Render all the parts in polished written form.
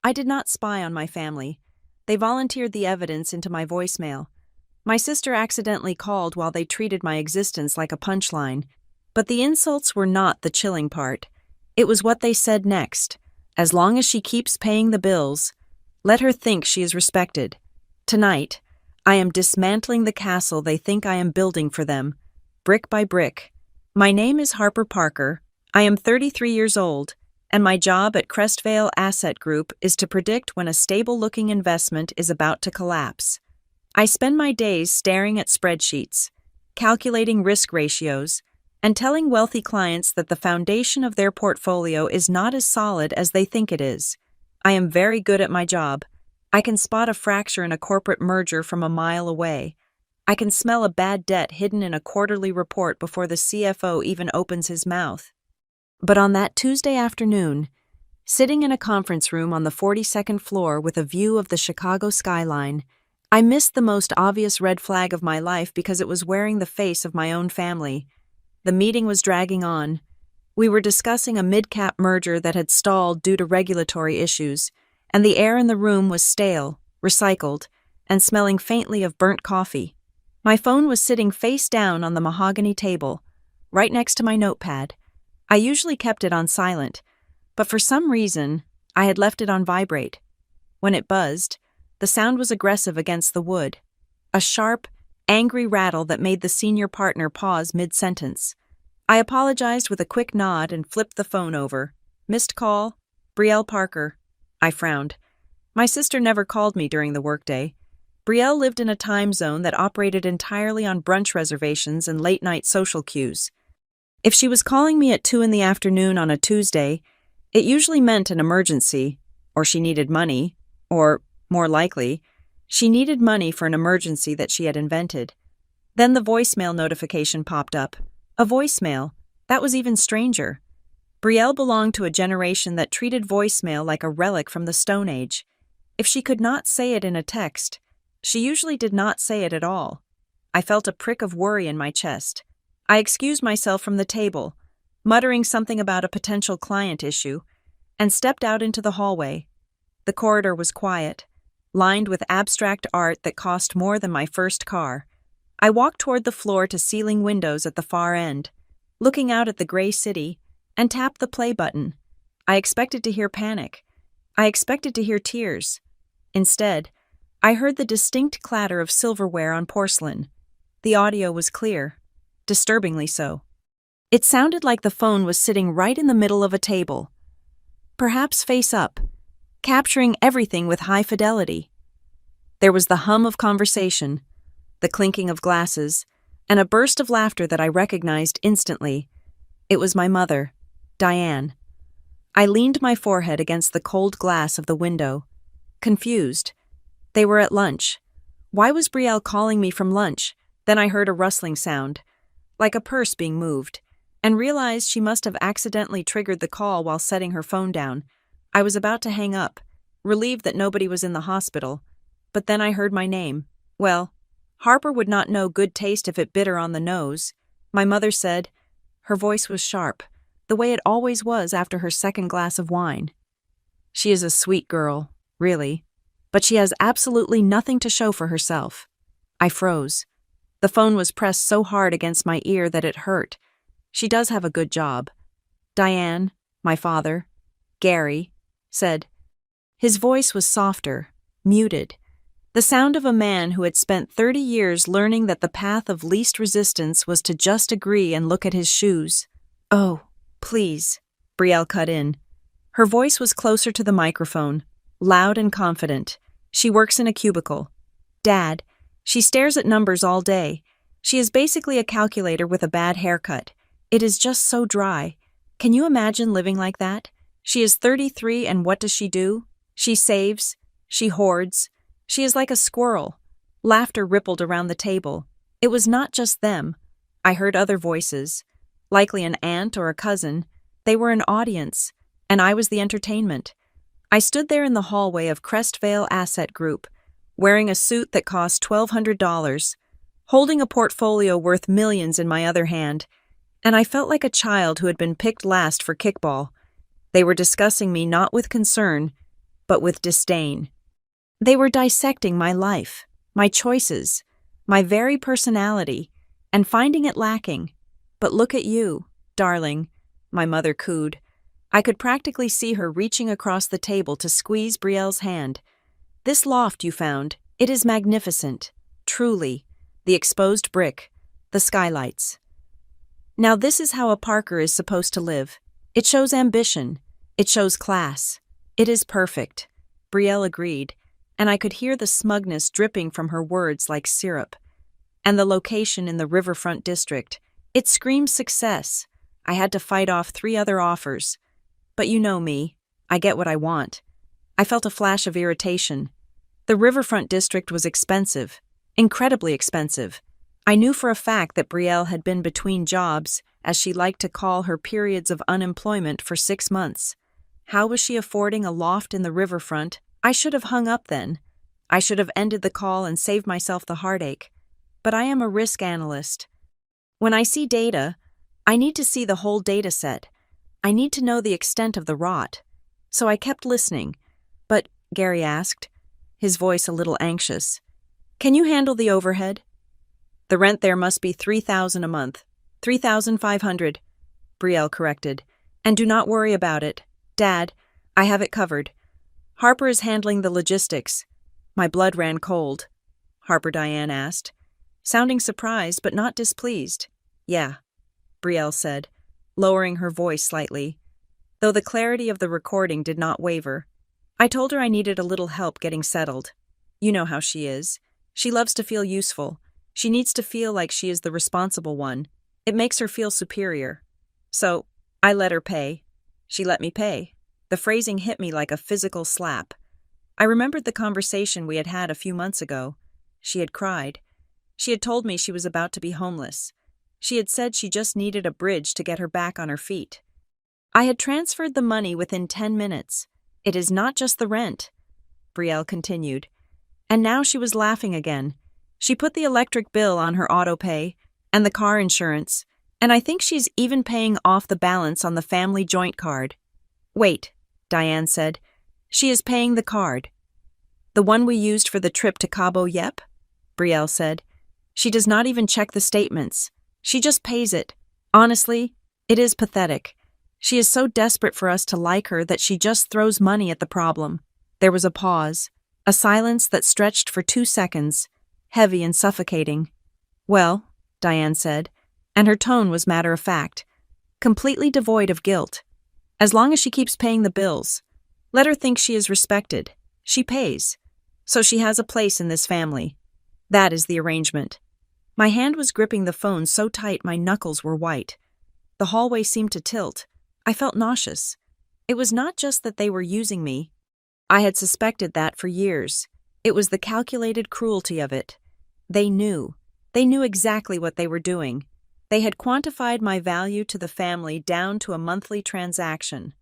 I did not spy on my family. They volunteered the evidence into my voicemail. My sister accidentally called while they treated my existence like a punchline. But the insults were not the chilling part. It was what they said next. As long as she keeps paying the bills, let her think she is respected. Tonight, I am dismantling the castle they think I am building for them, brick by brick. My name is Harper Parker. I am 33 years old, and my job at Crestvale Asset Group is to predict when a stable-looking investment is about to collapse. I spend my days staring at spreadsheets, calculating risk ratios, and telling wealthy clients that the foundation of their portfolio is not as solid as they think it is. I am very good at my job. I can spot a fracture in a corporate merger from a mile away. I can smell a bad debt hidden in a quarterly report before the CFO even opens his mouth. But on that Tuesday afternoon, sitting in a conference room on the 42nd floor with a view of the Chicago skyline, I missed the most obvious red flag of my life because it was wearing the face of my own family. The meeting was dragging on. We were discussing a mid-cap merger that had stalled due to regulatory issues, and the air in the room was stale, recycled, and smelling faintly of burnt coffee. My phone was sitting face down on the mahogany table, right next to my notepad. I usually kept it on silent, but for some reason, I had left it on vibrate. When it buzzed, the sound was aggressive against the wood, a sharp, angry rattle that made the senior partner pause mid-sentence. I apologized with a quick nod and flipped the phone over. Missed call, Brielle Parker. I frowned. My sister never called me during the workday. Brielle lived in a time zone that operated entirely on brunch reservations and late-night social cues. If she was calling me at 2 p.m. on a Tuesday, it usually meant an emergency, or she needed money, or, more likely, she needed money for an emergency that she had invented. Then the voicemail notification popped up. A voicemail. That was even stranger. Brielle belonged to a generation that treated voicemail like a relic from the Stone Age. If she could not say it in a text, she usually did not say it at all. I felt a prick of worry in my chest. I excused myself from the table, muttering something about a potential client issue, and stepped out into the hallway. The corridor was quiet, lined with abstract art that cost more than my first car. I walked toward the floor-to-ceiling windows at the far end, looking out at the gray city, and tapped the play button. I expected to hear panic. I expected to hear tears. Instead, I heard the distinct clatter of silverware on porcelain. The audio was clear, disturbingly so. It sounded like the phone was sitting right in the middle of a table, perhaps face up, capturing everything with high fidelity. There was the hum of conversation, the clinking of glasses, and a burst of laughter that I recognized instantly. It was my mother, Diane. I leaned my forehead against the cold glass of the window, confused. They were at lunch. Why was Brielle calling me from lunch? Then I heard a rustling sound, like a purse being moved, and realized she must have accidentally triggered the call while setting her phone down. I was about to hang up, relieved that nobody was in the hospital, but then I heard my name. Well, Harper would not know good taste if it bit her on the nose. My mother said. Her voice was sharp, the way it always was after her second glass of wine. She is a sweet girl, really, but she has absolutely nothing to show for herself. I froze. The phone was pressed so hard against my ear that it hurt. She does have a good job. Diane, my father, Gary, said. His voice was softer, muted, the sound of a man who had spent 30 years learning that the path of least resistance was to just agree and look at his shoes. Oh, please, Brielle cut in. Her voice was closer to the microphone, loud and confident. She works in a cubicle. Dad, she stares at numbers all day. She is basically a calculator with a bad haircut. It is just so dry. Can you imagine living like that? She is 33 and what does she do? She saves. She hoards. She is like a squirrel. Laughter rippled around the table. It was not just them. I heard other voices. Likely an aunt or a cousin. They were an audience, and I was the entertainment. I stood there in the hallway of Crestvale Asset Group, wearing a suit that cost $1,200, holding a portfolio worth millions in my other hand, and I felt like a child who had been picked last for kickball. They were discussing me not with concern, but with disdain. They were dissecting my life, my choices, my very personality, and finding it lacking. But look at you, darling, my mother cooed. I could practically see her reaching across the table to squeeze Brielle's hand. This loft you found, it is magnificent, truly. The exposed brick, the skylights. Now this is how a Parker is supposed to live. It shows ambition. It shows class. It is perfect. Brielle agreed, and I could hear the smugness dripping from her words like syrup. And the location in the riverfront district. It screams success. I had to fight off 3 other offers. But you know me. I get what I want. I felt a flash of irritation. The riverfront district was expensive. Incredibly expensive. I knew for a fact that Brielle had been between jobs, as she liked to call her periods of unemployment, for 6 months. How was she affording a loft in the riverfront? I should have hung up then. I should have ended the call and saved myself the heartache. But I am a risk analyst. When I see data, I need to see the whole data set. I need to know the extent of the rot. So I kept listening. But, Gary asked, his voice a little anxious, can you handle the overhead? The rent there must be $3,000 a month. $3,500, Brielle corrected. And do not worry about it. Dad, I have it covered. Harper is handling the logistics. My blood ran cold. Harper, Diane asked, sounding surprised but not displeased. Yeah, Brielle said, lowering her voice slightly, though the clarity of the recording did not waver. I told her I needed a little help getting settled. You know how she is. She loves to feel useful. She needs to feel like she is the responsible one. It makes her feel superior. So, I let her pay. She let me pay. The phrasing hit me like a physical slap. I remembered the conversation we had had a few months ago. She had cried. She had told me she was about to be homeless. She had said she just needed a bridge to get her back on her feet. I had transferred the money within 10 minutes. It is not just the rent, Brielle continued. And now she was laughing again. She put the electric bill on her auto-pay and the car insurance, and I think she's even paying off the balance on the family joint card. Wait, Diane said. She is paying the card. The one we used for the trip to Cabo Yep? Brielle said. She does not even check the statements. She just pays it. Honestly, it is pathetic. She is so desperate for us to like her that she just throws money at the problem. There was a pause, a silence that stretched for 2 seconds, heavy and suffocating. Well, Diane said, and her tone was matter-of-fact, completely devoid of guilt. As long as she keeps paying the bills, let her think she is respected. She pays. So she has a place in this family. That is the arrangement. My hand was gripping the phone so tight my knuckles were white. The hallway seemed to tilt. I felt nauseous. It was not just that they were using me. I had suspected that for years. It was the calculated cruelty of it. They knew. They knew exactly what they were doing. They had quantified my value to the family down to a monthly transaction.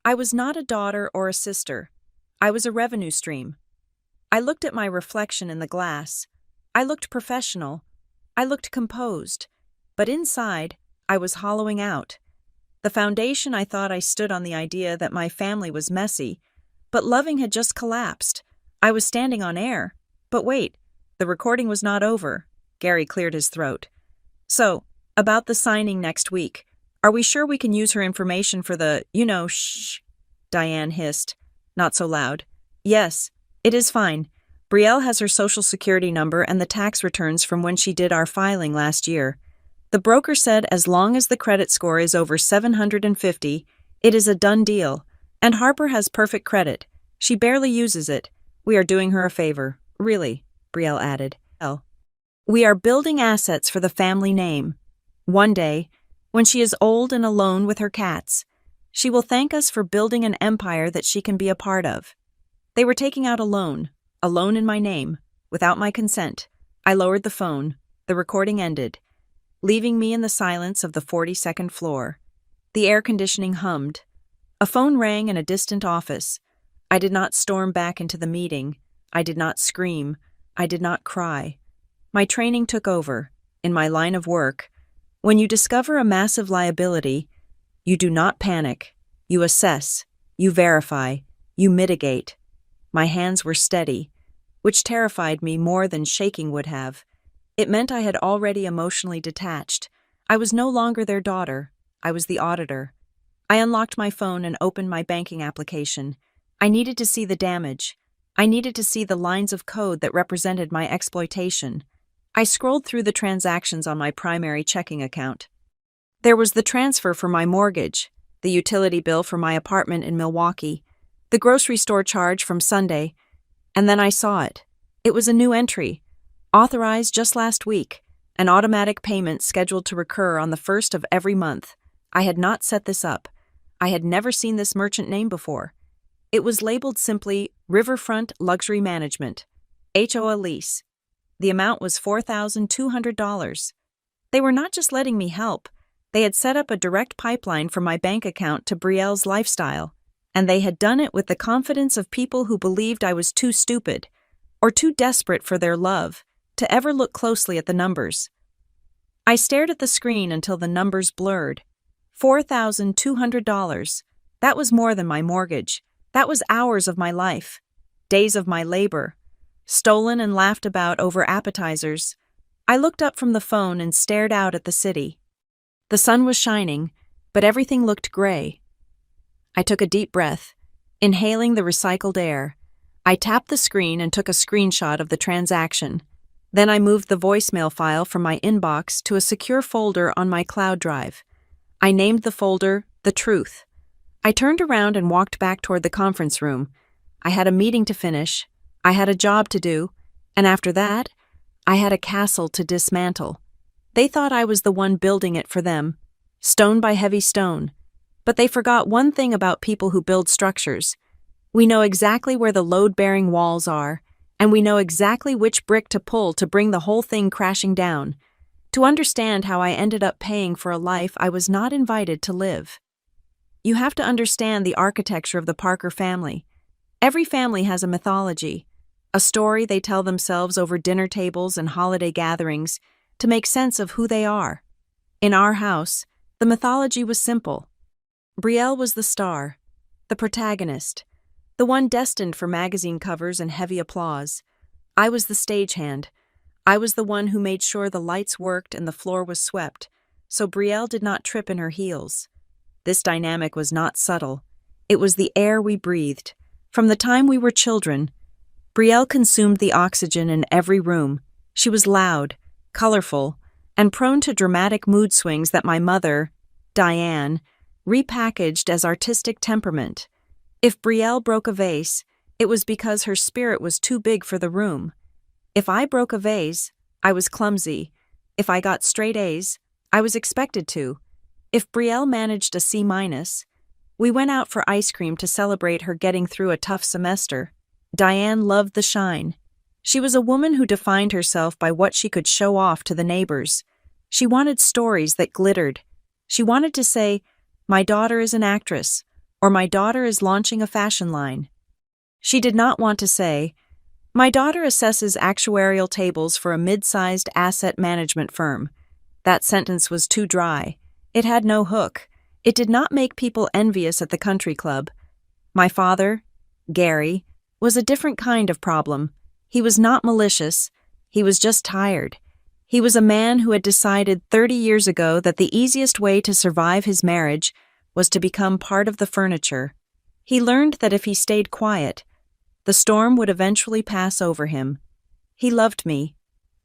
I was not a daughter or a sister. I was a revenue stream. I looked at my reflection in the glass. I looked professional. I looked composed. But inside, I was hollowing out. The foundation I thought I stood on the idea that my family was messy, but loving had just collapsed. I was standing on air. But wait, the recording was not over. Gary cleared his throat. So, about the signing next week, are we sure we can use her information for the, shh? Diane hissed. Not so loud. Yes, it is fine. Brielle has her social security number and the tax returns from when she did our filing last year. The broker said as long as the credit score is over 750, it is a done deal. And Harper has perfect credit. She barely uses it. We are doing her a favor. Really, Brielle added. We are building assets for the family name. One day, when she is old and alone with her cats, she will thank us for building an empire that she can be a part of. They were taking out a loan in my name, without my consent. I lowered the phone. The recording ended, leaving me in the silence of the 42nd floor. The air conditioning hummed. A phone rang in a distant office. I did not storm back into the meeting. I did not scream. I did not cry. My training took over. In my line of work, when you discover a massive liability, you do not panic. You assess. You verify. You mitigate. My hands were steady, which terrified me more than shaking would have. It meant I had already emotionally detached. I was no longer their daughter. I was the auditor. I unlocked my phone and opened my banking application. I needed to see the damage. I needed to see the lines of code that represented my exploitation. I scrolled through the transactions on my primary checking account. There was the transfer for my mortgage, the utility bill for my apartment in Milwaukee, the grocery store charge from Sunday, and then I saw it. It was a new entry, authorized just last week, an automatic payment scheduled to recur on the 1st of every month. I had not set this up. I had never seen this merchant name before. It was labeled simply Riverfront Luxury Management, HOA lease. The amount was $4,200. They were not just letting me help. They had set up a direct pipeline from my bank account to Brielle's lifestyle, and they had done it with the confidence of people who believed I was too stupid or too desperate for their love to ever look closely at the numbers. I stared at the screen until the numbers blurred. $4,200. That was more than my mortgage. That was hours of my life, days of my labor, stolen and laughed about over appetizers. I looked up from the phone and stared out at the city. The sun was shining, but everything looked gray. I took a deep breath, inhaling the recycled air. I tapped the screen and took a screenshot of the transaction. Then I moved the voicemail file from my inbox to a secure folder on my cloud drive. I named the folder The Truth. I turned around and walked back toward the conference room. I had a meeting to finish, I had a job to do, and after that, I had a castle to dismantle. They thought I was the one building it for them, stone by heavy stone. But they forgot one thing about people who build structures. We know exactly where the load-bearing walls are, and we know exactly which brick to pull to bring the whole thing crashing down. To understand how I ended up paying for a life I was not invited to live. You have to understand the architecture of the Parker family. Every family has a mythology, a story they tell themselves over dinner tables and holiday gatherings to make sense of who they are. In our house, the mythology was simple. Brielle was the star, the protagonist, the one destined for magazine covers and heavy applause. I was the stagehand. I was the one who made sure the lights worked and the floor was swept, so Brielle did not trip in her heels. This dynamic was not subtle. It was the air we breathed. From the time we were children, Brielle consumed the oxygen in every room. She was loud, colorful, and prone to dramatic mood swings that my mother, Diane, repackaged as artistic temperament. If Brielle broke a vase, it was because her spirit was too big for the room. If I broke a vase, I was clumsy. If I got straight A's, I was expected to. If Brielle managed a C-, we went out for ice cream to celebrate her getting through a tough semester. Diane loved the shine. She was a woman who defined herself by what she could show off to the neighbors. She wanted stories that glittered. She wanted to say, "My daughter is an actress," or "My daughter is launching a fashion line." She did not want to say, "My daughter assesses actuarial tables for a mid-sized asset management firm." That sentence was too dry. It had no hook. It did not make people envious at the country club. My father, Gary, was a different kind of problem. He was not malicious. He was just tired. He was a man who had decided 30 years ago that the easiest way to survive his marriage was to become part of the furniture. He learned that if he stayed quiet, the storm would eventually pass over him. He loved me,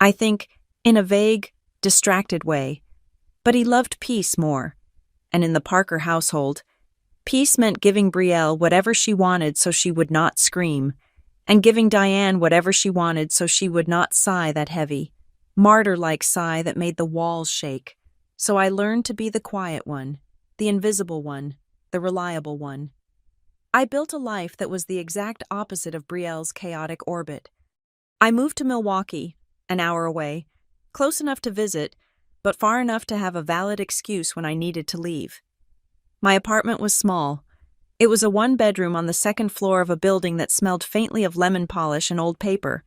I think, in a vague, distracted way. But he loved peace more. And in the Parker household, peace meant giving Brielle whatever she wanted so she would not scream, and giving Diane whatever she wanted so she would not sigh that heavy, martyr-like sigh that made the walls shake. So I learned to be the quiet one, the invisible one, the reliable one. I built a life that was the exact opposite of Brielle's chaotic orbit. I moved to Milwaukee, an hour away, close enough to visit, but far enough to have a valid excuse when I needed to leave. My apartment was small. It was a one-bedroom on the second floor of a building that smelled faintly of lemon polish and old paper.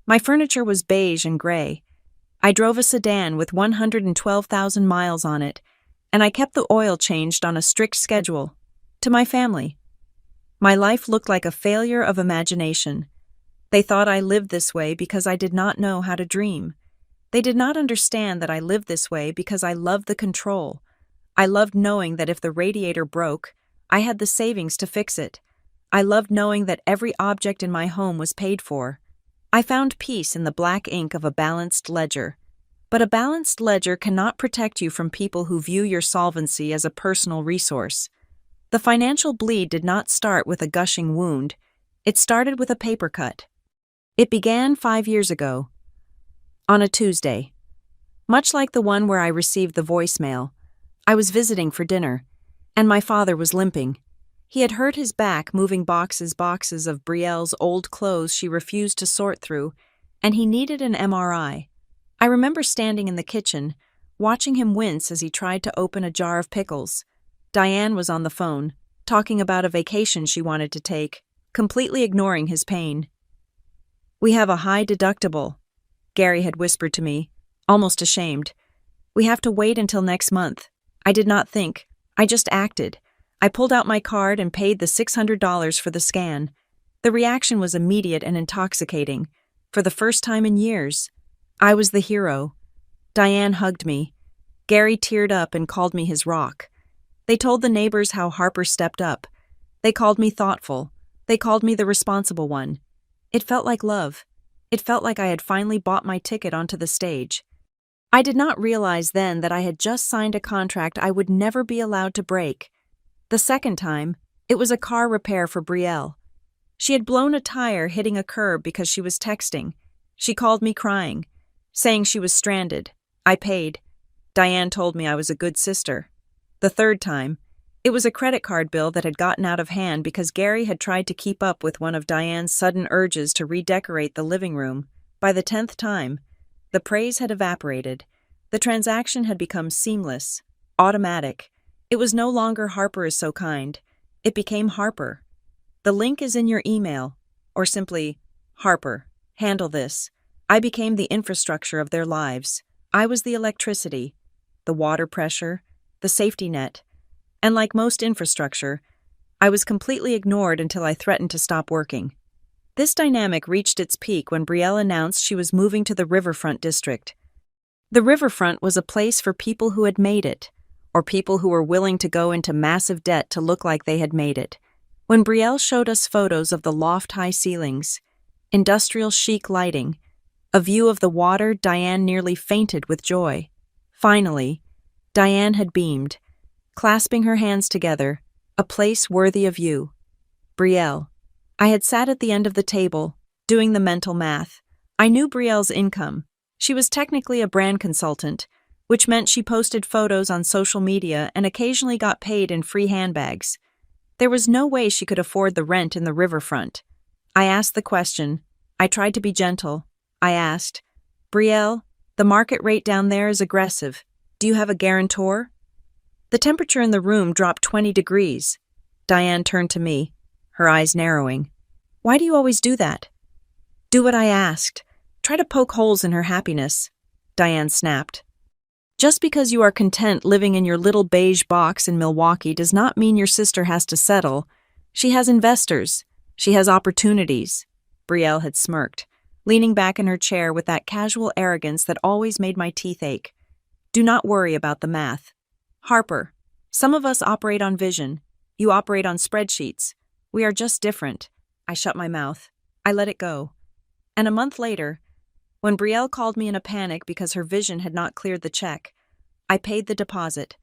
My furniture was beige and gray. I drove a sedan with 112,000 miles on it, and I kept the oil changed on a strict schedule. To my family. My life looked like a failure of imagination. They thought I lived this way because I did not know how to dream. They did not understand that I lived this way because I loved the control. I loved knowing that if the radiator broke, I had the savings to fix it. I loved knowing that every object in my home was paid for. I found peace in the black ink of a balanced ledger. But a balanced ledger cannot protect you from people who view your solvency as a personal resource. The financial bleed did not start with a gushing wound. It started with a paper cut. It began 5 years ago, on a Tuesday. Much like the one where I received the voicemail, I was visiting for dinner, and my father was limping. He had hurt his back moving boxes of Brielle's old clothes she refused to sort through, and he needed an MRI. I remember standing in the kitchen, watching him wince as he tried to open a jar of pickles. Diane was on the phone, talking about a vacation she wanted to take, completely ignoring his pain. "We have a high deductible," Gary had whispered to me, almost ashamed. "We have to wait until next month." I did not think. I just acted. I pulled out my card and paid the $600 for the scan. The reaction was immediate and intoxicating. For the first time in years, I was the hero. Diane hugged me. Gary teared up and called me his rock. They told the neighbors how Harper stepped up. They called me thoughtful. They called me the responsible one. It felt like love. It felt like I had finally bought my ticket onto the stage. I did not realize then that I had just signed a contract I would never be allowed to break. The second time, it was a car repair for Brielle. She had blown a tire hitting a curb because she was texting. She called me crying, saying she was stranded. I paid. Diane told me I was a good sister. The third time, it was a credit card bill that had gotten out of hand because Gary had tried to keep up with one of Diane's sudden urges to redecorate the living room. By the 10th time, the praise had evaporated. The transaction had become seamless, automatic. It was no longer "Harper is so kind." It became Harper. The link is in your email, or simply, "Harper, handle this." I became the infrastructure of their lives. I was the electricity, the water pressure, the safety net. And like most infrastructure, I was completely ignored until I threatened to stop working. This dynamic reached its peak when Brielle announced she was moving to the Riverfront district. The Riverfront was a place for people who had made it, or people who were willing to go into massive debt to look like they had made it. When Brielle showed us photos of the loft-high ceilings, industrial chic lighting, a view of the water, Diane nearly fainted with joy. Finally, Diane had beamed, clasping her hands together, "A place worthy of you." Brielle. I had sat at the end of the table, doing the mental math. I knew Brielle's income. She was technically a brand consultant, which meant she posted photos on social media and occasionally got paid in free handbags. There was no way she could afford the rent in the riverfront. I asked the question. I tried to be gentle. I asked, "Brielle, the market rate down there is aggressive. Do you have a guarantor?" The temperature in the room dropped 20 degrees. Diane turned to me, her eyes narrowing. "Why do you always do that?" "Do what I asked. Try to poke holes in her happiness," Diane snapped. "Just because you are content living in your little beige box in Milwaukee does not mean your sister has to settle. She has investors. She has opportunities." Brielle had smirked, leaning back in her chair with that casual arrogance that always made my teeth ache. "Do not worry about the math. Harper, some of us operate on vision. You operate on spreadsheets. We are just different." I shut my mouth. I let it go. And a month later, when Brielle called me in a panic because her vision had not cleared the check, I paid the deposit.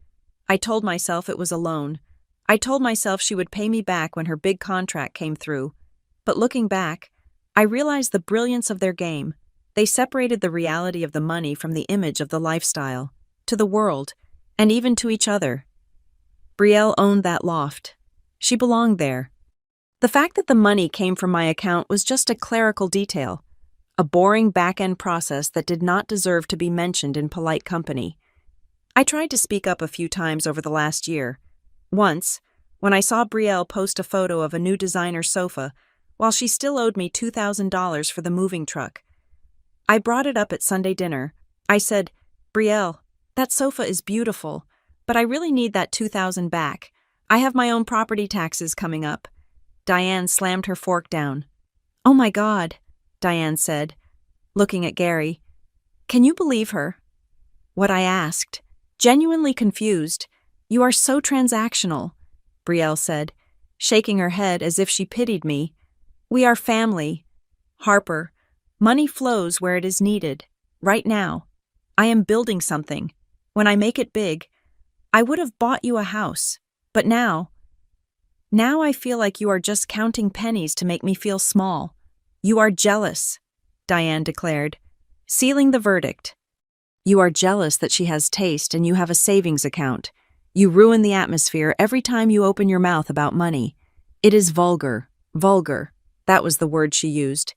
I told myself it was a loan. I told myself she would pay me back when her big contract came through. But looking back, I realized the brilliance of their game. They separated the reality of the money from the image of the lifestyle, to the world, and even to each other. Brielle owned that loft. She belonged there. The fact that the money came from my account was just a clerical detail, a boring back-end process that did not deserve to be mentioned in polite company. I tried to speak up a few times over the last year. Once, when I saw Brielle post a photo of a new designer sofa, while she still owed me $2,000 for the moving truck. I brought it up at Sunday dinner. I said, "Brielle, that sofa is beautiful, but I really need that $2,000 back. I have my own property taxes coming up." Diane slammed her fork down. "Oh my God," Diane said, looking at Gary. "Can you believe her?" What I asked, genuinely confused. "You are so transactional," Brielle said, shaking her head as if she pitied me. "We are family. Harper, money flows where it is needed. Right now. I am building something. When I make it big, I would have bought you a house. But now I feel like you are just counting pennies to make me feel small. You are jealous," Diane declared, sealing the verdict. "You are jealous that she has taste and you have a savings account. You ruin the atmosphere every time you open your mouth about money. It is vulgar. Vulgar. That was the word she used.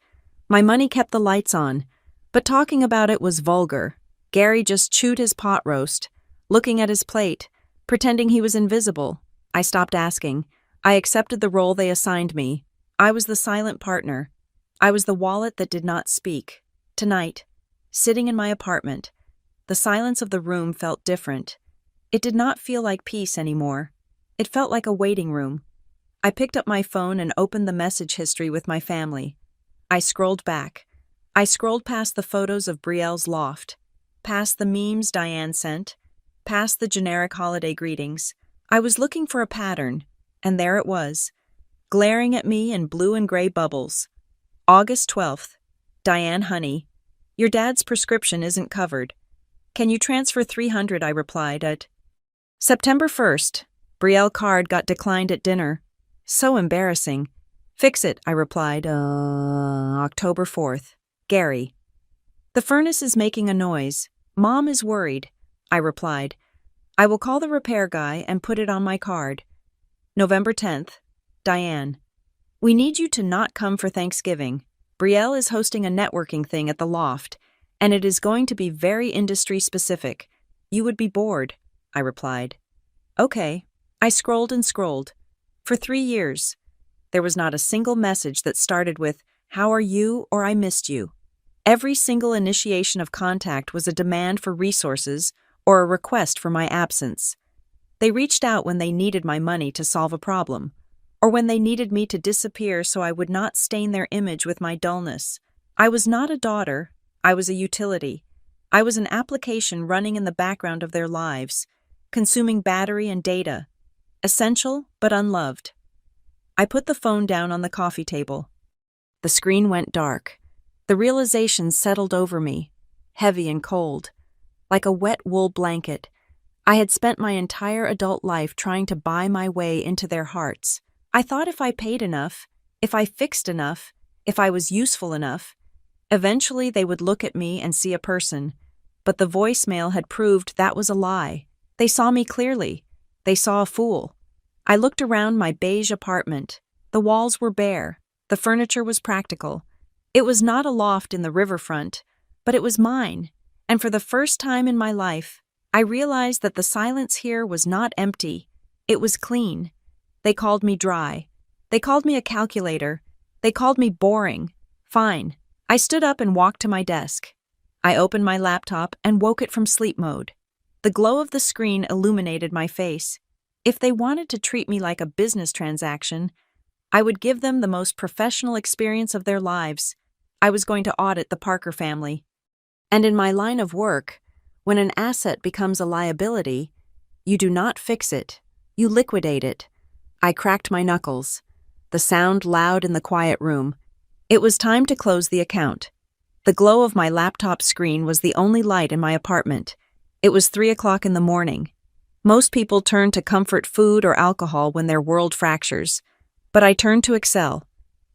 My money kept the lights on, but talking about it was vulgar. Gary just chewed his pot roast, looking at his plate, pretending he was invisible. I stopped asking. I accepted the role they assigned me. I was the silent partner. I was the wallet that did not speak. Tonight, sitting in my apartment, the silence of the room felt different. It did not feel like peace anymore. It felt like a waiting room. I picked up my phone and opened the message history with my family. I scrolled back. I scrolled past the photos of Brielle's loft, past the memes Diane sent, past the generic holiday greetings. I was looking for a pattern, and there it was, glaring at me in blue and gray bubbles. August 12th. Diane honey, your dad's prescription isn't covered. Can you transfer $300? I replied at September 1st. Brielle card got declined at dinner. So embarrassing. Fix it, I replied. October 4th. Gary. The furnace is making a noise. Mom is worried, I replied. I will call the repair guy and put it on my card. November 10th. Diane. We need you to not come for Thanksgiving. Brielle is hosting a networking thing at the loft, and it is going to be very industry specific. You would be bored, I replied. Okay. I scrolled and scrolled. For 3 years, there was not a single message that started with, "How are you?" or "I missed you." Every single initiation of contact was a demand for resources or a request for my absence. They reached out when they needed my money to solve a problem, or when they needed me to disappear so I would not stain their image with my dullness. I was not a daughter. I was a utility. I was an application running in the background of their lives, consuming battery and data. Essential, but unloved. I put the phone down on the coffee table. The screen went dark. The realization settled over me, heavy and cold, like a wet wool blanket. I had spent my entire adult life trying to buy my way into their hearts. I thought if I paid enough, if I fixed enough, if I was useful enough, eventually they would look at me and see a person. But the voicemail had proved that was a lie. They saw me clearly. They saw a fool. I looked around my beige apartment. The walls were bare. The furniture was practical. It was not a loft in the riverfront, but it was mine. And for the first time in my life, I realized that the silence here was not empty. It was clean. They called me dry. They called me a calculator. They called me boring. Fine. I stood up and walked to my desk. I opened my laptop and woke it from sleep mode. The glow of the screen illuminated my face. If they wanted to treat me like a business transaction, I would give them the most professional experience of their lives. I was going to audit the Parker family. And in my line of work, when an asset becomes a liability, you do not fix it, you liquidate it. I cracked my knuckles, the sound loud in the quiet room. It was time to close the account. The glow of my laptop screen was the only light in my apartment. It was 3 o'clock in the morning. Most people turn to comfort food or alcohol when their world fractures. But I turned to Excel.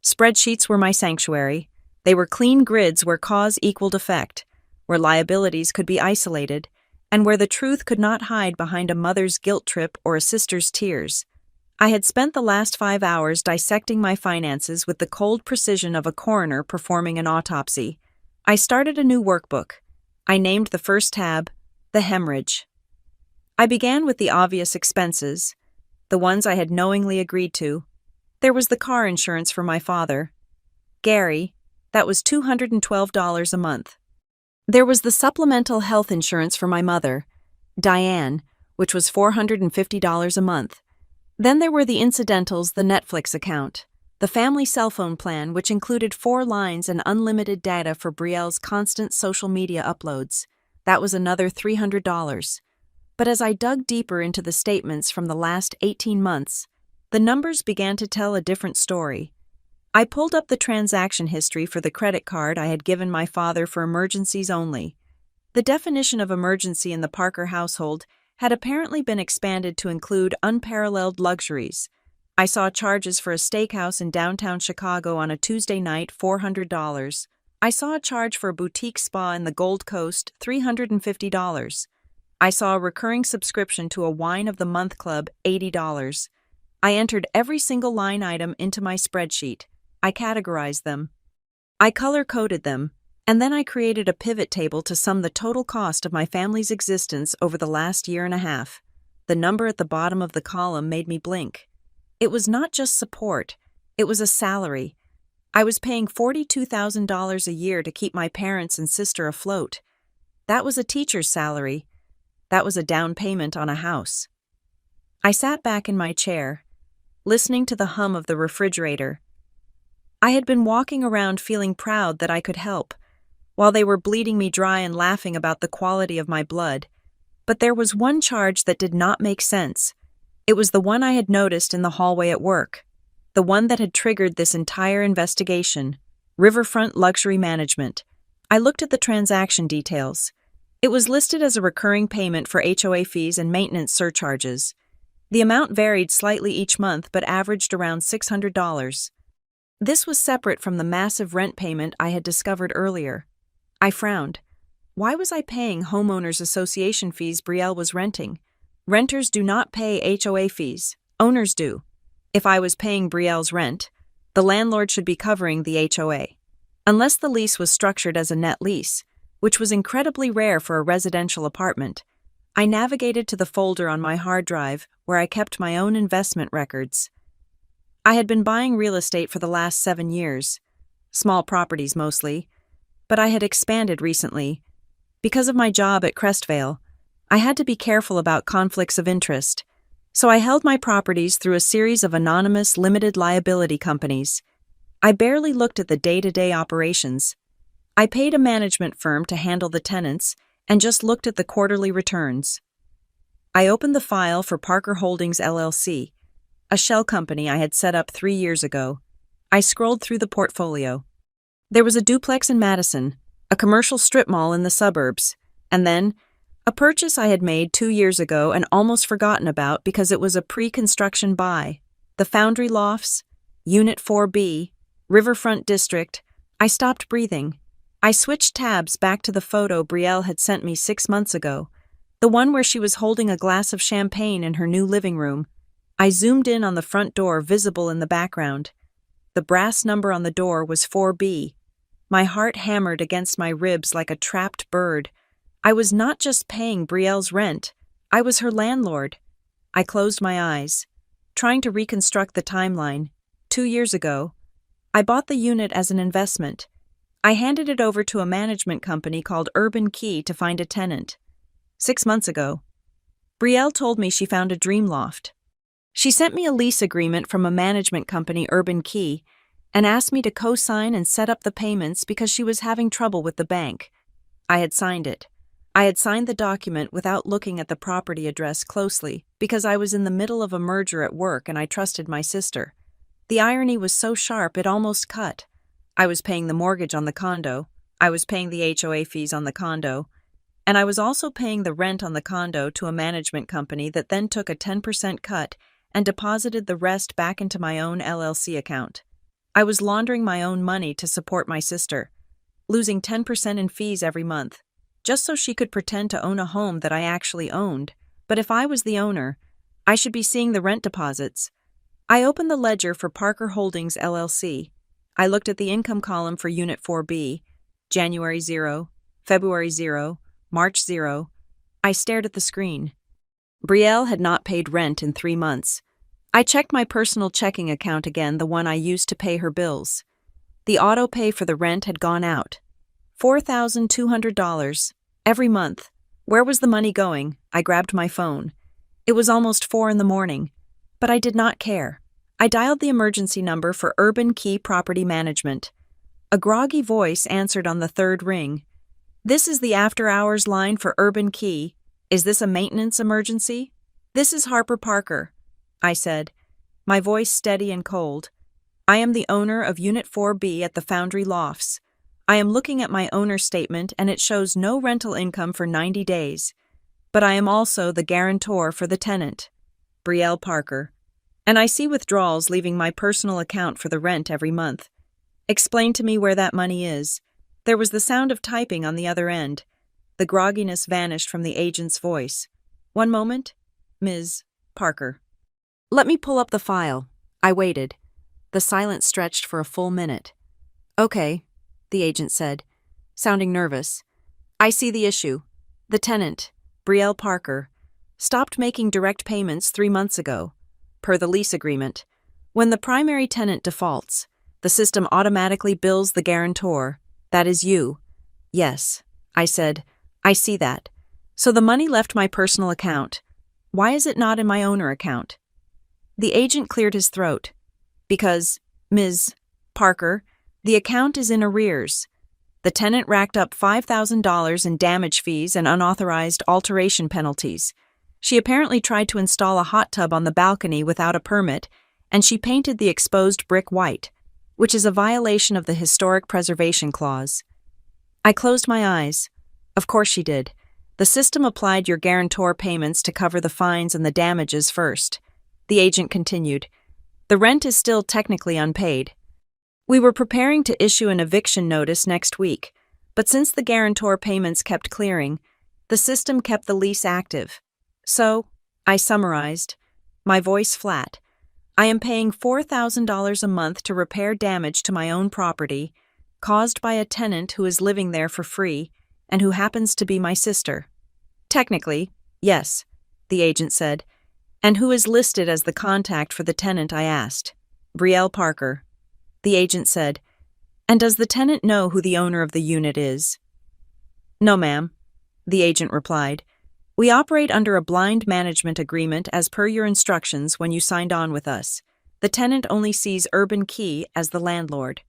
Spreadsheets were my sanctuary. They were clean grids where cause equaled effect, where liabilities could be isolated, and where the truth could not hide behind a mother's guilt trip or a sister's tears. I had spent the last 5 hours dissecting my finances with the cold precision of a coroner performing an autopsy. I started a new workbook. I named the first tab, The Hemorrhage. I began with the obvious expenses, the ones I had knowingly agreed to. There was the car insurance for my father. Gary, that was $212 a month. There was the supplemental health insurance for my mother, Diane, which was $450 a month. Then there were the incidentals, the Netflix account, The family cell phone plan, which included 4 lines and unlimited data for Brielle's constant social media uploads. That was another $300. But as I dug deeper into the statements from the last 18 months, the numbers began to tell a different story. I pulled up the transaction history for the credit card I had given my father for emergencies only. The definition of emergency in the Parker household had apparently been expanded to include unparalleled luxuries. I saw charges for a steakhouse in downtown Chicago on a Tuesday night, $400. I saw a charge for a boutique spa in the Gold Coast, $350. I saw a recurring subscription to a Wine of the Month club, $80. I entered every single line item into my spreadsheet. I categorized them. I color-coded them, and then I created a pivot table to sum the total cost of my family's existence over the last year and a half. The number at the bottom of the column made me blink. It was not just support, it was a salary. I was paying $42,000 a year to keep my parents and sister afloat. That was a teacher's salary. That was a down payment on a house. I sat back in my chair, listening to the hum of the refrigerator. I had been walking around feeling proud that I could help, while they were bleeding me dry and laughing about the quality of my blood. But there was one charge that did not make sense. It was the one I had noticed in the hallway at work, the one that had triggered this entire investigation, Riverfront Luxury Management. I looked at the transaction details. It was listed as a recurring payment for HOA fees and maintenance surcharges. The amount varied slightly each month but averaged around $600. This was separate from the massive rent payment I had discovered earlier. I frowned. Why was I paying homeowners association fees Brielle was renting? Renters do not pay HOA fees. Owners do. If I was paying Brielle's rent, the landlord should be covering the HOA. Unless the lease was structured as a net lease, which was incredibly rare for a residential apartment, I navigated to the folder on my hard drive where I kept my own investment records. I had been buying real estate for the last 7 years, small properties mostly, but I had expanded recently. Because of my job at Crestvale, I had to be careful about conflicts of interest, so I held my properties through a series of anonymous limited liability companies. I barely looked at the day-to-day operations. I paid a management firm to handle the tenants and just looked at the quarterly returns. I opened the file for Parker Holdings LLC, a shell company I had set up 3 years ago. I scrolled through the portfolio. There was a duplex in Madison, a commercial strip mall in the suburbs, and then a purchase I had made 2 years ago and almost forgotten about because it was a pre-construction buy. The Foundry Lofts, Unit 4B, Riverfront District. I stopped breathing. I switched tabs back to the photo Brielle had sent me 6 months ago, the one where she was holding a glass of champagne in her new living room. I zoomed in on the front door visible in the background. The brass number on the door was 4B. My heart hammered against my ribs like a trapped bird. I was not just paying Brielle's rent, I was her landlord. I closed my eyes, trying to reconstruct the timeline. 2 years ago, I bought the unit as an investment. I handed it over to a management company called Urban Key to find a tenant. 6 months ago, Brielle told me she found a dream loft. She sent me a lease agreement from a management company, Urban Key, and asked me to co-sign and set up the payments because she was having trouble with the bank. I had signed it. I had signed the document without looking at the property address closely because I was in the middle of a merger at work and I trusted my sister. The irony was so sharp it almost cut. I was paying the mortgage on the condo, I was paying the HOA fees on the condo, and I was also paying the rent on the condo to a management company that then took a 10% cut and deposited the rest back into my own LLC account. I was laundering my own money to support my sister, losing 10% in fees every month, just so she could pretend to own a home that I actually owned. But if I was the owner, I should be seeing the rent deposits. I opened the ledger for Parker Holdings LLC. I looked at the income column for Unit 4B, January 0, February 0, March 0. I stared at the screen. Brielle had not paid rent in 3 months. I checked my personal checking account again, the one I used to pay her bills. The auto pay for the rent had gone out. $4,200 every month. Where was the money going? I grabbed my phone. It was almost 4 in the morning, but I did not care. I dialed the emergency number for Urban Key Property Management. A groggy voice answered on the third ring. "This is the after-hours line for Urban Key. Is this a maintenance emergency?" "This is Harper Parker," I said, my voice steady and cold. "I am the owner of Unit 4B at the Foundry Lofts. I am looking at my owner's statement and it shows no rental income for 90 days. But I am also the guarantor for the tenant, Brielle Parker. And I see withdrawals leaving my personal account for the rent every month. Explain to me where that money is." There was the sound of typing on the other end. The grogginess vanished from the agent's voice. "One moment, Ms. Parker." "Let me pull up the file." I waited. The silence stretched for a full minute. "Okay," the agent said, sounding nervous. "I see the issue. The tenant, Brielle Parker, stopped making direct payments 3 months ago, per the lease agreement. When the primary tenant defaults, the system automatically bills the guarantor. That is you." "Yes," I said. "I see that. So the money left my personal account. Why is it not in my owner account?" The agent cleared his throat. "Because, Ms. Parker, the account is in arrears. The tenant racked up $5,000 in damage fees and unauthorized alteration penalties. She apparently tried to install a hot tub on the balcony without a permit, and she painted the exposed brick white, which is a violation of the Historic Preservation Clause." I closed my eyes. Of course she did. The system applied your guarantor payments to cover the fines and the damages first. The agent continued. "The rent is still technically unpaid. We were preparing to issue an eviction notice next week, but since the guarantor payments kept clearing, the system kept the lease active. So," I summarized, my voice flat, "I am paying $4,000 a month to repair damage to my own property caused by a tenant who is living there for free and who happens to be my sister." "Technically, yes," the agent said. "And who is listed as the contact for the tenant?" I asked. "Brielle Parker." The agent said. "And does the tenant know who the owner of the unit is?" "No, ma'am," the agent replied. "We operate under a blind management agreement as per your instructions when you signed on with us. The tenant only sees Urban Key as the landlord."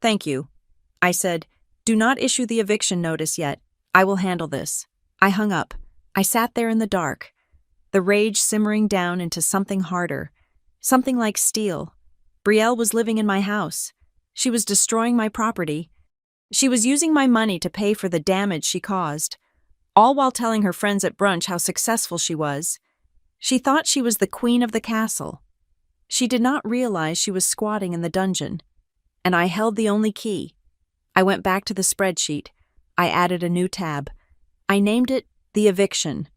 "Thank you," I said. "Do not issue the eviction notice yet. I will handle this." I hung up. I sat there in the dark, the rage simmering down into something harder, something like steel. Brielle was living in my house. She was destroying my property. She was using my money to pay for the damage she caused, all while telling her friends at brunch how successful she was. She thought she was the queen of the castle. She did not realize she was squatting in the dungeon, and I held the only key. I went back to the spreadsheet. I added a new tab. I named it The Eviction.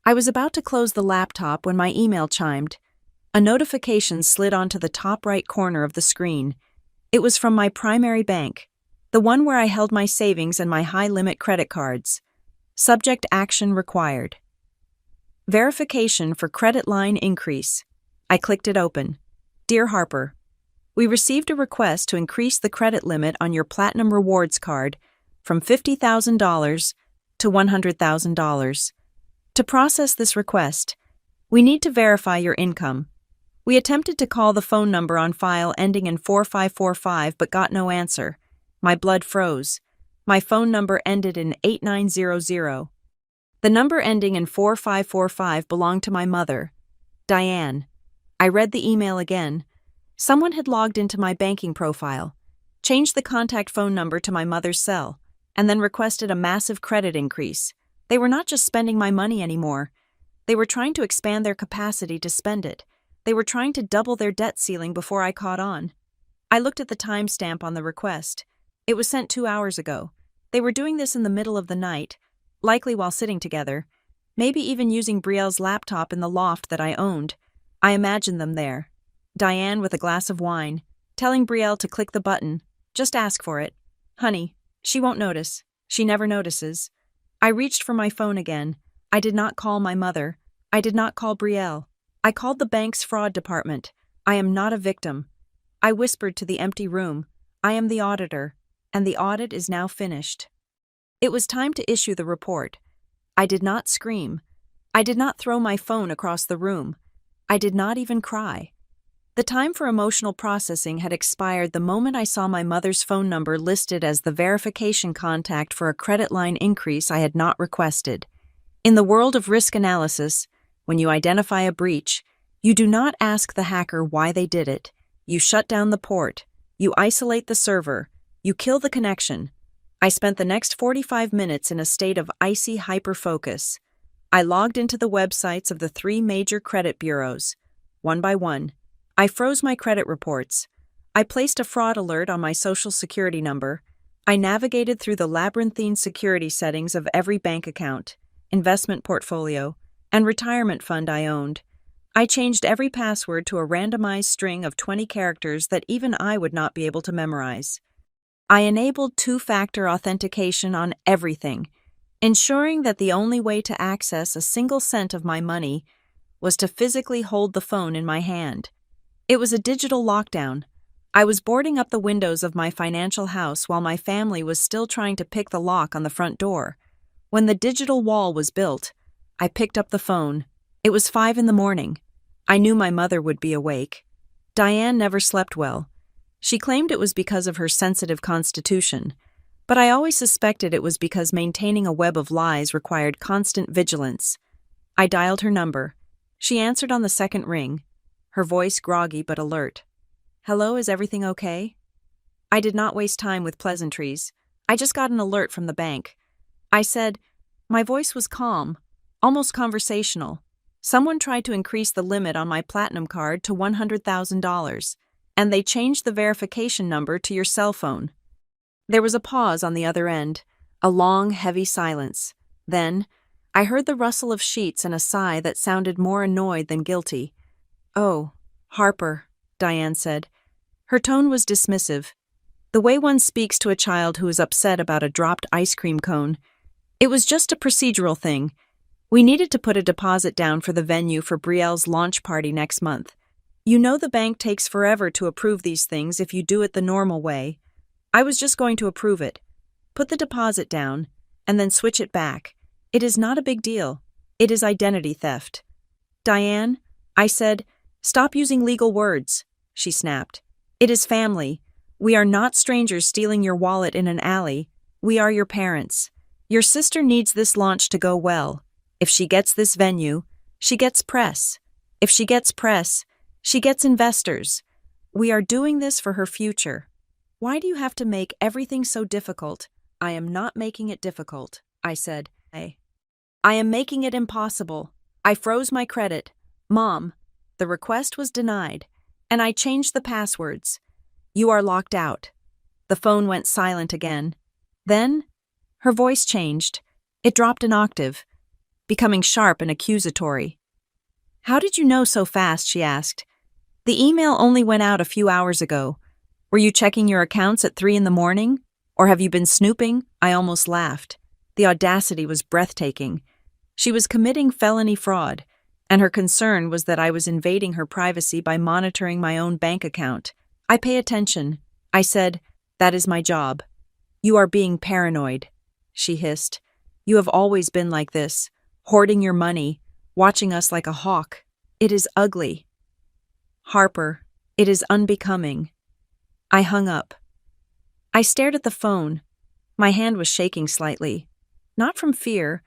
I was about to close the laptop when my email chimed. A notification slid onto the top right corner of the screen. It was from my primary bank, the one where I held my savings and my high-limit credit cards. Subject action required. Verification for credit line increase. I clicked it open. Dear Harper, we received a request to increase the credit limit on your Platinum Rewards card from $50,000 to $100,000. To process this request, we need to verify your income. We attempted to call the phone number on file ending in 4545 but got no answer. My blood froze. My phone number ended in 8900. The number ending in 4545 belonged to my mother, Diane. I read the email again. Someone had logged into my banking profile, changed the contact phone number to my mother's cell, and then requested a massive credit increase. They were not just spending my money anymore. They were trying to expand their capacity to spend it. They were trying to double their debt ceiling before I caught on. I looked at the timestamp on the request. It was sent 2 hours ago. They were doing this in the middle of the night, likely while sitting together, maybe even using Brielle's laptop in the loft that I owned. I imagined them there. Diane with a glass of wine, telling Brielle to click the button. Just ask for it. Honey, she won't notice. She never notices. I reached for my phone again. I did not call my mother. I did not call Brielle. I called the bank's fraud department. I am not a victim. I whispered to the empty room. I am the auditor, and the audit is now finished. It was time to issue the report. I did not scream. I did not throw my phone across the room. I did not even cry. The time for emotional processing had expired the moment I saw my mother's phone number listed as the verification contact for a credit line increase I had not requested. In the world of risk analysis, when you identify a breach, you do not ask the hacker why they did it. You shut down the port. You isolate the server. You kill the connection. I spent the next 45 minutes in a state of icy hyper-focus. I logged into the websites of the 3 major credit bureaus. One by one, I froze my credit reports. I placed a fraud alert on my Social Security number. I navigated through the labyrinthine security settings of every bank account, investment portfolio, and retirement fund I owned. I changed every password to a randomized string of 20 characters that even I would not be able to memorize. I enabled two-factor authentication on everything, ensuring that the only way to access a single cent of my money was to physically hold the phone in my hand. It was a digital lockdown. I was boarding up the windows of my financial house while my family was still trying to pick the lock on the front door. When the digital wall was built, I picked up the phone. It was 5 a.m. I knew my mother would be awake. Diane never slept well. She claimed it was because of her sensitive constitution, but I always suspected it was because maintaining a web of lies required constant vigilance. I dialed her number. She answered on the second ring, her voice groggy but alert. "Hello, is everything okay?" I did not waste time with pleasantries. I just got an alert from the bank. I said, my voice was calm, almost conversational. Someone tried to increase the limit on my platinum card to $100,000, and they changed the verification number to your cell phone. There was a pause on the other end, a long, heavy silence. Then, I heard the rustle of sheets and a sigh that sounded more annoyed than guilty. "Oh, Harper," Diane said. Her tone was dismissive, the way one speaks to a child who is upset about a dropped ice cream cone. "It was just a procedural thing. We needed to put a deposit down for the venue for Brielle's launch party next month. You know the bank takes forever to approve these things if you do it the normal way. I was just going to approve it. Put the deposit down, and then switch it back. It is not a big deal. It is identity theft." "Diane," I said, "stop using legal words," she snapped. "It is family. We are not strangers stealing your wallet in an alley. We are your parents. Your sister needs this launch to go well. If she gets this venue, she gets press. If she gets press, she gets investors. We are doing this for her future. Why do you have to make everything so difficult?" "I am not making it difficult," I said. "I am making it impossible. I froze my credit. Mom, the request was denied, and I changed the passwords. You are locked out." The phone went silent again. Then, her voice changed. It dropped an octave, becoming sharp and accusatory. "How did you know so fast?" she asked. "The email only went out a few hours ago. Were you checking your accounts at 3 a.m? Or have you been snooping?" I almost laughed. The audacity was breathtaking. She was committing felony fraud, and her concern was that I was invading her privacy by monitoring my own bank account. "I pay attention," I said. "That is my job." "You are being paranoid," she hissed. "You have always been like this, hoarding your money, watching us like a hawk. It is ugly." "Harper, it is unbecoming." I hung up. I stared at the phone. My hand was shaking slightly, not from fear,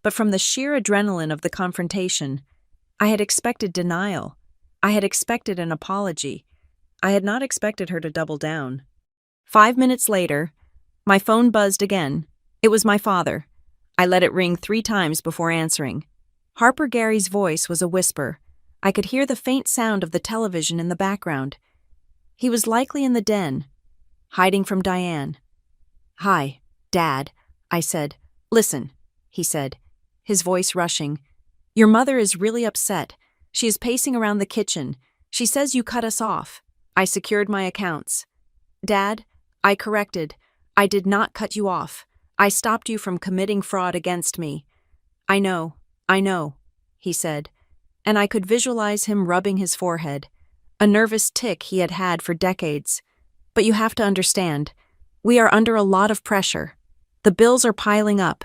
but from the sheer adrenaline of the confrontation. I had expected denial. I had expected an apology. I had not expected her to double down. 5 minutes later, my phone buzzed again. It was my father. I let it ring 3 times before answering. Harper Gary's voice was a whisper. I could hear the faint sound of the television in the background. He was likely in the den, hiding from Diane. "Hi, Dad," I said. "Listen," he said, his voice rushing. "Your mother is really upset. She is pacing around the kitchen. She says you cut us off." I secured my accounts. "Dad," I corrected, "I did not cut you off. I stopped you from committing fraud against me." I know," he said, and I could visualize him rubbing his forehead, a nervous tic he had had for decades. "But you have to understand, we are under a lot of pressure. The bills are piling up.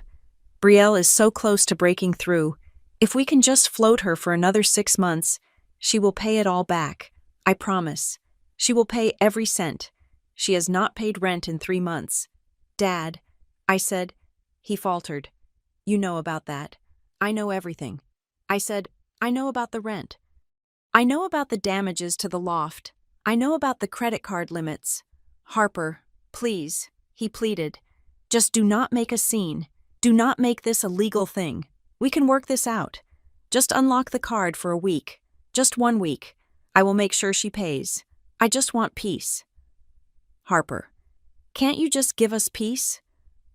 Brielle is so close to breaking through. If we can just float her for another 6 months, she will pay it all back. I promise. She will pay every cent. She has not paid rent in 3 months. Dad, I said. He faltered. You know about that. I know everything. I said, I know about the rent. I know about the damages to the loft. I know about the credit card limits. Harper, please, he pleaded. Just do not make a scene. Do not make this a legal thing. We can work this out. Just unlock the card for a week. Just 1 week. I will make sure she pays. I just want peace. Harper, can't you just give us peace?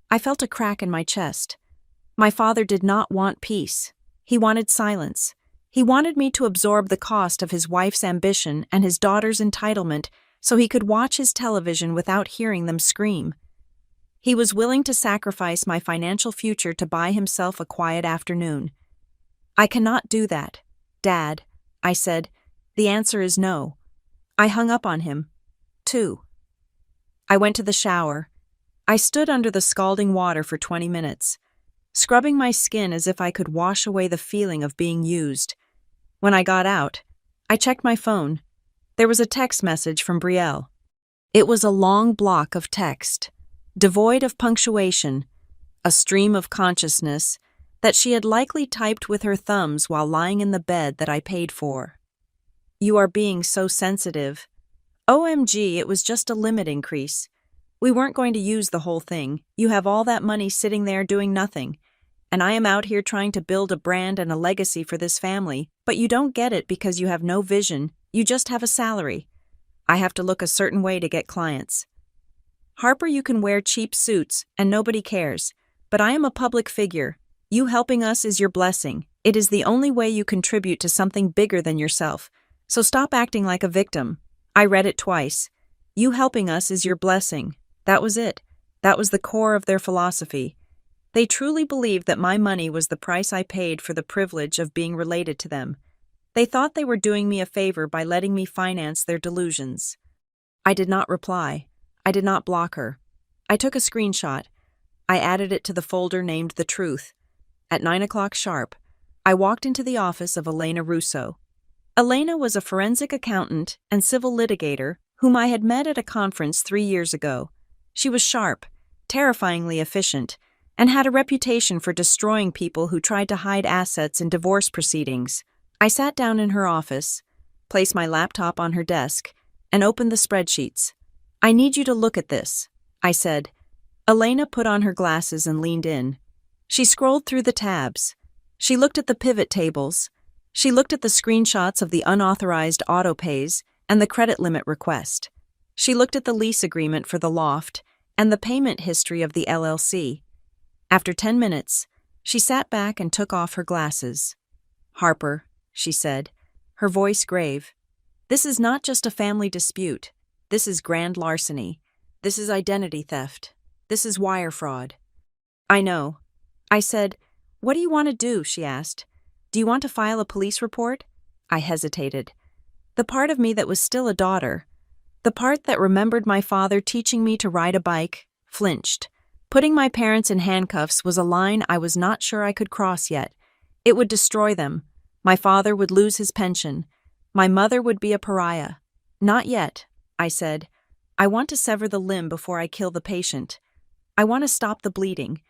I felt a crack in my chest. My father did not want peace. He wanted silence. He wanted me to absorb the cost of his wife's ambition and his daughter's entitlement so he could watch his television without hearing them scream. He was willing to sacrifice my financial future to buy himself a quiet afternoon. I cannot do that, Dad, I said. The answer is no. I hung up on him. 2. I went to the shower. I stood under the scalding water for 20 minutes, scrubbing my skin as if I could wash away the feeling of being used. When I got out, I checked my phone. There was a text message from Brielle. It was a long block of text, devoid of punctuation, a stream of consciousness that she had likely typed with her thumbs while lying in the bed that I paid for. You are being so sensitive. OMG, it was just a limit increase. We weren't going to use the whole thing. You have all that money sitting there doing nothing. And I am out here trying to build a brand and a legacy for this family, but you don't get it because you have no vision, you just have a salary. I have to look a certain way to get clients. Harper, you can wear cheap suits and nobody cares, but I am a public figure. You helping us is your blessing. It is the only way you contribute to something bigger than yourself. So stop acting like a victim. I read it twice. You helping us is your blessing. That was it. That was the core of their philosophy. They truly believed that my money was the price I paid for the privilege of being related to them. They thought they were doing me a favor by letting me finance their delusions. I did not reply. I did not block her. I took a screenshot. I added it to the folder named The Truth. At 9 o'clock sharp, I walked into the office of Elena Russo. Elena was a forensic accountant and civil litigator whom I had met at a conference 3 years ago. She was sharp, terrifyingly efficient, and had a reputation for destroying people who tried to hide assets in divorce proceedings. I sat down in her office, placed my laptop on her desk, and opened the spreadsheets. I need you to look at this, I said. Elena put on her glasses and leaned in. She scrolled through the tabs. She looked at the pivot tables. She looked at the screenshots of the unauthorized autopays and the credit limit request. She looked at the lease agreement for the loft and the payment history of the LLC. After 10 minutes, she sat back and took off her glasses. Harper, she said, her voice grave, this is not just a family dispute. This is grand larceny. This is identity theft. This is wire fraud. I know. I said, what do you want to do? She asked. Do you want to file a police report? I hesitated. The part of me that was still a daughter, the part that remembered my father teaching me to ride a bike, flinched. Putting my parents in handcuffs was a line I was not sure I could cross yet. It would destroy them. My father would lose his pension. My mother would be a pariah. Not yet, I said. I want to sever the limb before I kill the patient. I want to stop the bleeding.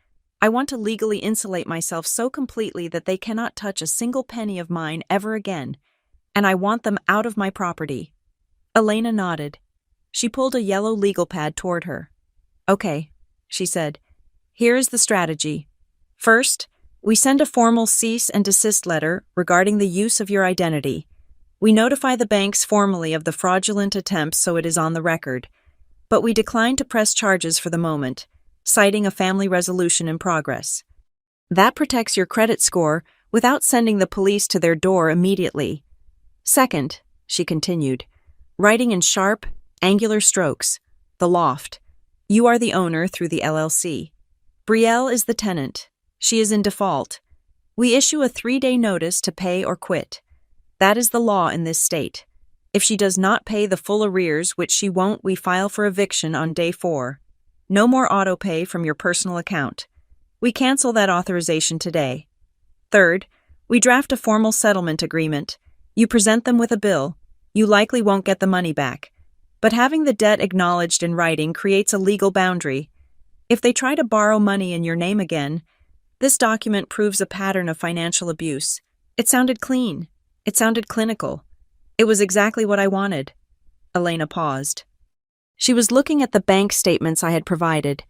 I want to legally insulate myself so completely that they cannot touch a single penny of mine ever again. And I want them out of my property. Elena nodded. She pulled a yellow legal pad toward her. Okay, she said. Here is the strategy. First, we send a formal cease and desist letter regarding the use of your identity. We notify the banks formally of the fraudulent attempt so it is on the record. But we decline to press charges for the moment, citing a family resolution in progress. That protects your credit score without sending the police to their door immediately. Second, she continued, writing in sharp, angular strokes, the loft. You are the owner through the LLC. Brielle is the tenant. She is in default. We issue a 3-day notice to pay or quit. That is the law in this state. If she does not pay the full arrears, which she won't, we file for eviction on day 4. No more autopay from your personal account. We cancel that authorization today. Third, we draft a formal settlement agreement. You present them with a bill. You likely won't get the money back. But having the debt acknowledged in writing creates a legal boundary. If they try to borrow money in your name again, this document proves a pattern of financial abuse. It sounded clean. It sounded clinical. It was exactly what I wanted. Elena paused. She was looking at the bank statements I had provided,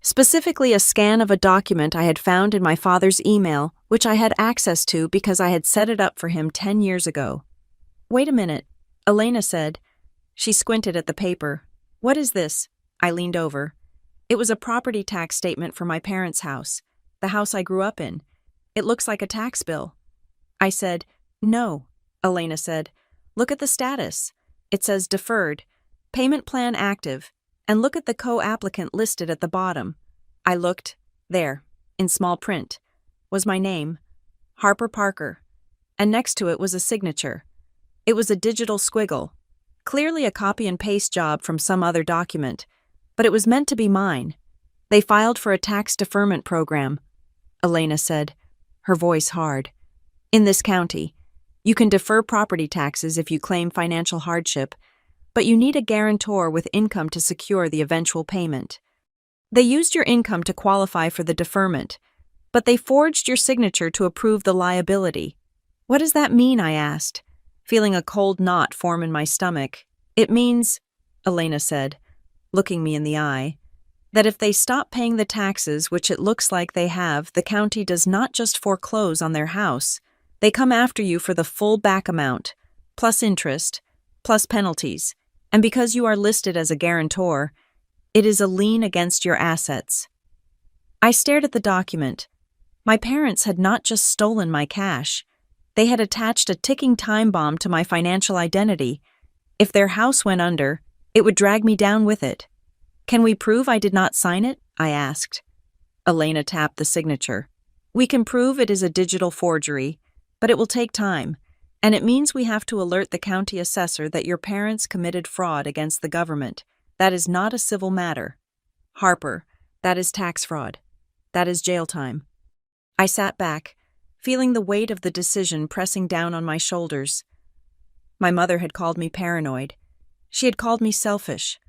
specifically a scan of a document I had found in my father's email, which I had access to because I had set it up for him 10 years ago. Wait a minute, Elena said. She squinted at the paper. What is this? I leaned over. It was a property tax statement for my parents' house, the house I grew up in. It looks like a tax bill. I said, No, Elena said. Look at the status. It says deferred, payment plan active, and look at the co-applicant listed at the bottom. I looked. There, in small print, was my name, Harper Parker, and next to it was a signature. It was a digital squiggle, clearly a copy and paste job from some other document, but it was meant to be mine. They filed for a tax deferment program, Elena said, her voice hard. In this county, you can defer property taxes if you claim financial hardship, but you need a guarantor with income to secure the eventual payment. They used your income to qualify for the deferment, but they forged your signature to approve the liability. What does that mean? I asked, feeling a cold knot form in my stomach. It means, Elena said, looking me in the eye, that if they stop paying the taxes, which it looks like they have, the county does not just foreclose on their house. They come after you for the full back amount, plus interest, plus penalties, and because you are listed as a guarantor, it is a lien against your assets. I stared at the document. My parents had not just stolen my cash. They had attached a ticking time bomb to my financial identity. If their house went under, it would drag me down with it. Can we prove I did not sign it? I asked. Elena tapped the signature. We can prove it is a digital forgery, but it will take time, and it means we have to alert the county assessor that your parents committed fraud against the government. That is not a civil matter. Harper, that is tax fraud. That is jail time. I sat back, feeling the weight of the decision pressing down on my shoulders. My mother had called me paranoid. She had called me selfish,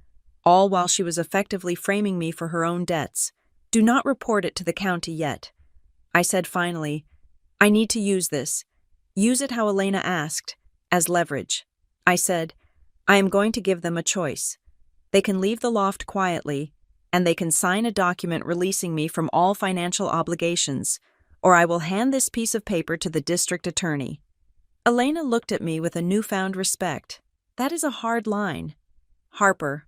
all while she was effectively framing me for her own debts. Do not report it to the county yet. I said finally, I need to use this. Use it how Elena asked, as leverage. I said, I am going to give them a choice. They can leave the loft quietly, and they can sign a document releasing me from all financial obligations, or I will hand this piece of paper to the district attorney. Elena looked at me with a newfound respect. That is a hard line. Harper.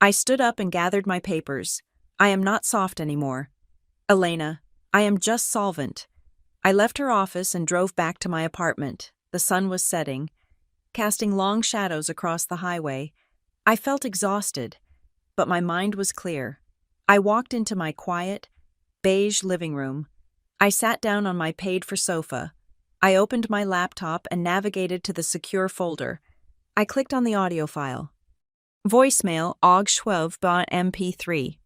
I stood up and gathered my papers. I am not soft anymore. Elena, I am just solvent. I left her office and drove back to my apartment. The sun was setting, casting long shadows across the highway. I felt exhausted, but my mind was clear. I walked into my quiet, beige living room. I sat down on my paid-for sofa. I opened my laptop and navigated to the secure folder. I clicked on the audio file. Voicemail og12.mp3.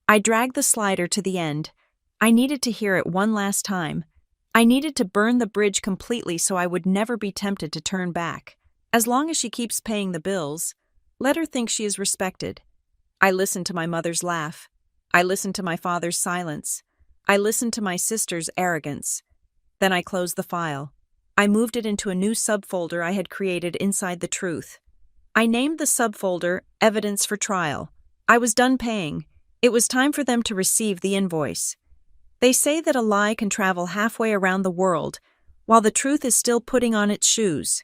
I dragged the slider to the end. I needed to hear it one last time. I needed to burn the bridge completely so I would never be tempted to turn back. As long as she keeps paying the bills, let her think she is respected. I listened to my mother's laugh. I listened to my father's silence. I listened to my sister's arrogance. Then I closed the file. I moved it into a new subfolder I had created inside the truth. I named the subfolder Evidence for Trial. I was done paying. It was time for them to receive the invoice. They say that a lie can travel halfway around the world, while the truth is still putting on its shoes.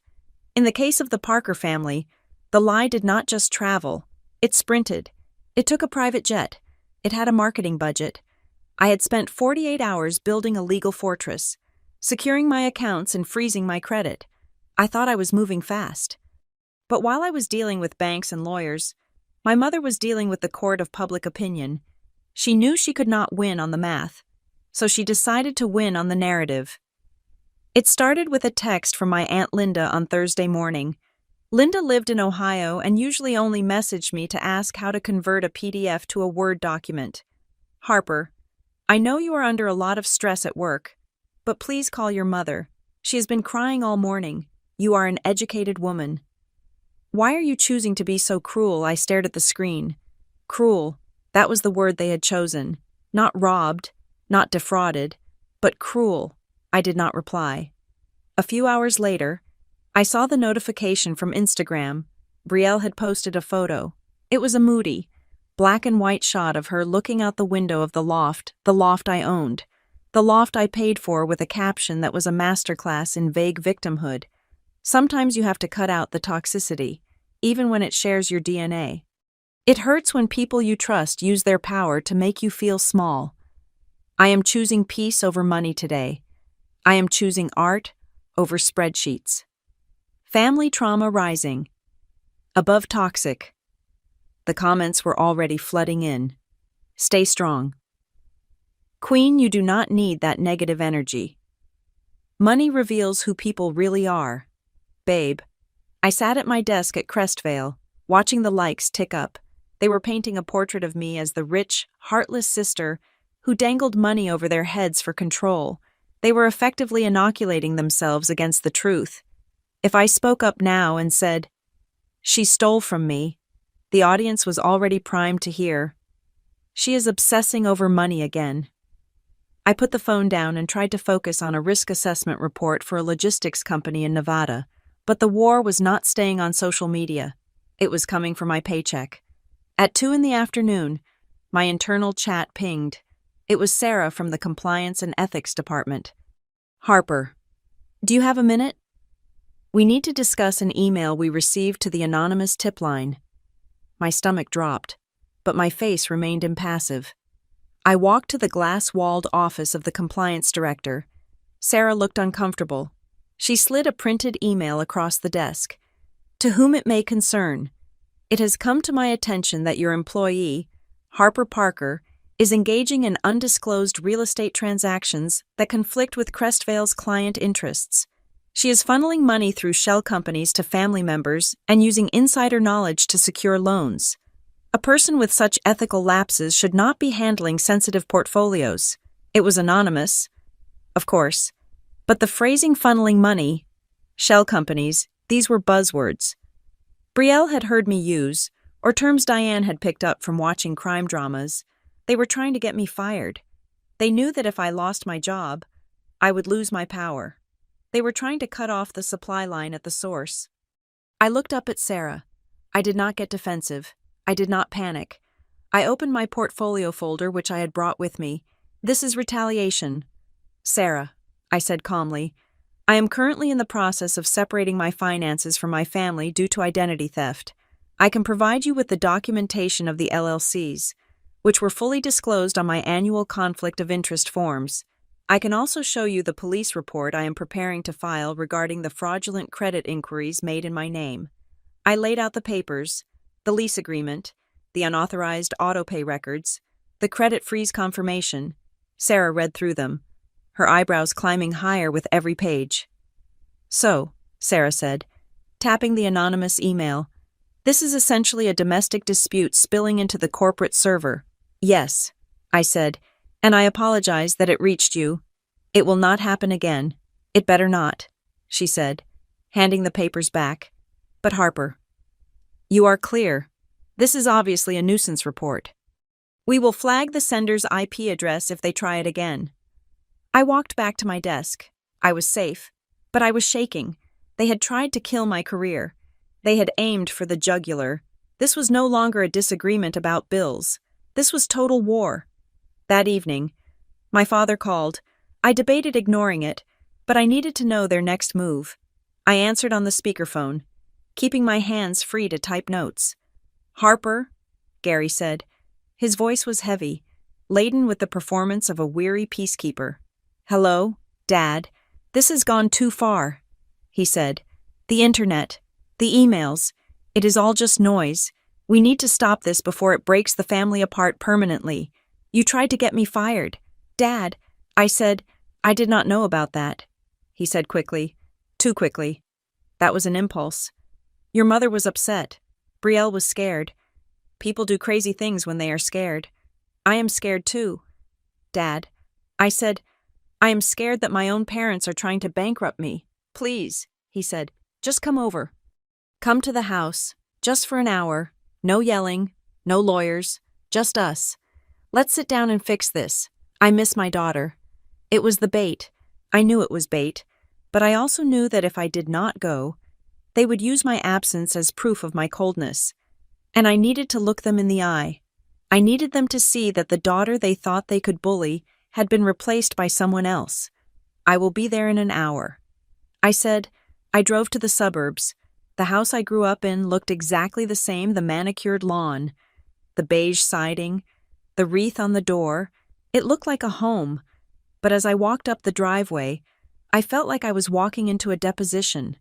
In the case of the Parker family, the lie did not just travel. It sprinted. It took a private jet. It had a marketing budget. I had spent 48 hours building a legal fortress, securing my accounts and freezing my credit. I thought I was moving fast. But while I was dealing with banks and lawyers, my mother was dealing with the court of public opinion. She knew she could not win on the math, so she decided to win on the narrative. It started with a text from my Aunt Linda on Thursday morning. Linda lived in Ohio and usually only messaged me to ask how to convert a PDF to a Word document. Harper, I know you are under a lot of stress at work, but please call your mother. She has been crying all morning. You are an educated woman. Why are you choosing to be so cruel? I stared at the screen. Cruel. That was the word they had chosen. Not robbed, not defrauded, but cruel. I did not reply. A few hours later, I saw the notification from Instagram. Brielle had posted a photo. It was a moody, black and white shot of her looking out the window of the loft I owned, the loft I paid for, with a caption that was a masterclass in vague victimhood. Sometimes you have to cut out the toxicity, even when it shares your DNA. It hurts when people you trust use their power to make you feel small. I am choosing peace over money today. I am choosing art over spreadsheets. Family trauma rising. Above toxic. The comments were already flooding in. Stay strong. Queen, you do not need that negative energy. Money reveals who people really are. Babe. I sat at my desk at Crestvale, watching the likes tick up. They were painting a portrait of me as the rich, heartless sister who dangled money over their heads for control. They were effectively inoculating themselves against the truth. If I spoke up now and said, "She stole from me," the audience was already primed to hear, "She is obsessing over money again." I put the phone down and tried to focus on a risk assessment report for a logistics company in Nevada, but the war was not staying on social media. It was coming for my paycheck. At 2 p.m, my internal chat pinged. It was Sarah from the Compliance and Ethics Department. Harper, do you have a minute? We need to discuss an email we received to the anonymous tip line. My stomach dropped, but my face remained impassive. I walked to the glass-walled office of the compliance director. Sarah looked uncomfortable. She slid a printed email across the desk. To whom it may concern, it has come to my attention that your employee, Harper Parker, is engaging in undisclosed real estate transactions that conflict with Crestvale's client interests. She is funneling money through shell companies to family members and using insider knowledge to secure loans. A person with such ethical lapses should not be handling sensitive portfolios. It was anonymous, of course, but the phrasing funneling money, shell companies, these were buzzwords. Brielle had heard me use, or terms Diane had picked up from watching crime dramas. They were trying to get me fired. They knew that if I lost my job, I would lose my power. They were trying to cut off the supply line at the source. I looked up at Sarah. I did not get defensive. I did not panic. I opened my portfolio folder, which I had brought with me. This is retaliation. Sarah, I said calmly, I am currently in the process of separating my finances from my family due to identity theft. I can provide you with the documentation of the LLCs, which were fully disclosed on my annual conflict of interest forms. I can also show you the police report I am preparing to file regarding the fraudulent credit inquiries made in my name. I laid out the papers, the lease agreement, the unauthorized autopay records, the credit freeze confirmation. Sarah read through them, her eyebrows climbing higher with every page. So, Sarah said, tapping the anonymous email, this is essentially a domestic dispute spilling into the corporate server. Yes, I said, and I apologize that it reached you. It will not happen again. It better not, she said, handing the papers back. But Harper, you are clear. This is obviously a nuisance report. We will flag the sender's IP address if they try it again. I walked back to my desk. I was safe, but I was shaking. They had tried to kill my career. They had aimed for the jugular. This was no longer a disagreement about bills. This was total war. That evening, my father called. I debated ignoring it, but I needed to know their next move. I answered on the speakerphone, keeping my hands free to type notes. Harper, Gary said. His voice was heavy, laden with the performance of a weary peacekeeper. Hello, Dad. This has gone too far, he said. The internet, the emails, it is all just noise. We need to stop this before it breaks the family apart permanently. You tried to get me fired. Dad, I said, I did not know about that, he said quickly. Too quickly. That was an impulse. Your mother was upset. Brielle was scared. People do crazy things when they are scared. I am scared too. Dad, I said, I am scared that my own parents are trying to bankrupt me. Please, he said, Just come over. Come to the house, just for an hour. No yelling, no lawyers, just us. Let's sit down and fix this. I miss my daughter. It was the bait. I knew it was bait, but I also knew that if I did not go, they would use my absence as proof of my coldness. And I needed to look them in the eye. I needed them to see that the daughter they thought they could bully had been replaced by someone else. I will be there in an hour. I said. I drove to the suburbs. The house I grew up in looked exactly the same, the manicured lawn, the beige siding, the wreath on the door. It looked like a home, but as I walked up the driveway, I felt like I was walking into a deposition.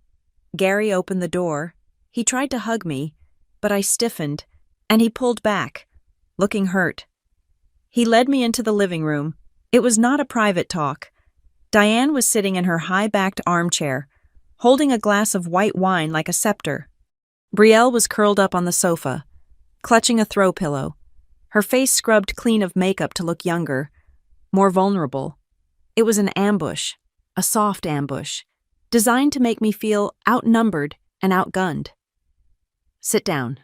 Gary opened the door. He tried to hug me, but I stiffened, and he pulled back, looking hurt. He led me into the living room. It was not a private talk. Diane was sitting in her high-backed armchair, holding a glass of white wine like a scepter. Brielle was curled up on the sofa, clutching a throw pillow, her face scrubbed clean of makeup to look younger, more vulnerable. It was an ambush, a soft ambush, designed to make me feel outnumbered and outgunned. Sit down.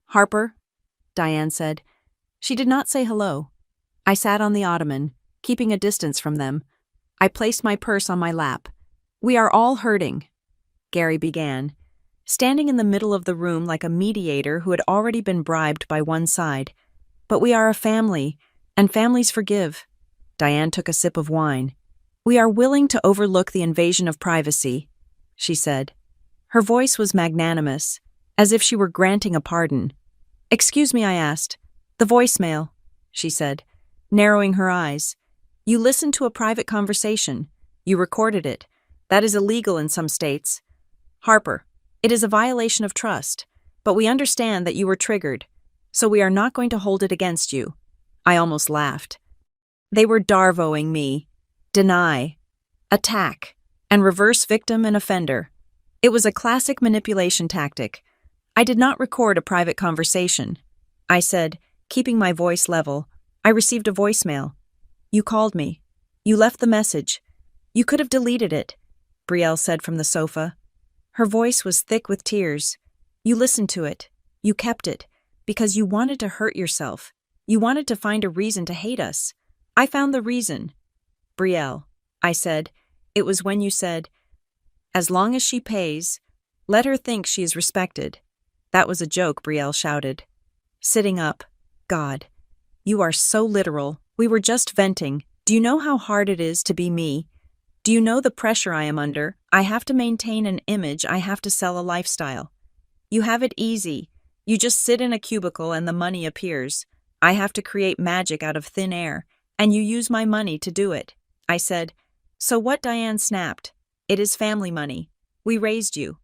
Harper, Diane said. She did not say hello. I sat on the ottoman, keeping a distance from them. I placed my purse on my lap. We are all hurting, Gary began, standing in the middle of the room like a mediator who had already been bribed by one side. But we are a family, and families forgive. Diane took a sip of wine. We are willing to overlook the invasion of privacy, she said. Her voice was magnanimous, as if she were granting a pardon. Excuse me, I asked. The voicemail, she said, narrowing her eyes. You listened to a private conversation. You recorded it. That is illegal in some states. Harper, it is a violation of trust, but we understand that you were triggered, so we are not going to hold it against you. I almost laughed. They were darvoing me. Deny, attack, and reverse victim and offender. It was a classic manipulation tactic. I did not record a private conversation. I said, keeping my voice level, I received a voicemail. You called me. You left the message. You could have deleted it, Brielle said from the sofa. Her voice was thick with tears. You listened to it. You kept it, because you wanted to hurt yourself. You wanted to find a reason to hate us. I found the reason. Brielle, I said, it was when you said, as long as she pays, let her think she is respected. That was a joke, Brielle shouted. Sitting up. God, you are so literal. We were just venting. Do you know how hard it is to be me? Do you know the pressure I am under? I have to maintain an image. I have to sell a lifestyle. You have it easy. You just sit in a cubicle and the money appears. I have to create magic out of thin air, and you use my money to do it. I said, so what? Diane snapped. It is family money. We raised you.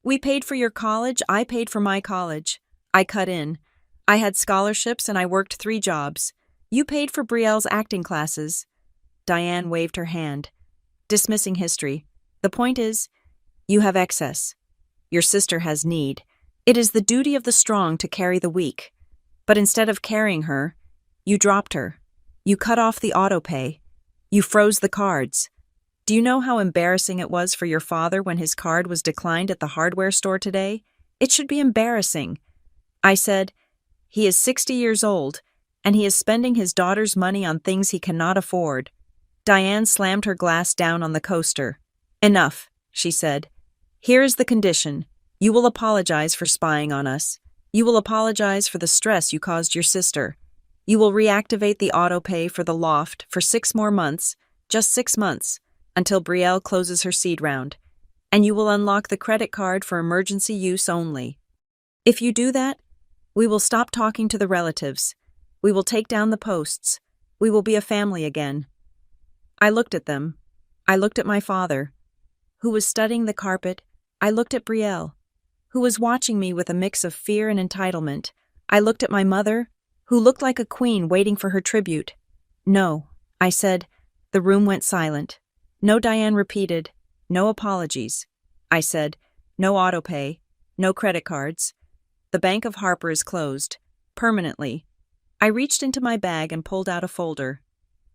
We paid for your college. I paid for my college. I cut in. I had scholarships and I worked 3 jobs. You paid for Brielle's acting classes. Diane waved her hand, dismissing history. The point is, you have excess. Your sister has need. It is the duty of the strong to carry the weak. But instead of carrying her, you dropped her. You cut off the autopay. You froze the cards. Do you know how embarrassing it was for your father when his card was declined at the hardware store today? It should be embarrassing. I said, he is 60 years old, and he is spending his daughter's money on things he cannot afford. Diane slammed her glass down on the coaster. Enough, she said. Here is the condition. You will apologize for spying on us. You will apologize for the stress you caused your sister. You will reactivate the autopay for the loft for 6 more months, just 6 months, until Brielle closes her seed round, and you will unlock the credit card for emergency use only. If you do that, we will stop talking to the relatives. We will take down the posts. We will be a family again. I looked at them. I looked at my father, who was studying the carpet. I looked at Brielle, who was watching me with a mix of fear and entitlement. I looked at my mother, who looked like a queen waiting for her tribute. No, I said. The room went silent. No, Diane repeated. No apologies. I said. No autopay. No credit cards. The Bank of Harper is closed. Permanently. I reached into my bag and pulled out a folder.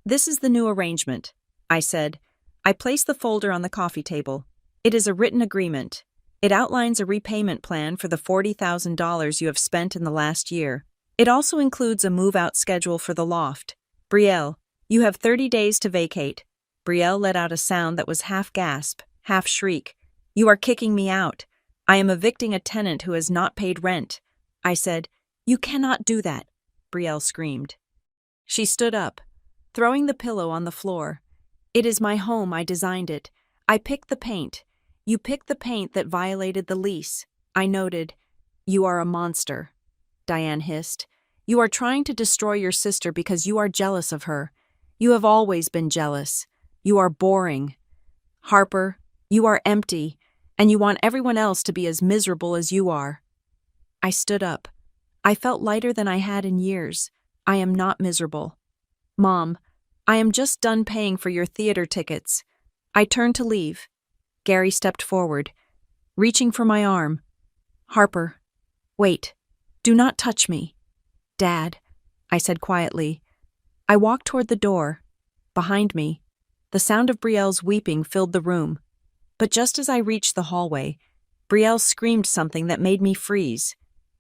This is the new arrangement, I said. I placed the folder on the coffee table. It is a written agreement. It outlines a repayment plan for the $40,000 you have spent in the last year. It also includes a move-out schedule for the loft. Brielle, you have 30 days to vacate. Brielle let out a sound that was half gasp, half shriek. You are kicking me out. I am evicting a tenant who has not paid rent. I said, You cannot do that, Brielle screamed. She stood up, throwing the pillow on the floor. It is my home, I designed it. I picked the paint. You picked the paint that violated the lease. I noted. You are a monster, Diane hissed. You are trying to destroy your sister because you are jealous of her. You have always been jealous. You are boring. Harper, you are empty, and you want everyone else to be as miserable as you are. I stood up. I felt lighter than I had in years. I am not miserable. Mom, I am just done paying for your theater tickets. I turned to leave. Gary stepped forward, reaching for my arm. Harper, wait. Do not touch me. Dad, I said quietly. I walked toward the door. Behind me, the sound of Brielle's weeping filled the room. But just as I reached the hallway, Brielle screamed something that made me freeze.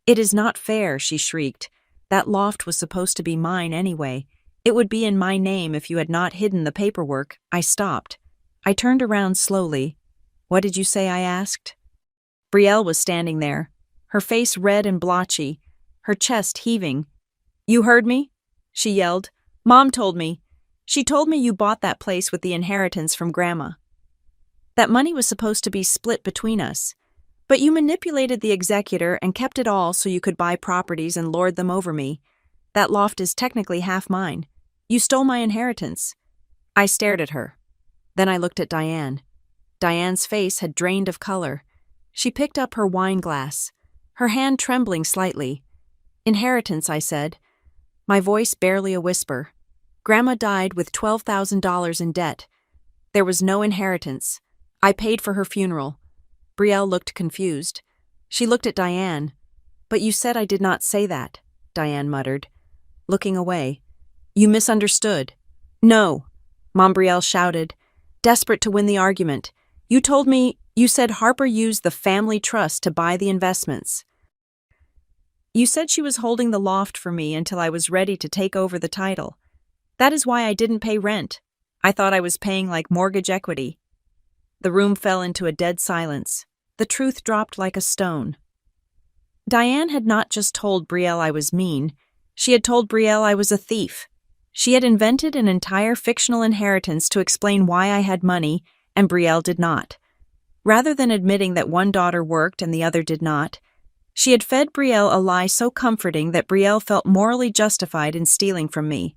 It is not fair, she shrieked. That loft was supposed to be mine anyway. It would be in my name if you had not hidden the paperwork. I stopped. I turned around slowly. What did you say? I asked. Brielle was standing there, her face red and blotchy, her chest heaving. You heard me? She yelled. Mom told me. She told me you bought that place with the inheritance from Grandma. That money was supposed to be split between us. But you manipulated the executor and kept it all so you could buy properties and lord them over me. That loft is technically half mine. You stole my inheritance. I stared at her. Then I looked at Diane. Diane's face had drained of color. She picked up her wine glass, her hand trembling slightly. Inheritance, I said, my voice barely a whisper. Grandma died with $12,000 in debt. There was no inheritance. I paid for her funeral. Brielle looked confused. She looked at Diane. But you said I did not say that, Diane muttered, looking away. You misunderstood. No, Mom Brielle shouted, desperate to win the argument. You said Harper used the family trust to buy the investments. You said she was holding the loft for me until I was ready to take over the title. That is why I didn't pay rent. I thought I was paying like mortgage equity. The room fell into a dead silence. The truth dropped like a stone. Diane had not just told Brielle I was mean. She had told Brielle I was a thief. She had invented an entire fictional inheritance to explain why I had money and Brielle did not. Rather than admitting that one daughter worked and the other did not, she had fed Brielle a lie so comforting that Brielle felt morally justified in stealing from me.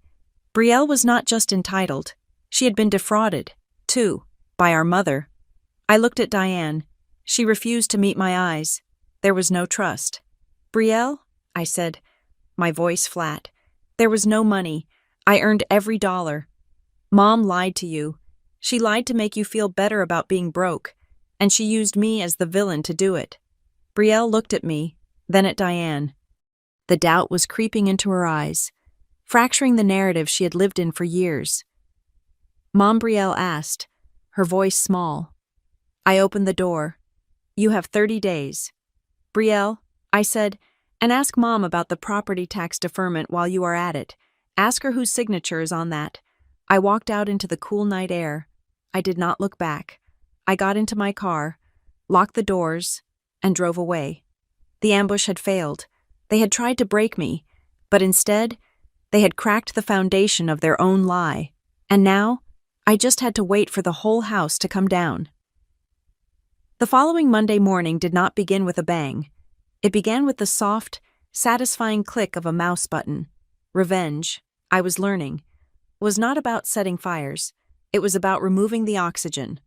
Brielle was not just entitled. She had been defrauded, too, by our mother. I looked at Diane. She refused to meet my eyes. There was no trust. Brielle, I said, my voice flat. There was no money. I earned every dollar. Mom lied to you. She lied to make you feel better about being broke, and she used me as the villain to do it. Brielle looked at me, then at Diane. The doubt was creeping into her eyes, fracturing the narrative she had lived in for years. Mom Brielle asked, her voice small. I opened the door. You have 30 days. Brielle, I said, and ask Mom about the property tax deferment while you are at it. Ask her whose signature is on that. I walked out into the cool night air. I did not look back. I got into my car, locked the doors, and drove away. The ambush had failed. They had tried to break me, but instead, they had cracked the foundation of their own lie. And now, I just had to wait for the whole house to come down. The following Monday morning did not begin with a bang. It began with the soft, satisfying click of a mouse button. Revenge, I was learning, was not about setting fires. It was about removing the oxygen.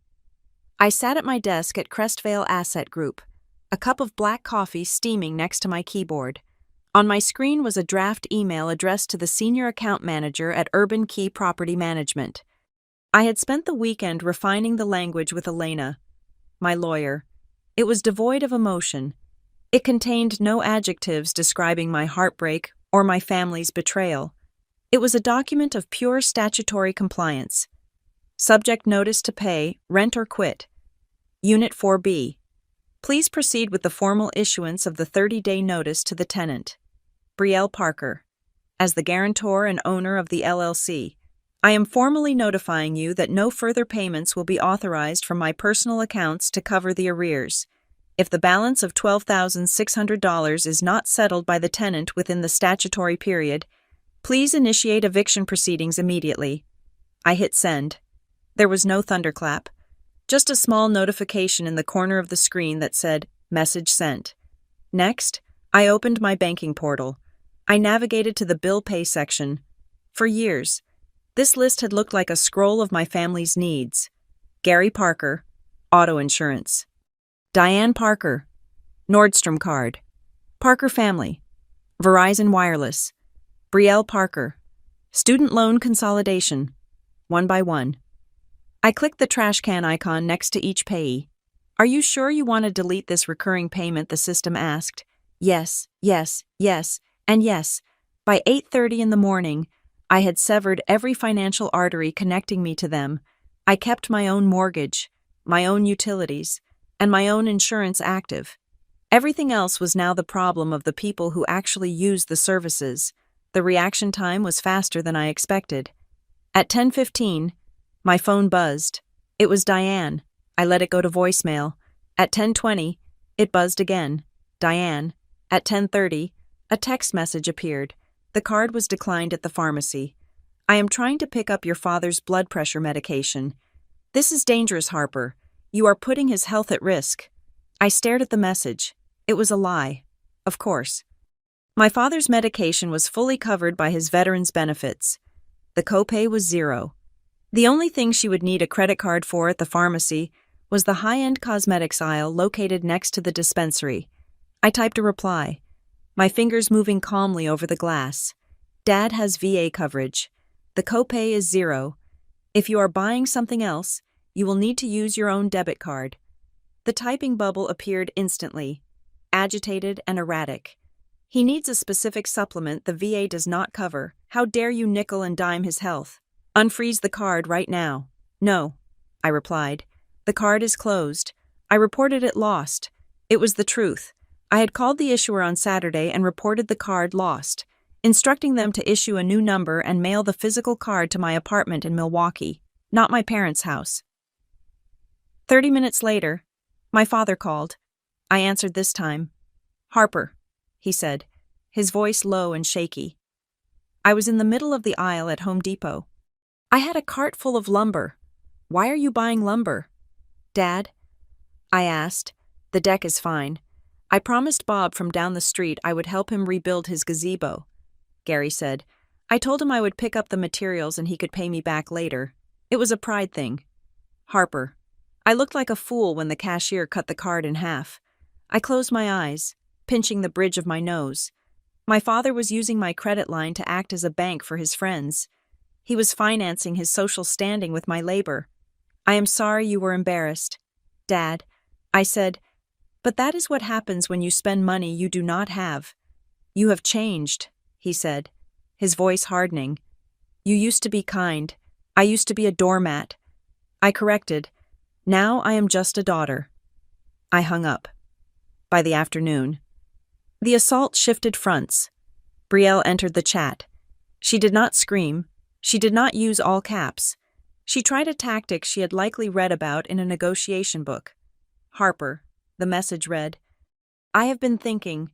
I sat at my desk at Crestvale Asset Group, a cup of black coffee steaming next to my keyboard. On my screen was a draft email addressed to the senior account manager at Urban Key Property Management. I had spent the weekend refining the language with Elena, my lawyer. It was devoid of emotion. It contained no adjectives describing my heartbreak or my family's betrayal. It was a document of pure statutory compliance. Subject notice to pay, rent or quit. Unit 4B. Please proceed with the formal issuance of the 30-day notice to the tenant. Brielle Parker. As the guarantor and owner of the LLC, I am formally notifying you that no further payments will be authorized from my personal accounts to cover the arrears. If the balance of $12,600 is not settled by the tenant within the statutory period, please initiate eviction proceedings immediately. I hit send. There was no thunderclap, just a small notification in the corner of the screen that said, "Message sent." Next, I opened my banking portal. I navigated to the bill pay section. For years, this list had looked like a scroll of my family's needs. Gary Parker, auto insurance. Diane Parker, Nordstrom card. Parker family, Verizon wireless. Brielle Parker, student loan consolidation, one by one. I clicked the trash can icon next to each payee. Are you sure you want to delete this recurring payment? The system asked. Yes, yes, yes, and yes. By 8:30 in the morning, I had severed every financial artery connecting me to them. I kept my own mortgage, my own utilities, and my own insurance active. Everything else was now the problem of the people who actually used the services. The reaction time was faster than I expected. At 10:15, my phone buzzed. It was Diane. I let it go to voicemail. At 10:20, it buzzed again. Diane. At 10:30, a text message appeared. The card was declined at the pharmacy. I am trying to pick up your father's blood pressure medication. This is dangerous, Harper. You are putting his health at risk. I stared at the message. It was a lie. Of course. My father's medication was fully covered by his veterans' benefits. The copay was $0. The only thing she would need a credit card for at the pharmacy was the high-end cosmetics aisle located next to the dispensary. I typed a reply, my fingers moving calmly over the glass. Dad has VA coverage. The copay is $0. If you are buying something else, you will need to use your own debit card. The typing bubble appeared instantly, agitated and erratic. He needs a specific supplement the VA does not cover. How dare you nickel and dime his health? Unfreeze the card right now. No, I replied. The card is closed. I reported it lost. It was the truth. I had called the issuer on Saturday and reported the card lost, instructing them to issue a new number and mail the physical card to my apartment in Milwaukee, not my parents' house. 30 minutes later, my father called. I answered this time. Harper, he said, his voice low and shaky. I was in the middle of the aisle at Home Depot. I had a cart full of lumber. Why are you buying lumber? Dad? I asked. The deck is fine. I promised Bob from down the street I would help him rebuild his gazebo. Gary said. I told him I would pick up the materials and he could pay me back later. It was a pride thing. Harper. I looked like a fool when the cashier cut the card in half. I closed my eyes, pinching the bridge of my nose. My father was using my credit line to act as a bank for his friends. He was financing his social standing with my labor. I am sorry you were embarrassed. Dad, I said, but that is what happens when you spend money you do not have. You have changed, he said, his voice hardening. You used to be kind. I used to be a doormat. I corrected. Now I am just a daughter. I hung up. By the afternoon, the assault shifted fronts. Brielle entered the chat. She did not scream. She did not use all caps. She tried a tactic she had likely read about in a negotiation book. Harper, the message read, I have been thinking.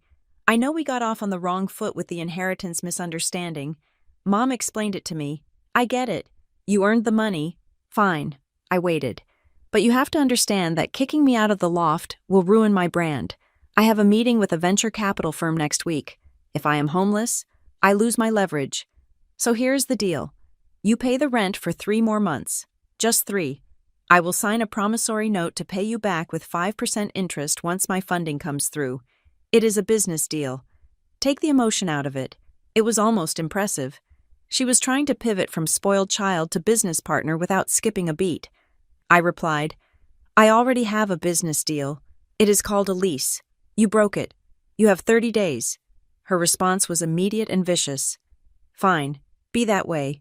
I know we got off on the wrong foot with the inheritance misunderstanding. Mom explained it to me. I get it. You earned the money. Fine. I waited. But you have to understand that kicking me out of the loft will ruin my brand. I have a meeting with a venture capital firm next week. If I am homeless, I lose my leverage. So here's the deal. You pay the rent for 3 more months. Just 3. I will sign a promissory note to pay you back with 5% interest once my funding comes through. It is a business deal. Take the emotion out of it. It was almost impressive. She was trying to pivot from spoiled child to business partner without skipping a beat. I replied, I already have a business deal. It is called a lease. You broke it. You have 30 days. Her response was immediate and vicious. Fine, be that way.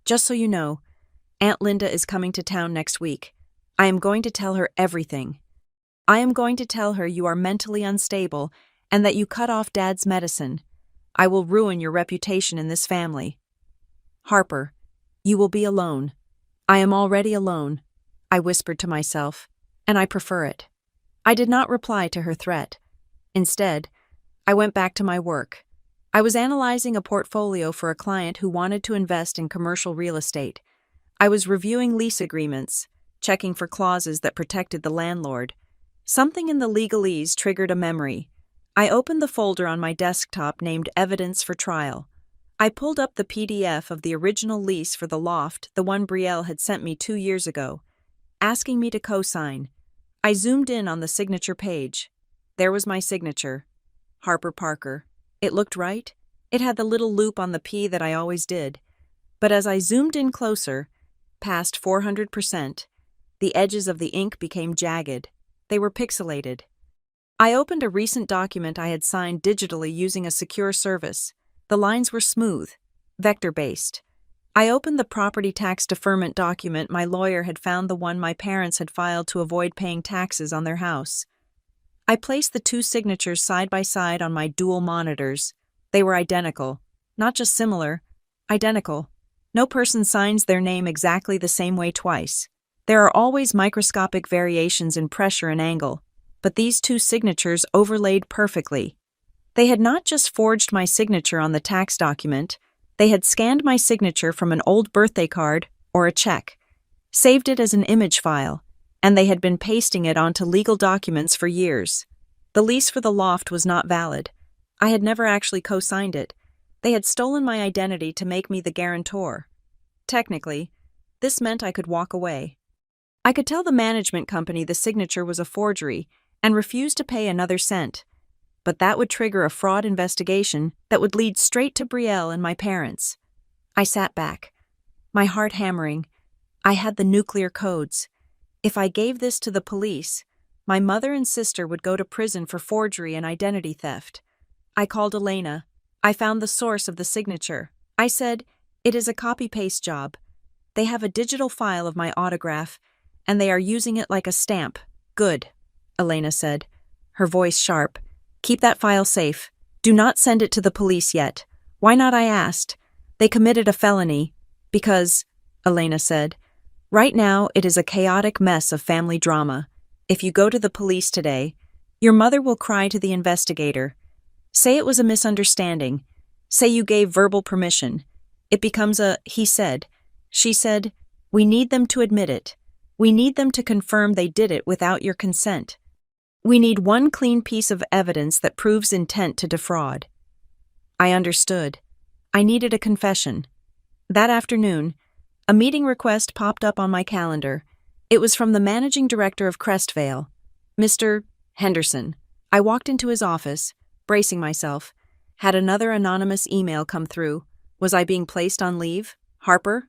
Just so you know, Aunt Linda is coming to town next week. I am going to tell her everything. I am going to tell her you are mentally unstable and that you cut off Dad's medicine. I will ruin your reputation in this family. Harper, you will be alone. I am already alone, I whispered to myself, and I prefer it. I did not reply to her threat. Instead, I went back to my work. I was analyzing a portfolio for a client who wanted to invest in commercial real estate. I was reviewing lease agreements, checking for clauses that protected the landlord. Something in the legalese triggered a memory. I opened the folder on my desktop named Evidence for Trial. I pulled up the PDF of the original lease for the loft, the one Brielle had sent me 2 years ago, asking me to co-sign. I zoomed in on the signature page. There was my signature. Harper Parker. It looked right. It had the little loop on the P that I always did. But as I zoomed in closer, past 400%, the edges of the ink became jagged. They were pixelated. I opened a recent document I had signed digitally using a secure service. The lines were smooth, vector-based. I opened the property tax deferment document my lawyer had found, the one my parents had filed to avoid paying taxes on their house. I placed the two signatures side by side on my dual monitors. They were identical. Not just similar, identical. No person signs their name exactly the same way twice. There are always microscopic variations in pressure and angle, but these two signatures overlaid perfectly. They had not just forged my signature on the tax document, they had scanned my signature from an old birthday card or a check, saved it as an image file, and they had been pasting it onto legal documents for years. The lease for the loft was not valid. I had never actually co-signed it. They had stolen my identity to make me the guarantor. Technically, this meant I could walk away. I could tell the management company the signature was a forgery and refuse to pay another cent. But that would trigger a fraud investigation that would lead straight to Brielle and my parents. I sat back, my heart hammering. I had the nuclear codes. If I gave this to the police, my mother and sister would go to prison for forgery and identity theft. I called Elena. I found the source of the signature. I said, "It is a copy-paste job. They have a digital file of my autograph, and they are using it like a stamp." "Good," Elena said, her voice sharp. "Keep that file safe. Do not send it to the police yet." "Why not?" I asked. "They committed a felony." "Because," Elena said, "right now it is a chaotic mess of family drama. If you go to the police today, your mother will cry to the investigator. Say it was a misunderstanding. Say you gave verbal permission. It becomes a he said, she said. We need them to admit it. We need them to confirm they did it without your consent. We need one clean piece of evidence that proves intent to defraud." I understood. I needed a confession. That afternoon, a meeting request popped up on my calendar. It was from the managing director of Crestvale, Mr. Henderson. I walked into his office, bracing myself. Had another anonymous email come through? Was I being placed on leave? "Harper?"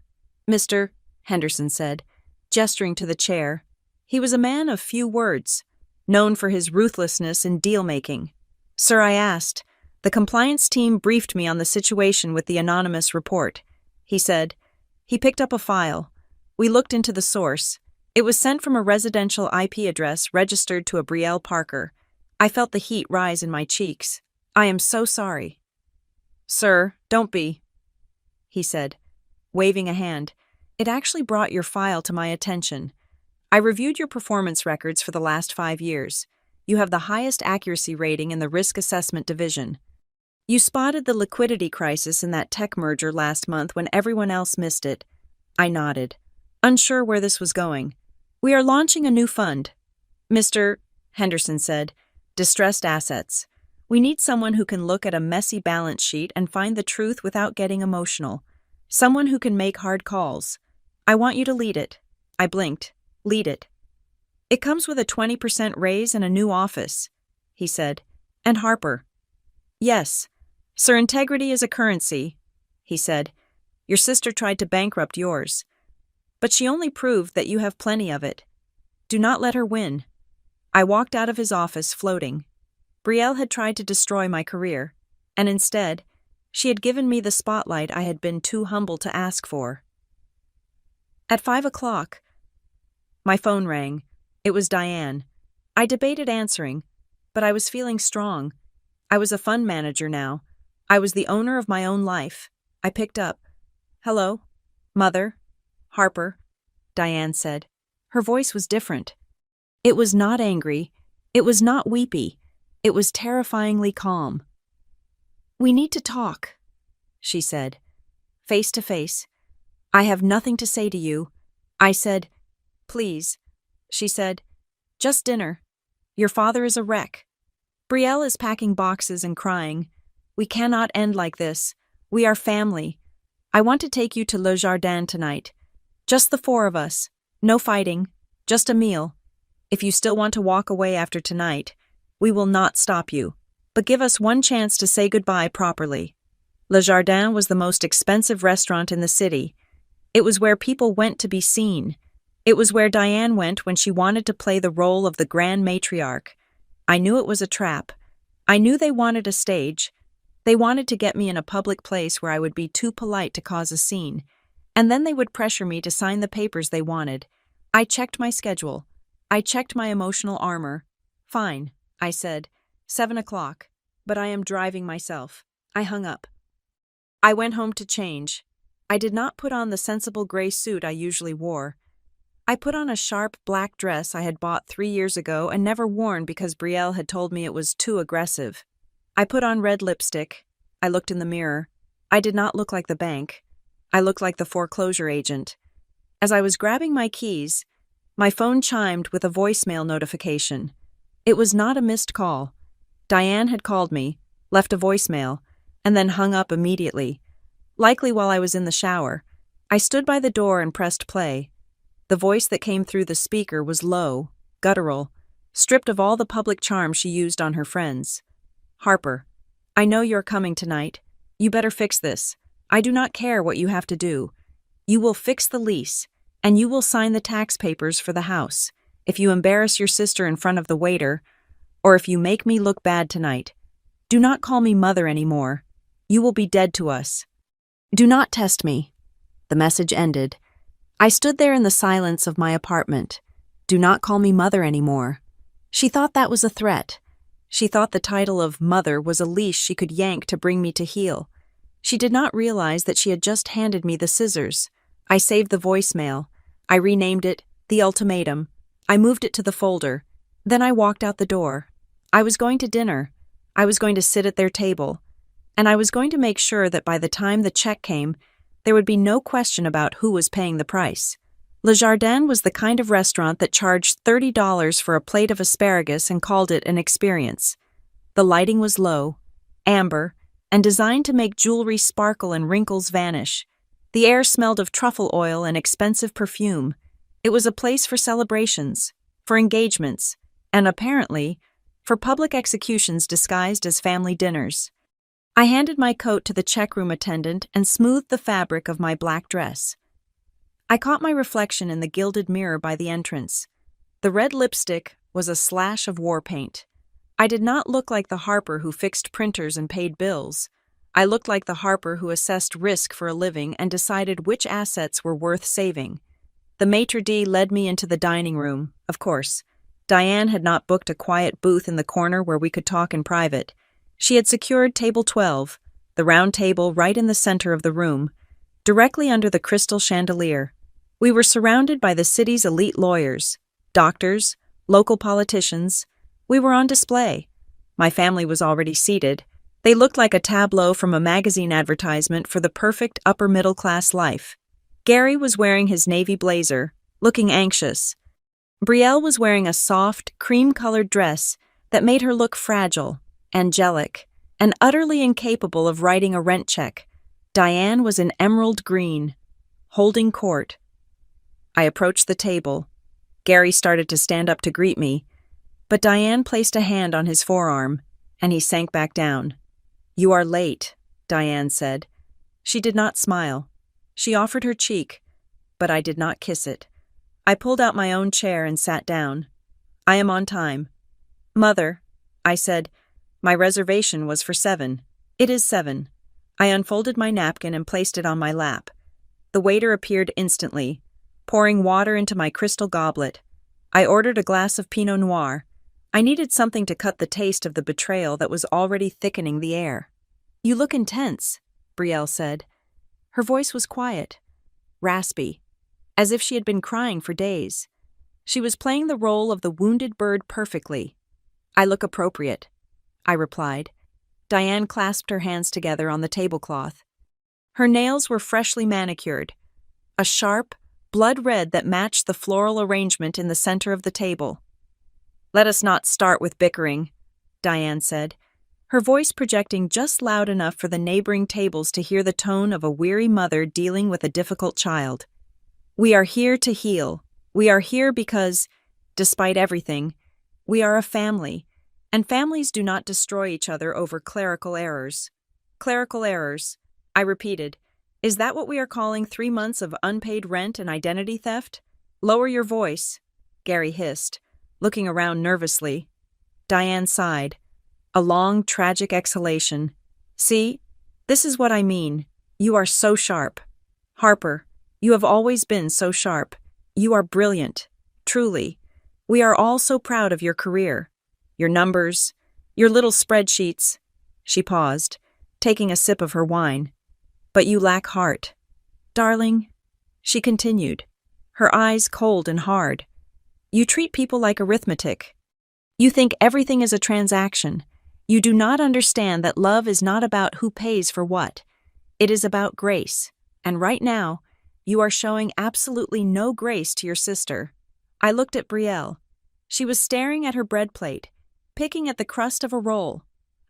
"Mr. Henderson said, gesturing to the chair. He was a man of few words, known for his ruthlessness in deal-making. "Sir," I asked. "The compliance team briefed me on the situation with the anonymous report," he said. He picked up a file. We looked into the source. It was sent from a residential IP address registered to a Brielle Parker. I felt the heat rise in my cheeks. "I am so sorry." "Sir, don't be," he said, waving a hand. "It actually brought your file to my attention. I reviewed your performance records for the last 5 years. You have the highest accuracy rating in the risk assessment division. You spotted the liquidity crisis in that tech merger last month when everyone else missed it." I nodded, unsure where this was going. "We are launching a new fund," Mr. Henderson said. "Distressed assets. We need someone who can look at a messy balance sheet and find the truth without getting emotional. Someone who can make hard calls. I want you to lead it." I blinked. "Lead it." "It comes with a 20% raise and a new office," he said. "And Harper." "Yes. Sir, integrity is a currency," he said. "Your sister tried to bankrupt yours. But she only proved that you have plenty of it. Do not let her win." I walked out of his office floating. Brielle had tried to destroy my career, and instead, she had given me the spotlight I had been too humble to ask for. At 5 o'clock, my phone rang. It was Diane. I debated answering, but I was feeling strong. I was a fund manager now. I was the owner of my own life. I picked up. "Hello? Mother? Harper?" Diane said. Her voice was different. It was not angry. It was not weepy. It was terrifyingly calm. "We need to talk," she said. "Face to face. I have nothing to say to you." I said, "Please." She said, "Just dinner. Your father is a wreck. Brielle is packing boxes and crying. We cannot end like this. We are family. I want to take you to Le Jardin tonight. Just the four of us. No fighting. Just a meal. If you still want to walk away after tonight, we will not stop you. But give us one chance to say goodbye properly." Le Jardin was the most expensive restaurant in the city. It was where people went to be seen. It was where Diane went when she wanted to play the role of the grand matriarch. I knew it was a trap. I knew they wanted a stage. They wanted to get me in a public place where I would be too polite to cause a scene, and then they would pressure me to sign the papers they wanted. I checked my schedule. I checked my emotional armor. "Fine," I said. 7 o'clock. But I am driving myself. I hung up. I went home to change. I did not put on the sensible gray suit I usually wore. I put on a sharp black dress I had bought 3 years ago and never worn because Brielle had told me it was too aggressive. I put on red lipstick. I looked in the mirror. I did not look like the bank. I looked like the foreclosure agent. As I was grabbing my keys, my phone chimed with a voicemail notification. It was not a missed call. Diane had called me, left a voicemail, and then hung up immediately. Likely while I was in the shower. I stood by the door and pressed play. The voice that came through the speaker was low, guttural, stripped of all the public charm she used on her friends. "Harper, I know you're coming tonight. You better fix this. I do not care what you have to do. You will fix the lease, and you will sign the tax papers for the house. If you embarrass your sister in front of the waiter, or if you make me look bad tonight, do not call me mother anymore. You will be dead to us. Do not test me." The message ended. I stood there in the silence of my apartment. Do not call me mother anymore. She thought that was a threat. She thought the title of mother was a leash she could yank to bring me to heel. She did not realize that she had just handed me the scissors. I saved the voicemail. I renamed it The Ultimatum. I moved it to the folder. Then I walked out the door. I was going to dinner. I was going to sit at their table. And I was going to make sure that by the time the check came, there would be no question about who was paying the price. Le Jardin was the kind of restaurant that charged $30 for a plate of asparagus and called it an experience. The lighting was low, amber, and designed to make jewelry sparkle and wrinkles vanish. The air smelled of truffle oil and expensive perfume. It was a place for celebrations, for engagements, and apparently, for public executions disguised as family dinners. I handed my coat to the checkroom attendant and smoothed the fabric of my black dress. I caught my reflection in the gilded mirror by the entrance. The red lipstick was a slash of war paint. I did not look like the Harper who fixed printers and paid bills. I looked like the Harper who assessed risk for a living and decided which assets were worth saving. The maitre d' led me into the dining room, of course. Diane had not booked a quiet booth in the corner where we could talk in private. She had secured table 12, the round table right in the center of the room, directly under the crystal chandelier. We were surrounded by the city's elite lawyers, doctors, local politicians. We were on display. My family was already seated. They looked like a tableau from a magazine advertisement for the perfect upper-middle-class life. Gary was wearing his navy blazer, looking anxious. Brielle was wearing a soft, cream-colored dress that made her look fragile, angelic, and utterly incapable of writing a rent check. Diane was in emerald green, holding court. I approached the table. Gary started to stand up to greet me, but Diane placed a hand on his forearm, and he sank back down. "You are late," Diane said. She did not smile. She offered her cheek, but I did not kiss it. I pulled out my own chair and sat down. "I am on time." "Mother," I said, "my reservation was for 7. It is 7. I unfolded my napkin and placed it on my lap. The waiter appeared instantly, pouring water into my crystal goblet. I ordered a glass of Pinot Noir. I needed something to cut the taste of the betrayal that was already thickening the air. "You look intense," Brielle said. Her voice was quiet, raspy, as if she had been crying for days. She was playing the role of the wounded bird perfectly. "I look appropriate," I replied. Diane clasped her hands together on the tablecloth. Her nails were freshly manicured, a sharp, blood red that matched the floral arrangement in the center of the table. "Let us not start with bickering," Diane said, her voice projecting just loud enough for the neighboring tables to hear the tone of a weary mother dealing with a difficult child. "We are here to heal. We are here because, despite everything, we are a family, and families do not destroy each other over clerical errors." "Clerical errors," I repeated. "Is that what we are calling 3 months of unpaid rent and identity theft?" "Lower your voice," Gary hissed, looking around nervously. Diane sighed, a long, tragic exhalation. "See, this is what I mean. You are so sharp. Harper, you have always been so sharp. You are brilliant, truly. We are all so proud of your career, your numbers, your little spreadsheets." She paused, taking a sip of her wine. "But you lack heart. Darling," she continued, her eyes cold and hard, "you treat people like arithmetic. You think everything is a transaction. You do not understand that love is not about who pays for what. It is about grace. And right now, you are showing absolutely no grace to your sister." I looked at Brielle. She was staring at her bread plate, picking at the crust of a roll.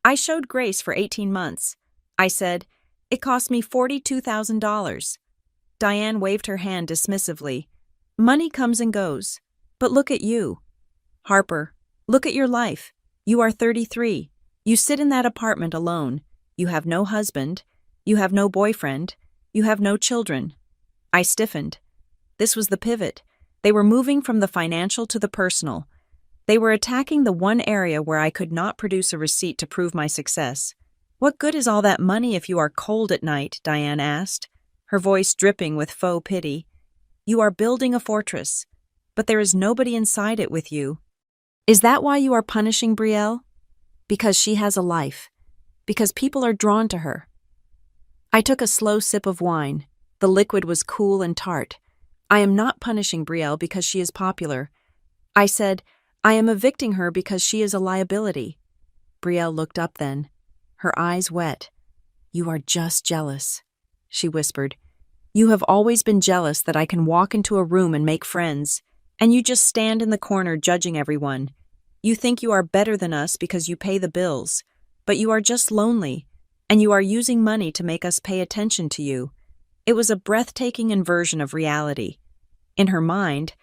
"I showed grace for 18 months. I said, it cost me $42,000. Diane waved her hand dismissively. "Money comes and goes. But look at you. Harper, look at your life. You are 33. You sit in that apartment alone. You have no husband. You have no boyfriend. You have no children." I stiffened. This was the pivot. They were moving from the financial to the personal. They were attacking the one area where I could not produce a receipt to prove my success. "What good is all that money if you are cold at night?" Diane asked, her voice dripping with faux pity. "You are building a fortress, but there is nobody inside it with you. Is that why you are punishing Brielle? Because she has a life. Because people are drawn to her." I took a slow sip of wine. The liquid was cool and tart. "I am not punishing Brielle because she is popular. I said, I am evicting her because she is a liability." Brielle looked up then, her eyes wet. "You are just jealous," she whispered. "You have always been jealous that I can walk into a room and make friends, and you just stand in the corner judging everyone. You think you are better than us because you pay the bills, but you are just lonely, and you are using money to make us pay attention to you." It was a breathtaking inversion of reality. In her mind,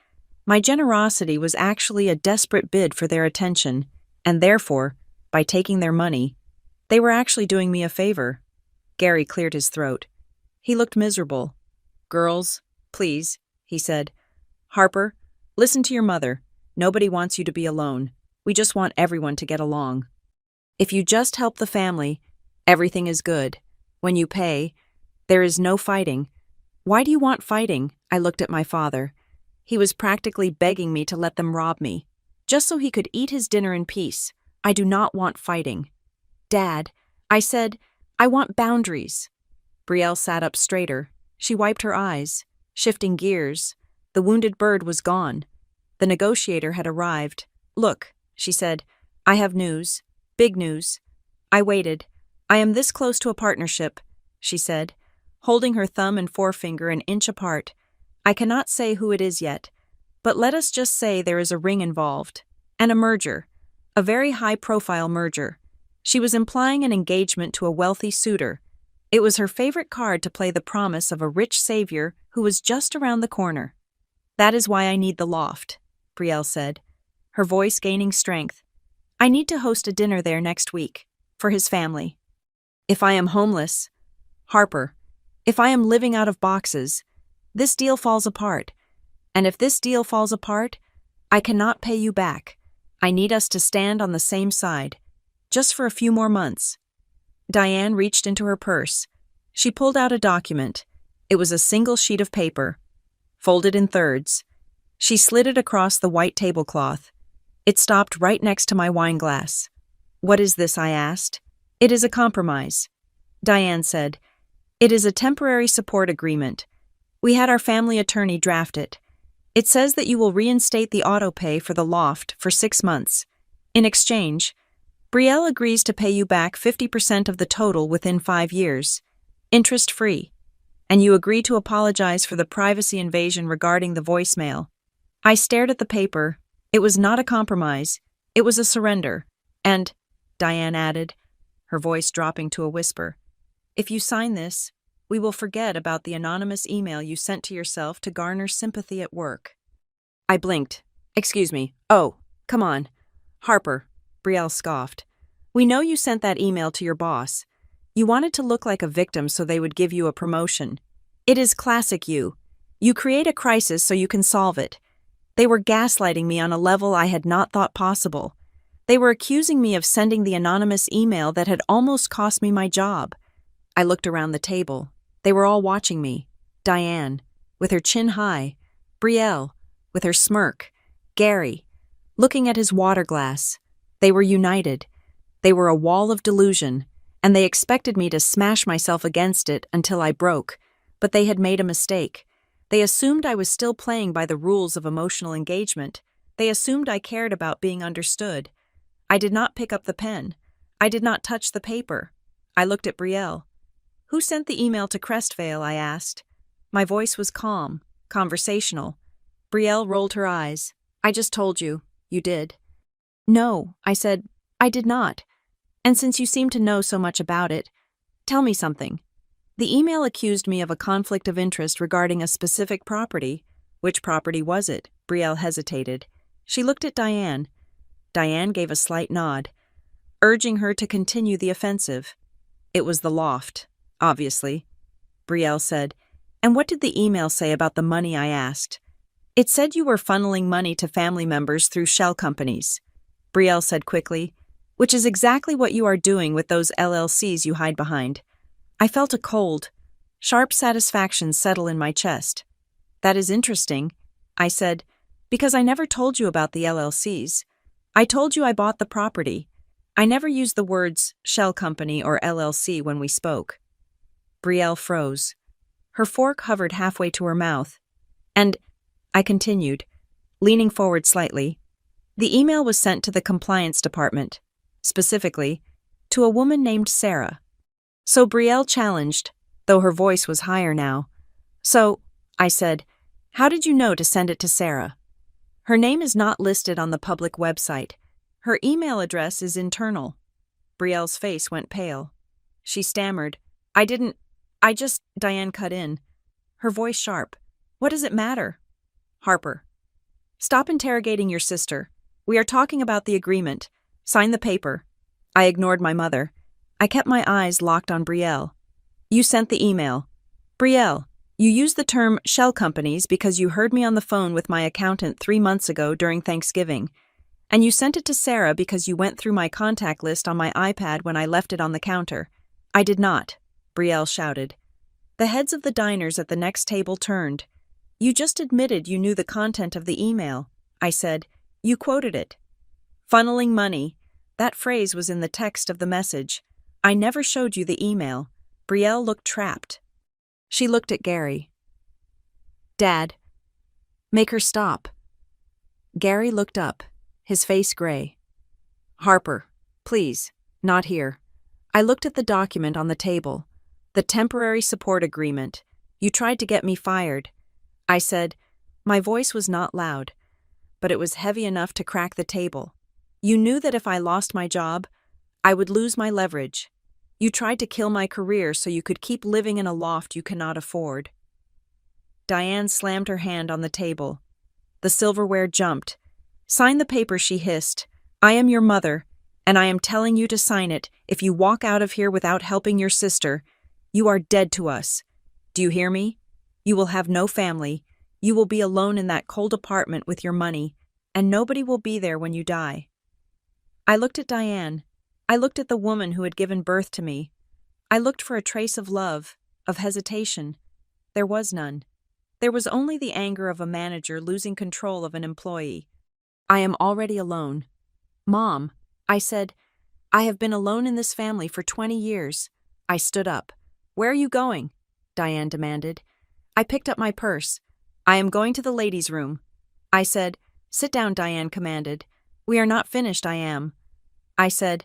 my generosity was actually a desperate bid for their attention, and therefore, by taking their money, they were actually doing me a favor. Gary cleared his throat. He looked miserable. "Girls, please," he said. "Harper, listen to your mother. Nobody wants you to be alone. We just want everyone to get along. If you just help the family, everything is good. When you pay, there is no fighting." "Why do you want fighting?" I looked at my father. He was practically begging me to let them rob me, just so he could eat his dinner in peace. "I do not want fighting." "Dad," I said, "I want boundaries." Brielle sat up straighter. She wiped her eyes, shifting gears. The wounded bird was gone. The negotiator had arrived. "Look," she said, "I have news. Big news." I waited. "I am this close to a partnership," she said, holding her thumb and forefinger an inch apart. "I cannot say who it is yet, but let us just say there is a ring involved. And a merger. A very high-profile merger." She was implying an engagement to a wealthy suitor. It was her favorite card to play the promise of a rich savior who was just around the corner. "That is why I need the loft," Brielle said, her voice gaining strength. "I need to host a dinner there next week, for his family. If I am homeless, Harper, if I am living out of boxes, this deal falls apart. And if this deal falls apart, I cannot pay you back. I need us to stand on the same side, just for a few more months." Diane reached into her purse. She pulled out a document. It was a single sheet of paper, folded in thirds. She slid it across the white tablecloth. It stopped right next to my wine glass. "What is this?" I asked. "It is a compromise," Diane said. "It is a temporary support agreement. We had our family attorney draft it. It says that you will reinstate the auto pay for the loft for 6 months. In exchange, Brielle agrees to pay you back 50% of the total within 5 years, interest-free, and you agree to apologize for the privacy invasion regarding the voicemail." I stared at the paper. It was not a compromise. It was a surrender. "And," Diane added, her voice dropping to a whisper, "if you sign this, we will forget about the anonymous email you sent to yourself to garner sympathy at work." I blinked. "Excuse me. Oh, come on. Harper," Brielle scoffed. "We know you sent that email to your boss. You wanted to look like a victim so they would give you a promotion. It is classic you. You create a crisis so you can solve it. They were gaslighting me on a level I had not thought possible. They were accusing me of sending the anonymous email that had almost cost me my job." I looked around the table. They were all watching me. Diane, with her chin high. Brielle, with her smirk. Gary, looking at his water glass. They were united. They were a wall of delusion, and they expected me to smash myself against it until I broke, but they had made a mistake. They assumed I was still playing by the rules of emotional engagement. They assumed I cared about being understood. I did not pick up the pen. I did not touch the paper. I looked at Brielle. "Who sent the email to Crestvale?" I asked. My voice was calm, conversational. Brielle rolled her eyes. "I just told you. You did." "No," I said. "I did not. And since you seem to know so much about it, tell me something." The email accused me of a conflict of interest regarding a specific property. "Which property was it?" Brielle hesitated. She looked at Diane. Diane gave a slight nod, urging her to continue the offensive. "It was the loft, obviously," Brielle said. "And what did the email say about the money?" I asked. "It said you were funneling money to family members through shell companies," Brielle said quickly, "which is exactly what you are doing with those LLCs you hide behind." I felt a cold, sharp satisfaction settle in my chest. "That is interesting," I said, "because I never told you about the LLCs. I told you I bought the property. I never used the words shell company or LLC when we spoke." Brielle froze. Her fork hovered halfway to her mouth. "And," I continued, leaning forward slightly, "the email was sent to the compliance department, specifically, to a woman named Sarah." So Brielle challenged, though her voice was higher now. "So," I said, "how did you know to send it to Sarah?" "Her name is not listed on the public website. Her email address is internal." Brielle's face went pale. She stammered, I just, Diane cut in, her voice sharp. "What does it matter?" "Harper, stop interrogating your sister. We are talking about the agreement. Sign the paper." I ignored my mother. I kept my eyes locked on Brielle. "You sent the email. Brielle, you used the term shell companies because you heard me on the phone with my accountant 3 months ago during Thanksgiving. And you sent it to Sarah because you went through my contact list on my iPad when I left it on the counter." "I did not," Brielle shouted. The heads of the diners at the next table turned. "You just admitted you knew the content of the email," I said. "You quoted it. Funneling money. That phrase was in the text of the message. I never showed you the email." Brielle looked trapped. She looked at Gary. "Dad, make her stop." Gary looked up, his face gray. "Harper, please, not here." I looked at the document on the table. "The temporary support agreement. You tried to get me fired." I said. My voice was not loud, but it was heavy enough to crack the table. "You knew that if I lost my job, I would lose my leverage. You tried to kill my career so you could keep living in a loft you cannot afford." Diane slammed her hand on the table. The silverware jumped. "Sign the paper," she hissed. "I am your mother, and I am telling you to sign it. If you walk out of here without helping your sister, you are dead to us. Do you hear me? You will have no family. You will be alone in that cold apartment with your money, and nobody will be there when you die." I looked at Diane. I looked at the woman who had given birth to me. I looked for a trace of love, of hesitation. There was none. There was only the anger of a manager losing control of an employee. I am already alone. Mom, I said, I have been alone in this family for 20 years. I stood up. Where are you going? Diane demanded. I picked up my purse. I am going to the ladies' room. I said, Sit down, Diane commanded. We are not finished, I am. I said,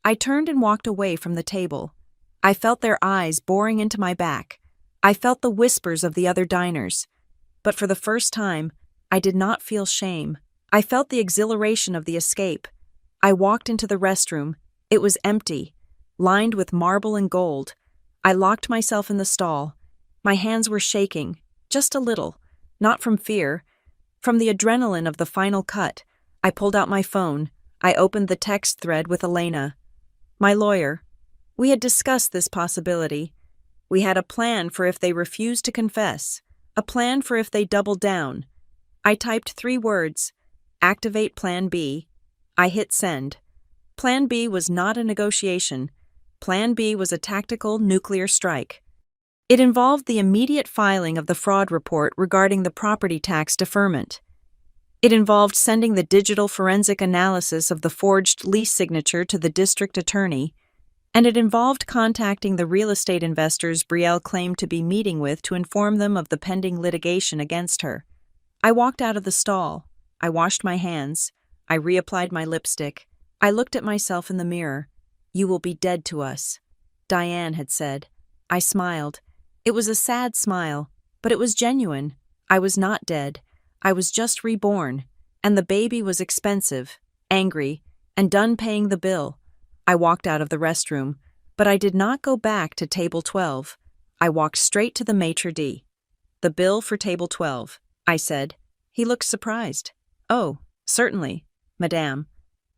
I turned and walked away from the table. I felt their eyes boring into my back. I felt the whispers of the other diners. But for the first time, I did not feel shame. I felt the exhilaration of the escape. I walked into the restroom. It was empty, lined with marble and gold. I locked myself in the stall. My hands were shaking, just a little, not from fear. From the adrenaline of the final cut, I pulled out my phone. I opened the text thread with Elena. My lawyer. We had discussed this possibility. We had a plan for if they refused to confess, a plan for if they doubled down. I typed 3 words, activate Plan B. I hit send. Plan B was not a negotiation. Plan B was a tactical nuclear strike. It involved the immediate filing of the fraud report regarding the property tax deferment. It involved sending the digital forensic analysis of the forged lease signature to the district attorney, and it involved contacting the real estate investors Brielle claimed to be meeting with to inform them of the pending litigation against her. I walked out of the stall. I washed my hands. I reapplied my lipstick. I looked at myself in the mirror. You will be dead to us, Diane had said. I smiled. It was a sad smile, but it was genuine. I was not dead. I was just reborn, and the baby was expensive, angry, and done paying the bill. I walked out of the restroom, but I did not go back to table 12. I walked straight to the maitre d'. The bill for table 12, I said. He looked surprised. Oh, certainly, madame.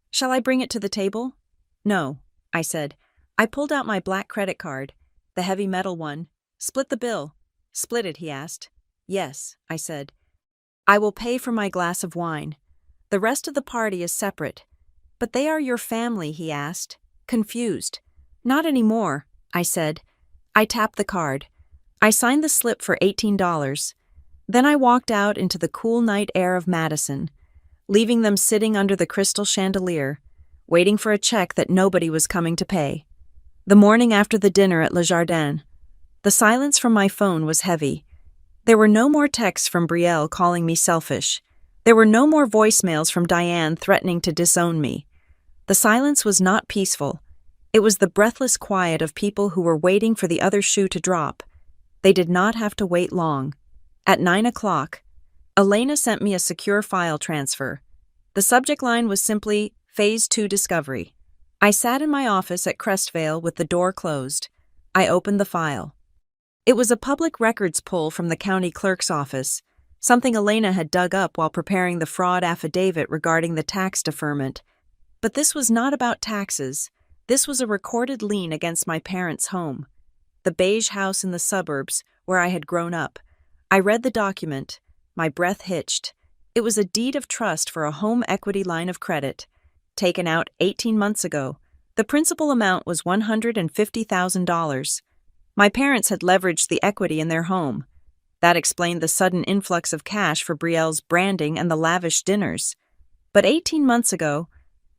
Shall I bring it to the table? No, I said. I pulled out my black credit card, the heavy metal one. Split the bill. Split it, he asked. Yes, I said. I will pay for my glass of wine. The rest of the party is separate. But they are your family, he asked, confused. Not anymore, I said. I tapped the card. I signed the slip for $18. Then I walked out into the cool night air of Madison, leaving them sitting under the crystal chandelier, waiting for a check that nobody was coming to pay. The morning after the dinner at Le Jardin, the silence from my phone was heavy. There were no more texts from Brielle calling me selfish. There were no more voicemails from Diane threatening to disown me. The silence was not peaceful. It was the breathless quiet of people who were waiting for the other shoe to drop. They did not have to wait long. At 9 o'clock, Elena sent me a secure file transfer. The subject line was simply Phase 2 Discovery. I sat in my office at Crestvale with the door closed. I opened the file. It was a public records pull from the county clerk's office, something Elena had dug up while preparing the fraud affidavit regarding the tax deferment. But this was not about taxes. This was a recorded lien against my parents' home, the beige house in the suburbs where I had grown up. I read the document. My breath hitched. It was a deed of trust for a home equity line of credit, taken out 18 months ago. The principal amount was $150,000. My parents had leveraged the equity in their home. That explained the sudden influx of cash for Brielle's branding and the lavish dinners. But 18 months ago,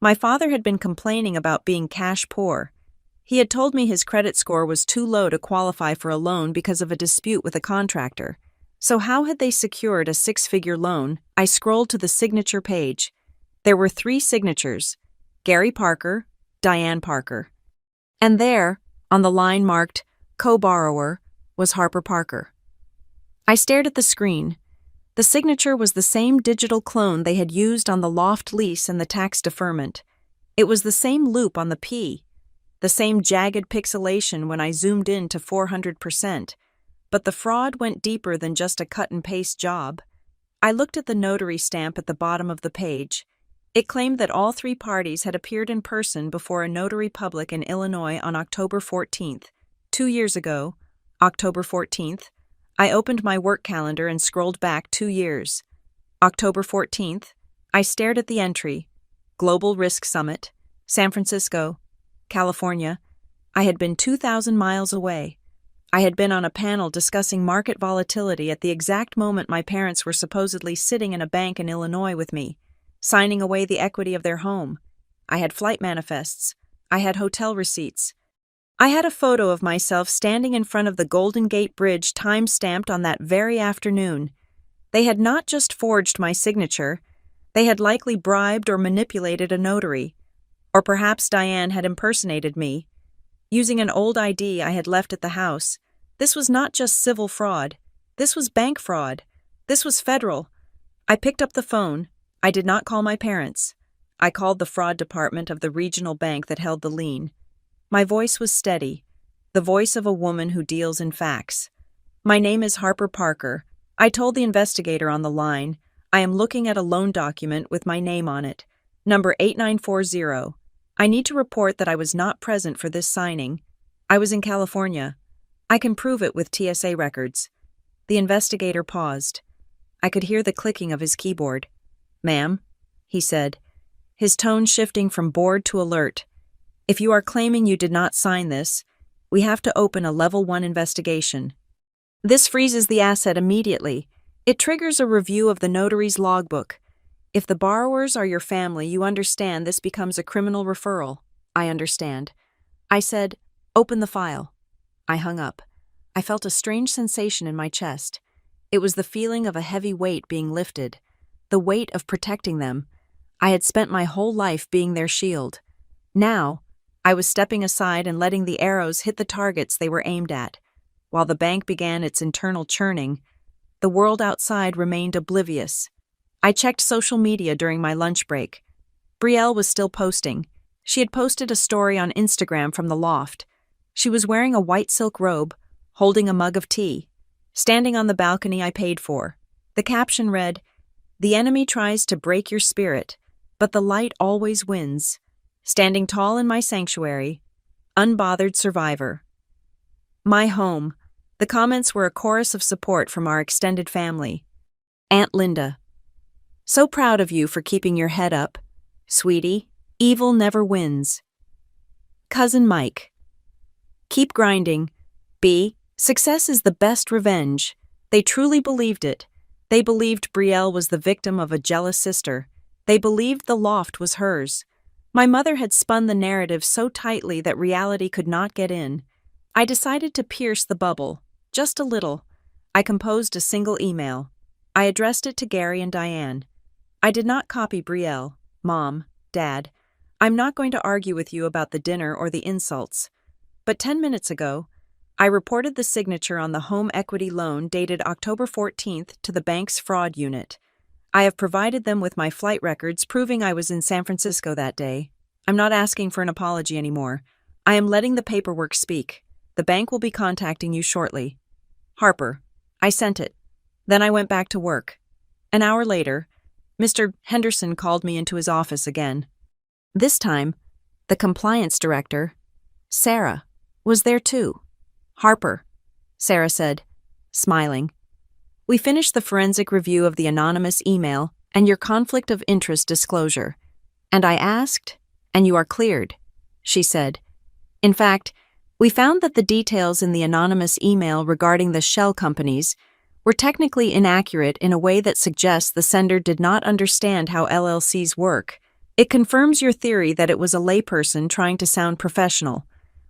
my father had been complaining about being cash poor. He had told me his credit score was too low to qualify for a loan because of a dispute with a contractor. So how had they secured a 6-figure loan? I scrolled to the signature page. There were 3 signatures, Gary Parker, Diane Parker. And there, on the line marked co-borrower, was Harper Parker. I stared at the screen. The signature was the same digital clone they had used on the loft lease and the tax deferment. It was the same loop on the P, the same jagged pixelation when I zoomed in to 400%, but the fraud went deeper than just a cut-and-paste job. I looked at the notary stamp at the bottom of the page. It claimed that all 3 parties had appeared in person before a notary public in Illinois on October 14th. 2 years ago, October 14th, I opened my work calendar and scrolled back 2 years. October 14th, I stared at the entry, Global Risk Summit, San Francisco, California. I had been 2,000 miles away. I had been on a panel discussing market volatility at the exact moment my parents were supposedly sitting in a bank in Illinois with me. signing away the equity of their home. I had flight manifests. I had hotel receipts. I had a photo of myself standing in front of the Golden Gate Bridge time-stamped on that very afternoon. They had not just forged my signature, they had likely bribed or manipulated a notary. Or perhaps Diane had impersonated me. Using an old ID I had left at the house, this was not just civil fraud. This was bank fraud. This was federal. I picked up the phone. I did not call my parents. I called the fraud department of the regional bank that held the lien. My voice was steady, the voice of a woman who deals in facts. My name is Harper Parker. I told the investigator on the line, I am looking at a loan document with my name on it, number 8940. I need to report that I was not present for this signing. I was in California. I can prove it with TSA records. The investigator paused. I could hear the clicking of his keyboard. Ma'am, he said, his tone shifting from bored to alert. If you are claiming you did not sign this, we have to open a Level 1 investigation. This freezes the asset immediately. It triggers a review of the notary's logbook. If the borrowers are your family, you understand this becomes a criminal referral. I understand. I said, open the file. I hung up. I felt a strange sensation in my chest. It was the feeling of a heavy weight being lifted, the weight of protecting them. I had spent my whole life being their shield. Now, I was stepping aside and letting the arrows hit the targets they were aimed at. While the bank began its internal churning, the world outside remained oblivious. I checked social media during my lunch break. Brielle was still posting. She had posted a story on Instagram from the loft. She was wearing a white silk robe, holding a mug of tea, standing on the balcony I paid for. The caption read, "The enemy tries to break your spirit, but the light always wins. Standing tall in my sanctuary, unbothered survivor." My home. The comments were a chorus of support from our extended family. Aunt Linda. So proud of you for keeping your head up. Sweetie, evil never wins. Cousin Mike. Keep grinding. B. Success is the best revenge. They truly believed it. They believed Brielle was the victim of a jealous sister. They believed the loft was hers. My mother had spun the narrative so tightly that reality could not get in. I decided to pierce the bubble, just a little. I composed a single email. I addressed it to Gary and Diane. I did not copy Brielle. Mom, Dad, I'm not going to argue with you about the dinner or the insults. But 10 minutes ago, I reported the signature on the home equity loan dated October 14th to the bank's fraud unit. I have provided them with my flight records proving I was in San Francisco that day. I'm not asking for an apology anymore. I am letting the paperwork speak. The bank will be contacting you shortly. Harper. I sent it. Then I went back to work. An hour later, Mr. Henderson called me into his office again. This time, the compliance director, Sarah, was there too. Harper, Sarah said, smiling. We finished the forensic review of the anonymous email and your conflict of interest disclosure. And I asked, and you are cleared, she said. In fact, we found that the details in the anonymous email regarding the shell companies were technically inaccurate in a way that suggests the sender did not understand how LLCs work. It confirms your theory that it was a layperson trying to sound professional.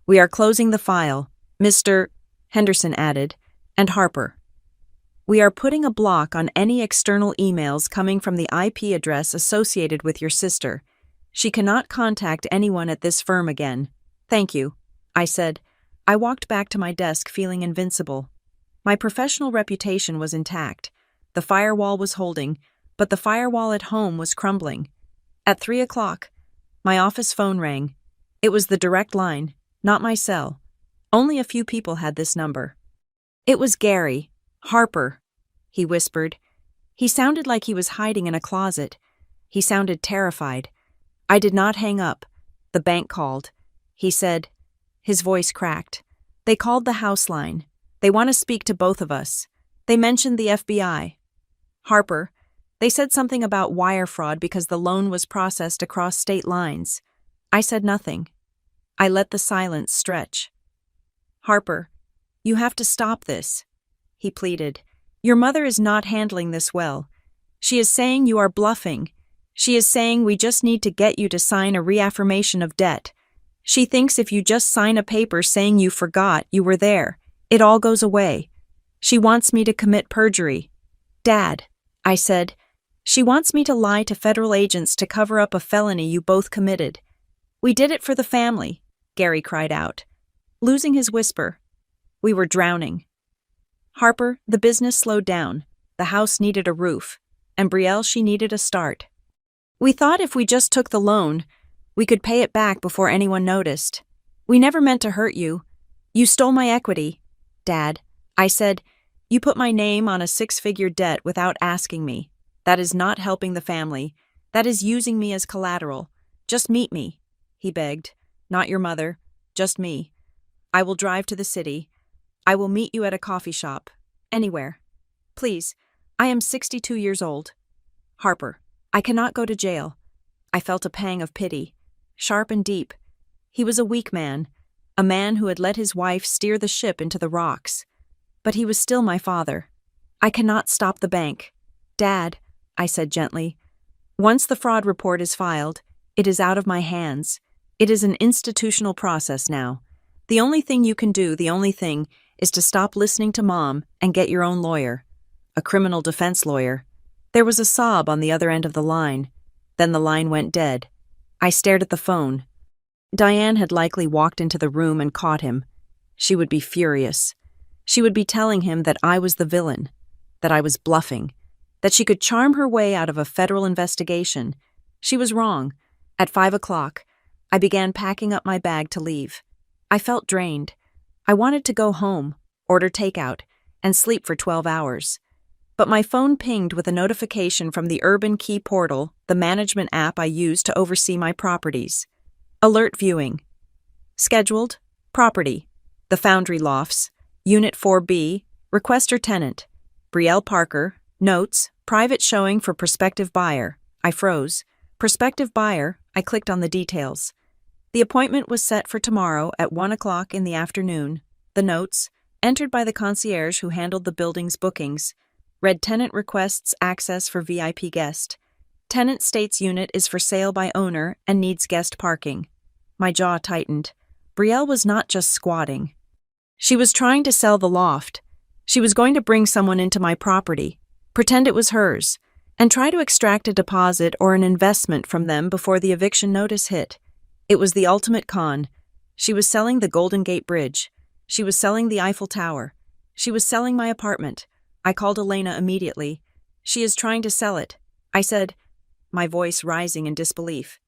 We are closing the file, Mr. Henderson added, and Harper. We are putting a block on any external emails coming from the IP address associated with your sister. She cannot contact anyone at this firm again. Thank you, I said. I walked back to my desk feeling invincible. My professional reputation was intact. The firewall was holding, but the firewall at home was crumbling. At 3 o'clock, my office phone rang. It was the direct line, not my cell. Only a few people had this number. It was Gary. Harper, he whispered. He sounded like he was hiding in a closet. He sounded terrified. I did not hang up. The bank called. He said, his voice cracked. They called the house line. They want to speak to both of us. They mentioned the FBI. Harper, they said something about wire fraud because the loan was processed across state lines. I said nothing. I let the silence stretch. Harper, you have to stop this, he pleaded. Your mother is not handling this well. She is saying you are bluffing. She is saying we just need to get you to sign a reaffirmation of debt. She thinks if you just sign a paper saying you forgot you were there, it all goes away. She wants me to commit perjury. Dad, I said, she wants me to lie to federal agents to cover up a felony you both committed. We did it for the family, Gary cried out, losing his whisper. We were drowning. Harper, the business slowed down. The house needed a roof, and Brielle, she needed a start. We thought if we just took the loan, we could pay it back before anyone noticed. We never meant to hurt you. You stole my equity. Dad, I said, you put my name on a 6-figure debt without asking me. That is not helping the family. That is using me as collateral. Just meet me, he begged. Not your mother, just me. I will drive to the city. I will meet you at a coffee shop. Anywhere. Please, I am 62 years old. Harper, I cannot go to jail. I felt a pang of pity, sharp and deep. He was a weak man, a man who had let his wife steer the ship into the rocks. But he was still my father. I cannot stop the bank. Dad, I said gently, once the fraud report is filed, it is out of my hands. It is an institutional process now. The only thing you can do, the only thing, is to stop listening to Mom and get your own lawyer. A criminal defense lawyer. There was a sob on the other end of the line. Then the line went dead. I stared at the phone. Diane had likely walked into the room and caught him. She would be furious. She would be telling him that I was the villain, that I was bluffing, that she could charm her way out of a federal investigation. She was wrong. At 5 o'clock, I began packing up my bag to leave. I felt drained. I wanted to go home, order takeout, and sleep for 12 hours. But my phone pinged with a notification from the Urban Key Portal, the management app I use to oversee my properties. Alert viewing. Scheduled. Property. The Foundry Lofts. Unit 4B. Requester tenant. Brielle Parker. Notes. Private showing for prospective buyer. I froze. Prospective buyer. I clicked on the details. The appointment was set for tomorrow at 1 o'clock in the afternoon. The notes, entered by the concierge who handled the building's bookings, read tenant requests access for VIP guest. Tenant states unit is for sale by owner and needs guest parking. My jaw tightened. Brielle was not just squatting. She was trying to sell the loft. She was going to bring someone into my property, pretend it was hers, and try to extract a deposit or an investment from them before the eviction notice hit. It was the ultimate con. She was selling the Golden Gate Bridge. She was selling the Eiffel Tower. She was selling my apartment. I called Elena immediately. She is trying to sell it. I said, my voice rising in disbelief.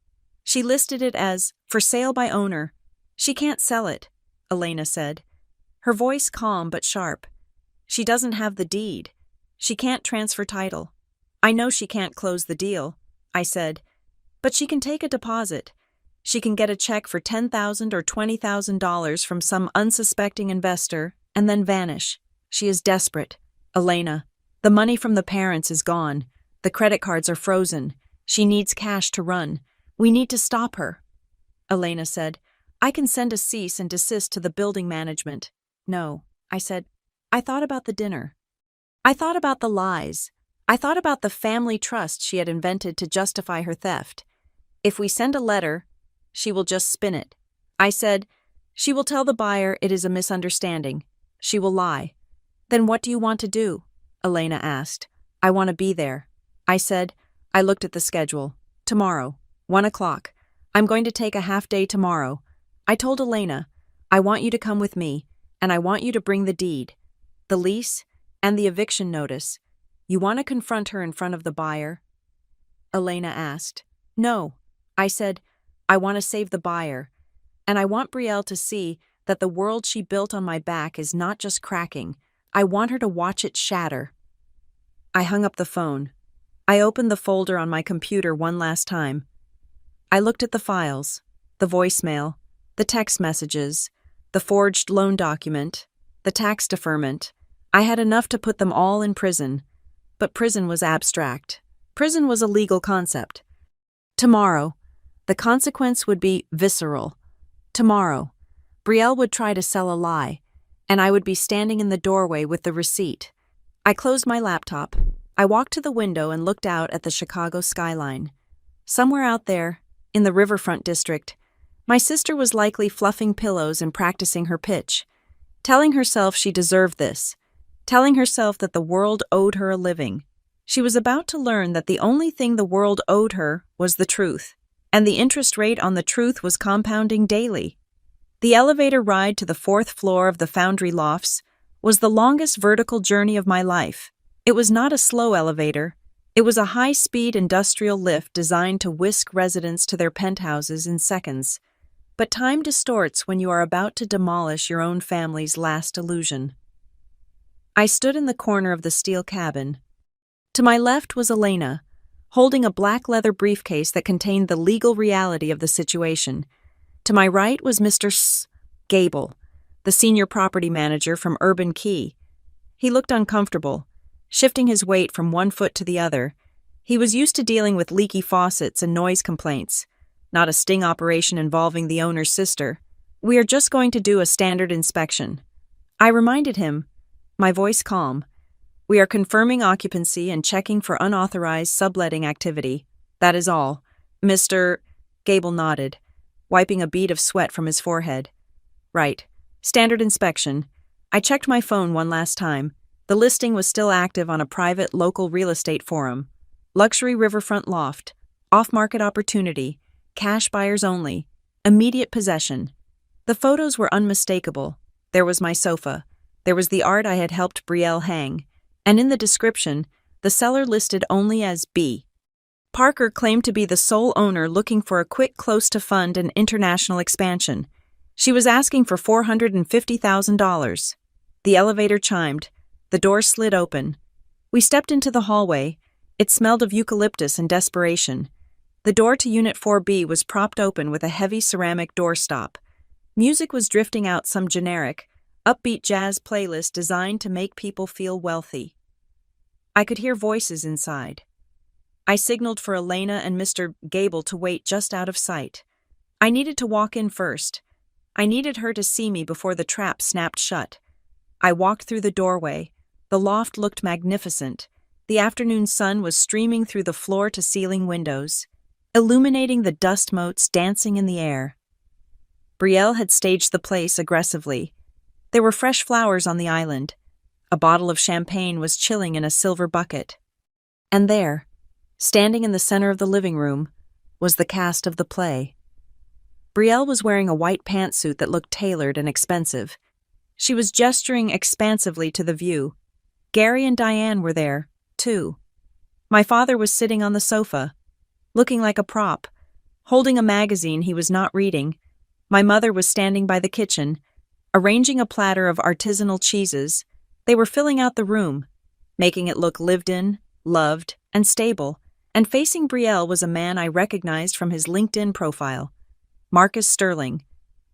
She listed it as, for sale by owner. She can't sell it, Elena said. Her voice calm but sharp. She doesn't have the deed. She can't transfer title. I know she can't close the deal, I said. But she can take a deposit. She can get a check for $10,000 or $20,000 from some unsuspecting investor and then vanish. She is desperate. Elena, the money from the parents is gone. The credit cards are frozen. She needs cash to run. We need to stop her. Elena said, I can send a cease and desist to the building management. No, I said, I thought about the dinner. I thought about the lies. I thought about the family trust she had invented to justify her theft. If we send a letter, she will just spin it. I said, she will tell the buyer it is a misunderstanding. She will lie. Then what do you want to do? Elena asked. I want to be there. I said, I looked at the schedule. Tomorrow, 1 o'clock. I'm going to take a half day tomorrow. I told Elena, I want you to come with me, and I want you to bring the deed, the lease, and the eviction notice. You want to confront her in front of the buyer? Elena asked. No. I said, I want to save the buyer, and I want Brielle to see that the world she built on my back is not just cracking. I want her to watch it shatter. I hung up the phone. I opened the folder on my computer one last time. I looked at the files, the voicemail, the text messages, the forged loan document, the tax deferment. I had enough to put them all in prison. But prison was abstract. Prison was a legal concept. Tomorrow, the consequence would be visceral. Tomorrow, Brielle would try to sell a lie, and I would be standing in the doorway with the receipt. I closed my laptop. I walked to the window and looked out at the Chicago skyline. Somewhere out there, in the riverfront district, my sister was likely fluffing pillows and practicing her pitch, telling herself she deserved this, telling herself that the world owed her a living. She was about to learn that the only thing the world owed her was the truth, and the interest rate on the truth was compounding daily. The elevator ride to the 4th floor of the Foundry Lofts was the longest vertical journey of my life. It was not a slow elevator. It was a high-speed industrial lift designed to whisk residents to their penthouses in seconds. But time distorts when you are about to demolish your own family's last illusion. I stood in the corner of the steel cabin. To my left was Elena, holding a black leather briefcase that contained the legal reality of the situation. To my right was Mr. Gable, the senior property manager from Urban Key. He looked uncomfortable, shifting his weight from one foot to the other. He was used to dealing with leaky faucets and noise complaints, not a sting operation involving the owner's sister. "We are just going to do a standard inspection," I reminded him, my voice calm. "We are confirming occupancy and checking for unauthorized subletting activity. That is all." Mr. Gable nodded, wiping a bead of sweat from his forehead. "Right. Standard inspection." I checked my phone one last time. The listing was still active on a private local real estate forum. Luxury riverfront loft, off-market opportunity, cash buyers only, immediate possession. The photos were unmistakable. There was my sofa. There was the art I had helped Brielle hang. And in the description, the seller listed only as B. Parker claimed to be the sole owner looking for a quick close to fund an international expansion. She was asking for $450,000. The elevator chimed. The door slid open. We stepped into the hallway. It smelled of eucalyptus and desperation. The door to Unit 4B was propped open with a heavy ceramic doorstop. Music was drifting out some generic, upbeat jazz playlist designed to make people feel wealthy. I could hear voices inside. I signaled for Elena and Mr. Gable to wait just out of sight. I needed to walk in first. I needed her to see me before the trap snapped shut. I walked through the doorway. The loft looked magnificent. The afternoon sun was streaming through the floor-to-ceiling windows, illuminating the dust motes dancing in the air. Brielle had staged the place aggressively. There were fresh flowers on the island. A bottle of champagne was chilling in a silver bucket. And there, standing in the center of the living room, was the cast of the play. Brielle was wearing a white pantsuit that looked tailored and expensive. She was gesturing expansively to the view. Gary and Diane were there, too. My father was sitting on the sofa, looking like a prop, holding a magazine he was not reading. My mother was standing by the kitchen, arranging a platter of artisanal cheeses. They were filling out the room, making it look lived in, loved, and stable, and facing Brielle was a man I recognized from his LinkedIn profile, Marcus Sterling,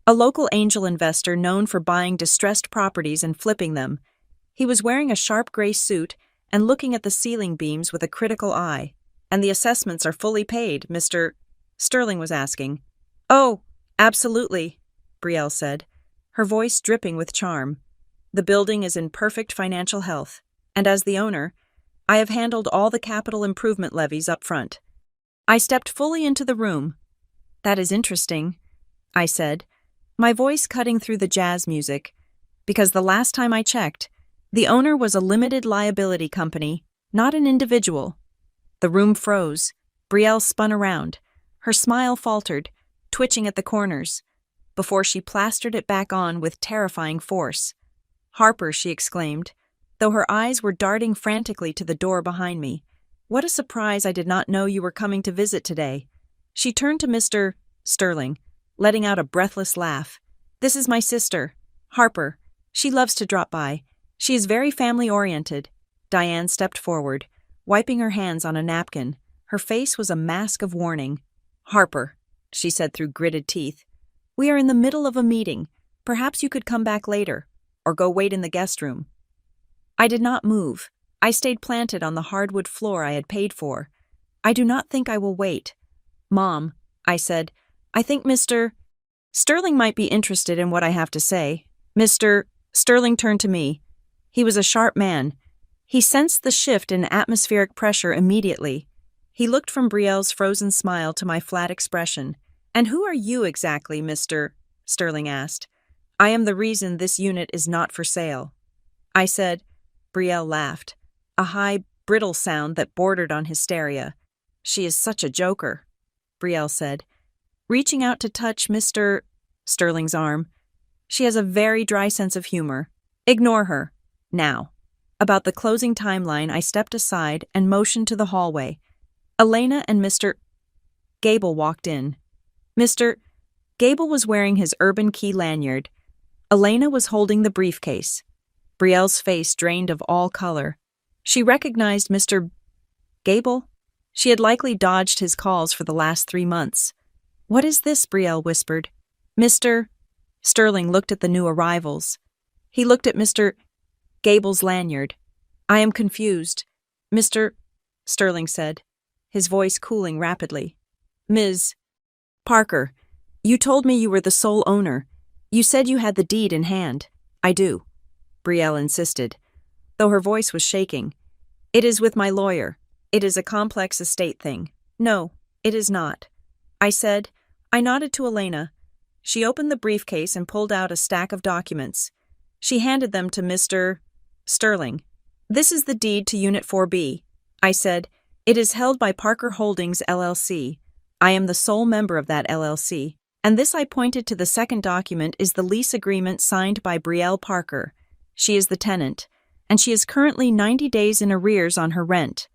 a local angel investor known for buying distressed properties and flipping them. He was wearing a sharp gray suit and looking at the ceiling beams with a critical eye. "And the assessments are fully paid, Mr. Sterling was asking. "Oh, absolutely," Brielle said, her voice dripping with charm. "The building is in perfect financial health, and as the owner, I have handled all the capital improvement levies up front." I stepped fully into the room. "That is interesting," I said, my voice cutting through the jazz music, because the last time I checked, the owner was a limited liability company, not an individual. The room froze. Brielle spun around. Her smile faltered, twitching at the corners, before she plastered it back on with terrifying force. "Harper," she exclaimed, though her eyes were darting frantically to the door behind me. "What a surprise I did not know you were coming to visit today." She turned to Mr. Sterling, letting out a breathless laugh. "This is my sister, Harper. She loves to drop by. She is very family-oriented." Diane stepped forward, wiping her hands on a napkin. Her face was a mask of warning. "Harper," she said through gritted teeth, "we are in the middle of a meeting. Perhaps you could come back later, or go wait in the guest room." I did not move. I stayed planted on the hardwood floor I had paid for. "I do not think I will wait." "Mom," I said, "I think Mr. Sterling might be interested in what I have to say." Mr. Sterling turned to me. He was a sharp man. He sensed the shift in atmospheric pressure immediately. He looked from Brielle's frozen smile to my flat expression. "And who are you exactly, Mr. Sterling asked. "I am the reason this unit is not for sale." I said. Brielle laughed, a high, brittle sound that bordered on hysteria. "She is such a joker," Brielle said, reaching out to touch Mr. Sterling's arm. "She has a very dry sense of humor. Ignore her. Now." About the closing timeline, I stepped aside and motioned to the hallway. Elena and Mr. Gable walked in. Mr. Gable was wearing his urban key lanyard. Elena was holding the briefcase. Brielle's face drained of all color. She recognized Mr. Gable. She had likely dodged his calls for the last 3 months. "What is this?" Brielle whispered. Mr. Sterling looked at the new arrivals. He looked at Mr. Gable's lanyard. "I am confused," Mr. Sterling said, his voice cooling rapidly. "Ms. Parker, you told me you were the sole owner. You said you had the deed in hand." "I do," Brielle insisted, though her voice was shaking. "It is with my lawyer. It is a complex estate thing." "No, it is not," I said. I nodded to Elena. She opened the briefcase and pulled out a stack of documents. She handed them to Mr. Sterling. "This is the deed to Unit 4B, I said. "It is held by Parker Holdings, LLC. I am the sole member of that LLC. And this," I pointed to the second document, "is the lease agreement signed by Brielle Parker. She is the tenant, and she is currently 90 days in arrears on her rent."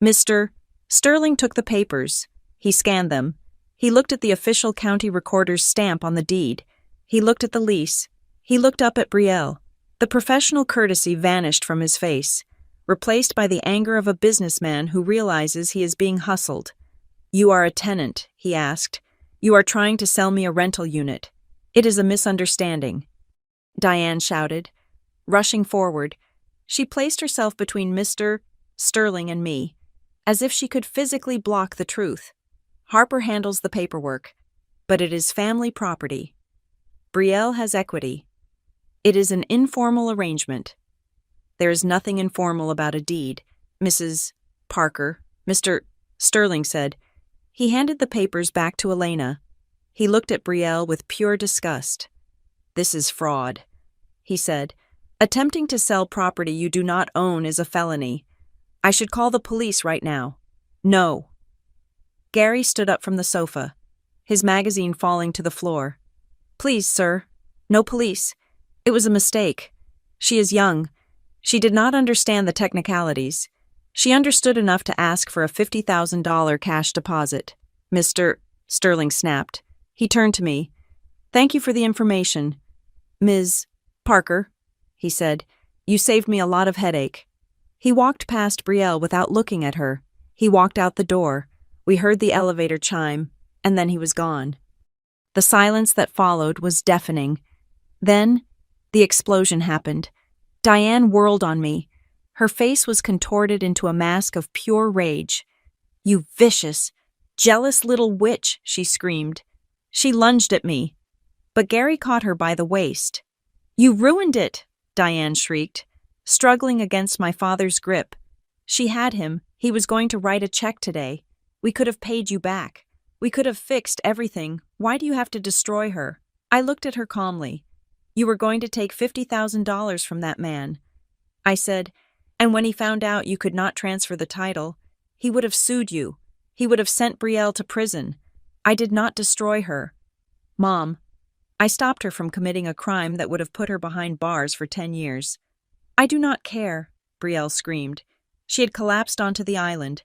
Mr. Sterling took the papers. He scanned them. He looked at the official county recorder's stamp on the deed. He looked at the lease. He looked up at Brielle. The professional courtesy vanished from his face, replaced by the anger of a businessman who realizes he is being hustled. "You are a tenant," he asked. "You are trying to sell me a rental unit. It is a misunderstanding," Diane shouted. Rushing forward, she placed herself between Mr. Sterling and me, as if she could physically block the truth. "Harper handles the paperwork, but it is family property. Brielle has equity. It is an informal arrangement." "There is nothing informal about a deed, Mrs. Parker," Mr. Sterling said. He handed the papers back to Elena. He looked at Brielle with pure disgust. "This is fraud," he said. "Attempting to sell property you do not own is a felony. I should call the police right now." "No." Gary stood up from the sofa, his magazine falling to the floor. "Please, sir. No police. It was a mistake. She is young. She did not understand the technicalities. She understood enough to ask for a $50,000 cash deposit." Mr. Sterling snapped. He turned to me. "Thank you for the information, Ms. Parker," he said. "You saved me a lot of headache." He walked past Brielle without looking at her. He walked out the door. We heard the elevator chime, and then he was gone. The silence that followed was deafening. Then, the explosion happened. Diane whirled on me. Her face was contorted into a mask of pure rage. "You vicious, jealous little witch," she screamed. She lunged at me, but Gary caught her by the waist. "You ruined it," Diane shrieked, struggling against my father's grip. She had him. He was going to write a check today. We could have paid you back. We could have fixed everything. Why do you have to destroy her? I looked at her calmly. "You were going to take $50,000 from that man," I said, "and when he found out you could not transfer the title, he would have sued you. He would have sent Brielle to prison. I did not destroy her. Mom." I stopped her from committing a crime that would have put her behind bars for 10 years. "I do not care," Brielle screamed. She had collapsed onto the island,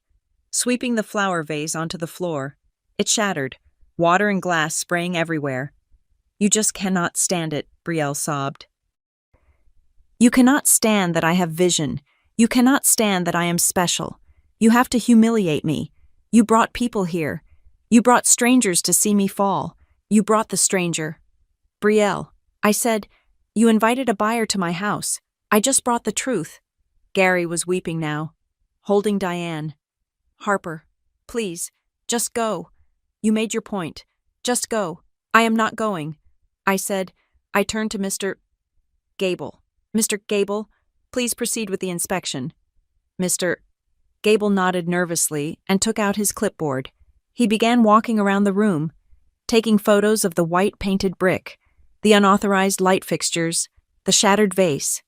sweeping the flower vase onto the floor. It shattered, water and glass spraying everywhere. "You just cannot stand it," Brielle sobbed. "You cannot stand that I have vision. You cannot stand that I am special. You have to humiliate me. You brought people here. You brought strangers to see me fall. You brought the stranger." "Brielle," I said, "you invited a buyer to my house. I just brought the truth." Gary was weeping now, holding Diane. "Harper, please, just go. You made your point. Just go." "I am not going," I said. I turned to Mr. Gable. "Mr. Gable, please proceed with the inspection." Mr. Gable nodded nervously and took out his clipboard. He began walking around the room, taking photos of the white painted brick, the unauthorized light fixtures, the shattered vase.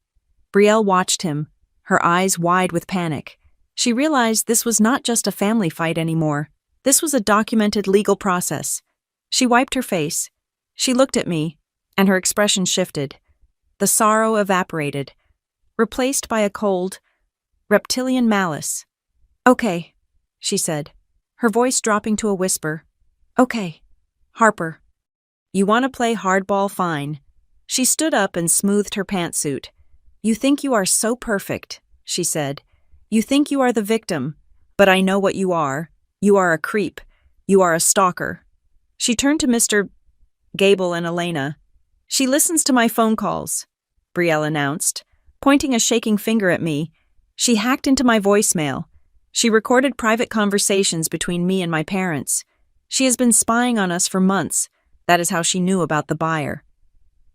Brielle watched him, her eyes wide with panic. She realized this was not just a family fight anymore. This was a documented legal process. She wiped her face. She looked at me, and her expression shifted. The sorrow evaporated, replaced by a cold, reptilian malice. "Okay," she said, her voice dropping to a whisper. "Okay, Harper. You want to play hardball? Fine." She stood up and smoothed her pantsuit. "You think you are so perfect," she said. "You think you are the victim, but I know what you are. You are a creep. You are a stalker." She turned to Mr. Gable and Elena. "She listens to my phone calls," Brielle announced, pointing a shaking finger at me. "She hacked into my voicemail. She recorded private conversations between me and my parents. She has been spying on us for months. That is how she knew about the buyer."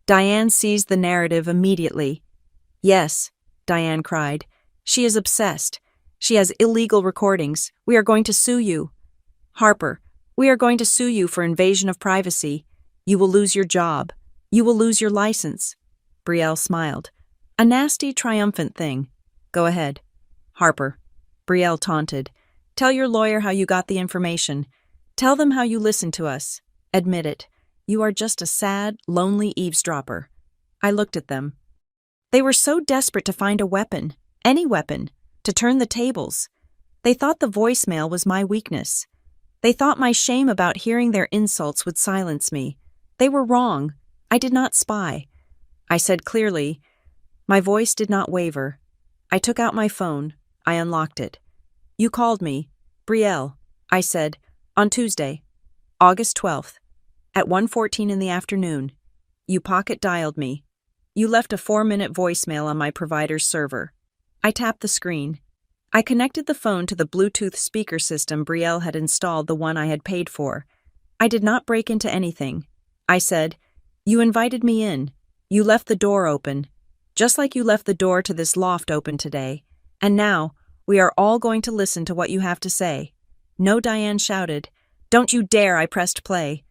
Diane seized the narrative immediately. "Yes," Diane cried. "She is obsessed. She has illegal recordings. We are going to sue you. Harper, we are going to sue you for invasion of privacy. You will lose your job. You will lose your license." Brielle smiled. "A nasty, triumphant thing. Go ahead." "Harper," Brielle taunted. "Tell your lawyer how you got the information. Tell them how you listened to us. Admit it. You are just a sad, lonely eavesdropper." I looked at them. They were so desperate to find a weapon, any weapon, to turn the tables. They thought the voicemail was my weakness. They thought my shame about hearing their insults would silence me. They were wrong. I did not spy. I said clearly. My voice did not waver. I took out my phone. I unlocked it. "You called me, Brielle," I said, "on Tuesday, August 12th, at 1:14 in the afternoon. You pocket-dialed me. You left a 4-minute voicemail on my provider's server." I tapped the screen. I connected the phone to the Bluetooth speaker system Brielle had installed, the one I had paid for. I did not break into anything. I said, "You invited me in. You left the door open, just like you left the door to this loft open today. And now, we are all going to listen to what you have to say." "No," Diane shouted. "Don't you dare!" I pressed play.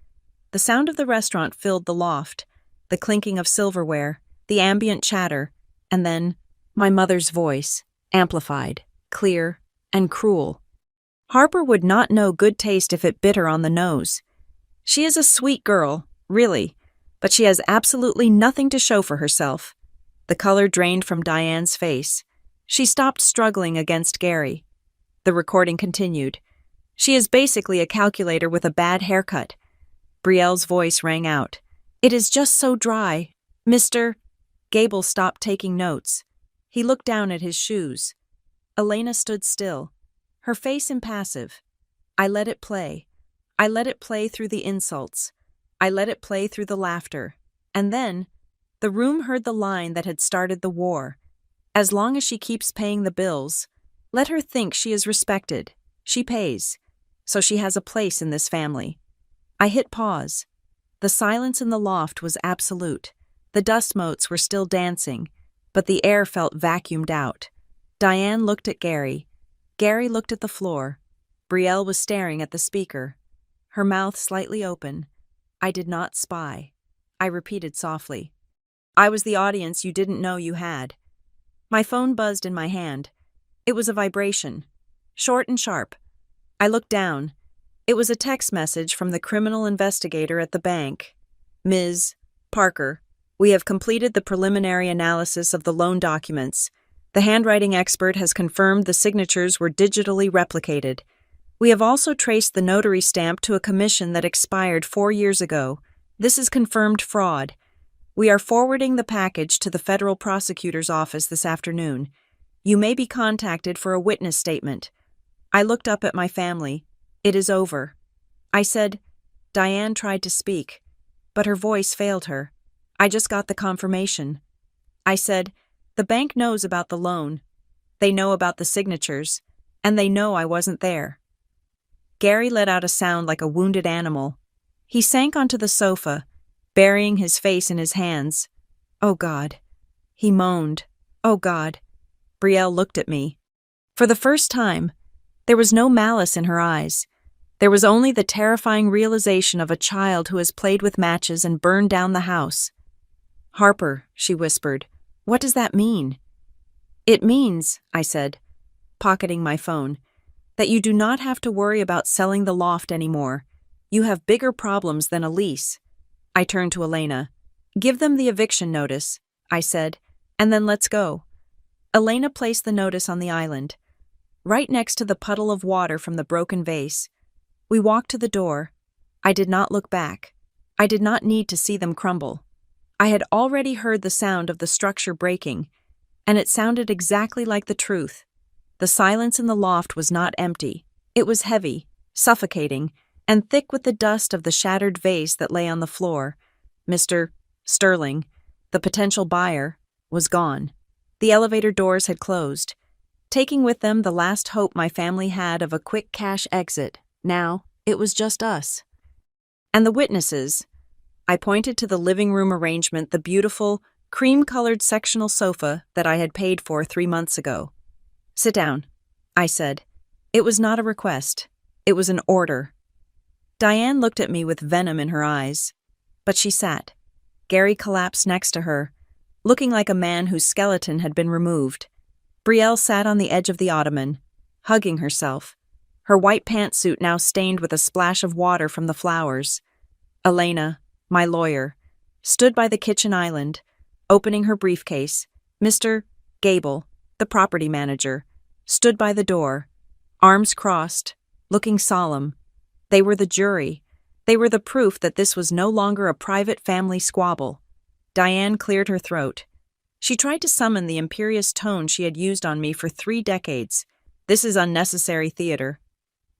The sound of the restaurant filled the loft, the clinking of silverware, the ambient chatter, and then my mother's voice, amplified, clear, and cruel. Harper would not know good taste if it bit her on the nose. She is a sweet girl, really, but she has absolutely nothing to show for herself. The color drained from Diane's face. She stopped struggling against Gary. The recording continued. "She is basically a calculator with a bad haircut." Brielle's voice rang out. "It is just so dry. Mr. Gable stopped taking notes. He looked down at his shoes. Elena stood still, her face impassive. I let it play. I let it play through the insults. I let it play through the laughter. And then, the room heard the line that had started the war. "As long as she keeps paying the bills, let her think she is respected. She pays. So she has a place in this family." I hit pause. The silence in the loft was absolute. The dust motes were still dancing, but the air felt vacuumed out. Diane looked at Gary. Gary looked at the floor. Brielle was staring at the speaker, her mouth slightly open. "I did not spy," I repeated softly. "I was the audience you didn't know you had." My phone buzzed in my hand. It was a vibration, short and sharp. I looked down. It was a text message from the criminal investigator at the bank. "Ms. Parker, we have completed the preliminary analysis of the loan documents. The handwriting expert has confirmed the signatures were digitally replicated. We have also traced the notary stamp to a commission that expired 4 years ago. This is confirmed fraud. We are forwarding the package to the federal prosecutor's office this afternoon. You may be contacted for a witness statement." I looked up at my family. "It is over." I said. Diane tried to speak, but her voice failed her. "I just got the confirmation." I said, "The bank knows about the loan. They know about the signatures, and they know I wasn't there." Gary let out a sound like a wounded animal. He sank onto the sofa, burying his face in his hands. "Oh, God." He moaned. "Oh, God." Brielle looked at me. For the first time, There was no malice in her eyes. There was only the terrifying realization of a child who has played with matches and burned down the house. "Harper," she whispered, "what does that mean?" "It means," I said, pocketing my phone, "that you do not have to worry about selling the loft anymore. You have bigger problems than a lease." I turned to Elena. "Give them the eviction notice," I said, "and then let's go." Elena placed the notice on the island, right next to the puddle of water from the broken vase. We walked to the door. I did not look back. I did not need to see them crumble. I had already heard the sound of the structure breaking, and it sounded exactly like the truth. The silence in the loft was not empty. It was heavy, suffocating, and thick with the dust of the shattered vase that lay on the floor. Mr. Sterling, the potential buyer, was gone. The elevator doors had closed, taking with them the last hope my family had of a quick cash exit. Now, it was just us. And the witnesses. I pointed to the living room arrangement, the beautiful, cream-colored sectional sofa that I had paid for 3 months ago. "Sit down," I said. It was not a request. It was an order. Diane looked at me with venom in her eyes. But she sat. Gary collapsed next to her, looking like a man whose skeleton had been removed. Brielle sat on the edge of the ottoman, hugging herself, her white pantsuit now stained with a splash of water from the flowers. Elena, my lawyer, stood by the kitchen island, opening her briefcase. Mr. Gable, the property manager, stood by the door, arms crossed, looking solemn. They were the jury. They were the proof that this was no longer a private family squabble. Diane cleared her throat. She tried to summon the imperious tone she had used on me for 3 decades. "This is unnecessary theater."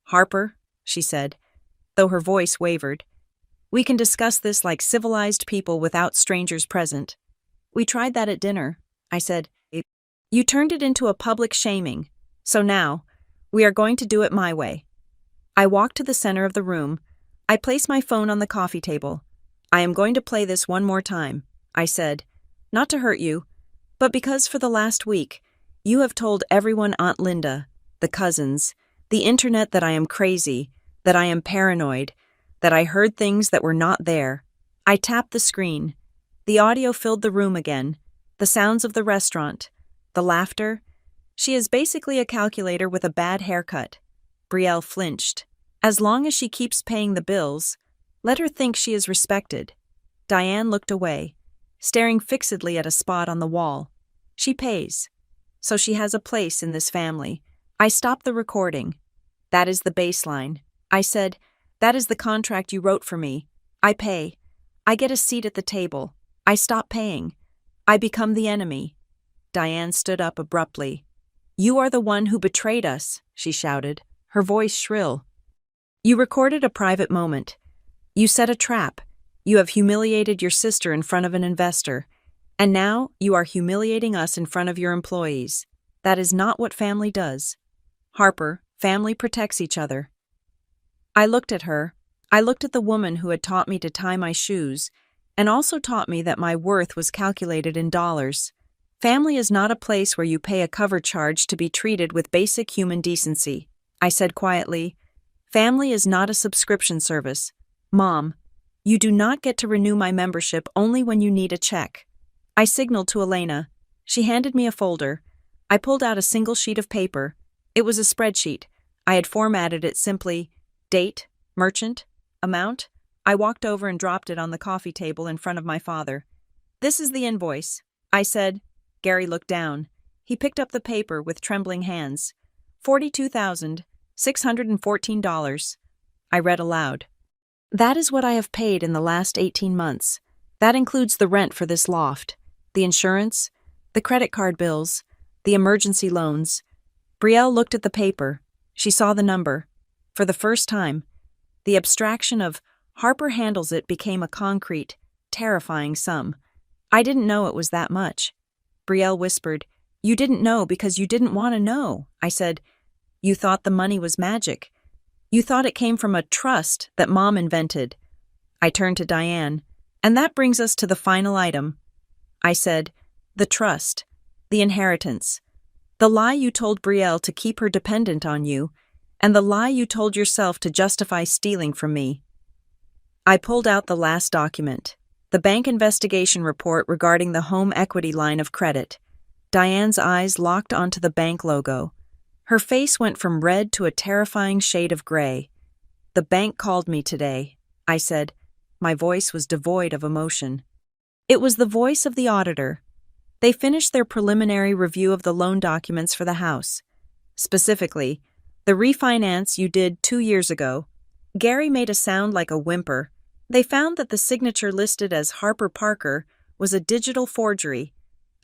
"Harper," she said, though her voice wavered, "we can discuss this like civilized people without strangers present." "We tried that at dinner," I said. "You turned it into a public shaming. So now, we are going to do it my way." I walked to the center of the room. I placed my phone on the coffee table. "I am going to play this one more time," I said, "not to hurt you, but because for the last week, you have told everyone, Aunt Linda, the cousins, the internet, that I am crazy, that I am paranoid, that I heard things that were not there." I tapped the screen. The audio filled the room again, the sounds of the restaurant, the laughter. She is basically a calculator with a bad haircut. Brielle flinched. "As long as she keeps paying the bills, let her think she is respected." Diane looked away, staring fixedly at a spot on the wall. "She pays, so she has a place in this family." I stopped the recording. "That is the baseline," I said. "That is the contract you wrote for me. I pay. I get a seat at the table. I stop paying. I become the enemy." Diane stood up abruptly. "You are the one who betrayed us," she shouted, her voice shrill. "You recorded a private moment. You set a trap. You have humiliated your sister in front of an investor. And now you are humiliating us in front of your employees. That is not what family does. Harper, family protects each other." I looked at her. I looked at the woman who had taught me to tie my shoes, and also taught me that my worth was calculated in dollars. Family is not a place where you pay a cover charge to be treated with basic human decency. I said quietly, "Family is not a subscription service. Mom, you do not get to renew my membership only when you need a check." I signaled to Elena. She handed me a folder. I pulled out a single sheet of paper. It was a spreadsheet. I had formatted it simply, date, merchant, amount. I walked over and dropped it on the coffee table in front of my father. "This is the invoice," I said. Gary looked down. He picked up the paper with trembling hands. $42,614. I read aloud. "That is what I have paid in the last 18 months. That includes the rent for this loft, the insurance, the credit card bills, the emergency loans." Brielle looked at the paper. She saw the number. For the first time, the abstraction of Harper handles it became a concrete, terrifying sum. I didn't know it was that much. Brielle whispered, "You didn't know because you didn't want to know." I said, "You thought the money was magic. You thought it came from a trust that Mom invented." I turned to Diane. "And that brings us to the final item." I said, "The trust, the inheritance, the lie you told Brielle to keep her dependent on you. and the lie you told yourself to justify stealing from me. I pulled out the last document, the bank investigation report regarding the home equity line of credit. Diane's eyes locked onto the bank logo. Her face went from red to a terrifying shade of gray. "The bank called me today," I said. My voice was devoid of emotion. It was the voice of the auditor. They finished their preliminary review of the loan documents for the house. Specifically, the refinance you did 2 years ago. Gary made a sound like a whimper. They found that the signature listed as Harper Parker was a digital forgery.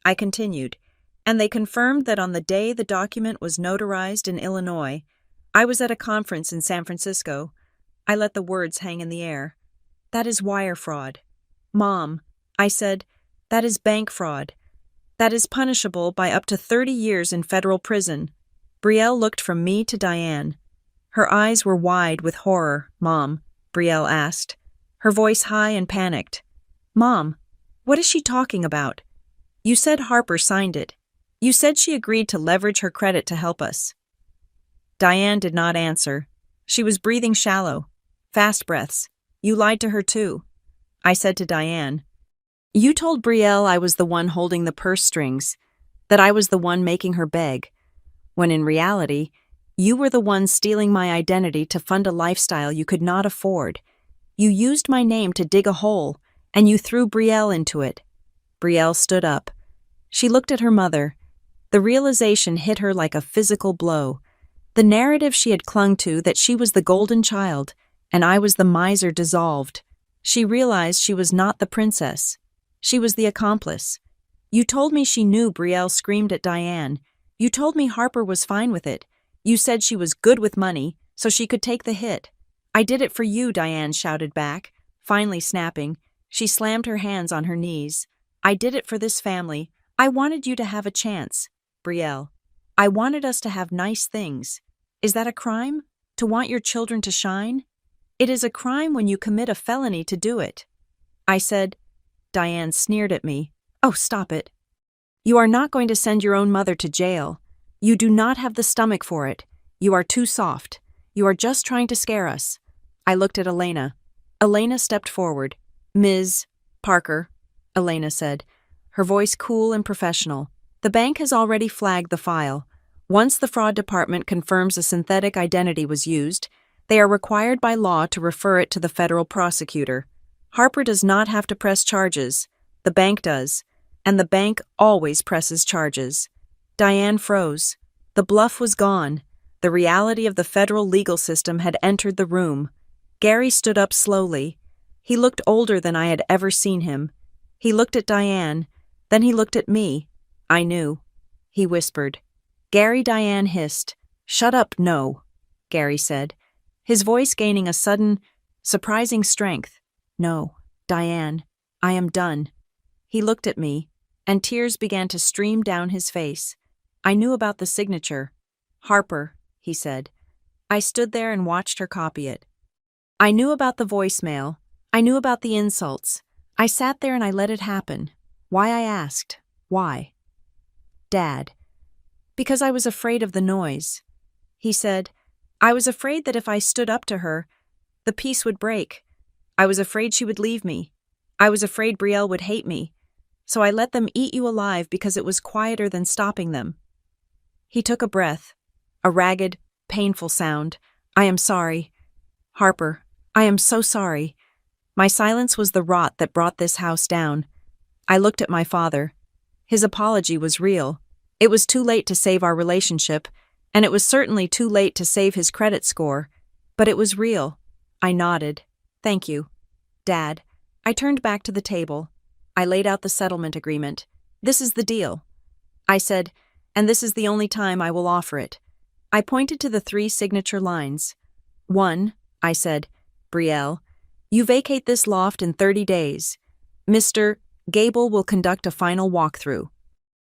I continued, and they confirmed that on the day the document was notarized in Illinois, I was at a conference in San Francisco. I let the words hang in the air. "That is wire fraud." "Mom," I said, "that is bank fraud. That is punishable by up to 30 years in federal prison." Brielle looked from me to Diane. Her eyes were wide with horror. "Mom," Brielle asked, her voice high and panicked. "Mom, what is she talking about? You said Harper signed it. You said she agreed to leverage her credit to help us." Diane did not answer. She was breathing shallow, fast breaths. "You lied to her too." I said to Diane, "You told Brielle I was the one holding the purse strings, that I was the one making her beg, when in reality, you were the one stealing my identity to fund a lifestyle you could not afford. You used my name to dig a hole, and you threw Brielle into it." Brielle stood up. She looked at her mother. The realization hit her like a physical blow. The narrative she had clung to, that she was the golden child, and I was the miser, dissolved. She realized she was not the princess. She was the accomplice. "You told me she knew," Brielle screamed at Diane. "You told me Harper was fine with it. You said she was good with money, so she could take the hit." "I did it for you," Diane shouted back, finally snapping. She slammed her hands on her knees. "I did it for this family. I wanted you to have a chance." "Brielle, I wanted us to have nice things. Is that a crime? To want your children to shine? It is a crime when you commit a felony to do it." I said. Diane sneered at me. "Oh, stop it. You are not going to send your own mother to jail. You do not have the stomach for it. You are too soft. You are just trying to scare us." I looked at Elena. Elena stepped forward. "Ms. Parker," Elena said, her voice cool and professional. "The bank has already flagged the file. Once the fraud department confirms a synthetic identity was used, they are required by law to refer it to the federal prosecutor. Harper does not have to press charges. The bank does. And the bank always presses charges." Diane froze. The bluff was gone. The reality of the federal legal system had entered the room. Gary stood up slowly. He looked older than I had ever seen him. He looked at Diane. Then he looked at me. I knew. He whispered. "Gary," Diane hissed. "Shut up, no," Gary said, his voice gaining a sudden, surprising strength. "No, Diane, I am done." He looked at me, and tears began to stream down his face. "I knew about the signature." "Harper," he said. I stood there and watched her copy it. "I knew about the voicemail. I knew about the insults. I sat there and I let it happen. Why, I asked. Why?" "Dad." "Because I was afraid of the noise." He said, "I was afraid that if I stood up to her, the peace would break. I was afraid she would leave me. I was afraid Brielle would hate me. So I let them eat you alive because it was quieter than stopping them." He took a breath, a ragged, painful sound. "I am sorry. Harper, I am so sorry. My silence was the rot that brought this house down." I looked at my father. His apology was real. It was too late to save our relationship, and it was certainly too late to save his credit score. But it was real. I nodded. "Thank you, Dad." I turned back to the table. I laid out the settlement agreement. "This is the deal," I said, "and this is the only time I will offer it." I pointed to the 3 signature lines. "1," I said, "Brielle, you vacate this loft in 30 days. Mr. Gable will conduct a final walkthrough.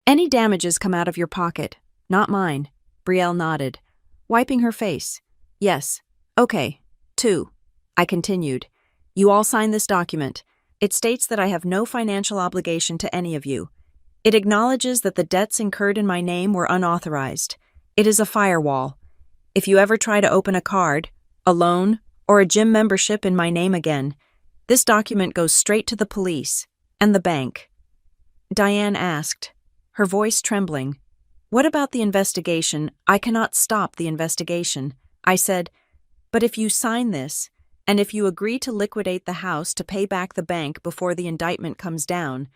Any damages come out of your pocket, not mine." Brielle nodded, wiping her face. "Yes. Okay. 2," I continued. "You all sign this document. It states that I have no financial obligation to any of you. It acknowledges that the debts incurred in my name were unauthorized. It is a firewall. If you ever try to open a card, a loan, or a gym membership in my name again, this document goes straight to the police and the bank." Diane asked, her voice trembling. "What about the investigation? I cannot stop the investigation." I said, "But if you sign this, and if you agree to liquidate the house to pay back the bank before the indictment comes down,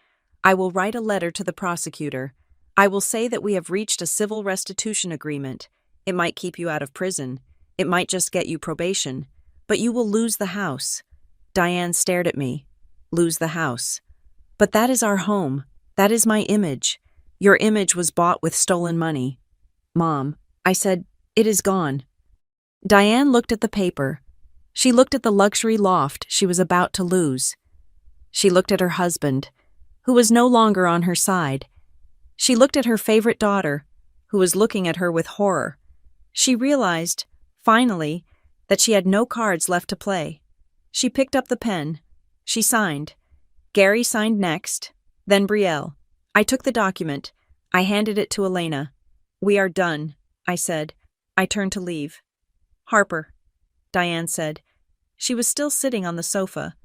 I will write a letter to the prosecutor. I will say that we have reached a civil restitution agreement. It might keep you out of prison. It might just get you probation. But you will lose the house." Diane stared at me. "Lose the house. But that is our home. That is my image. Your image was bought with stolen money." "Mom," I said, "it is gone." Diane looked at the paper. She looked at the luxury loft she was about to lose. She looked at her husband, who was no longer on her side. She looked at her favorite daughter, who was looking at her with horror. She realized, finally, that she had no cards left to play. She picked up the pen. She signed. Gary signed next, then Brielle. I took the document. I handed it to Elena. "We are done," I said. I turned to leave. "Harper," Diane said. She was still sitting on the sofa,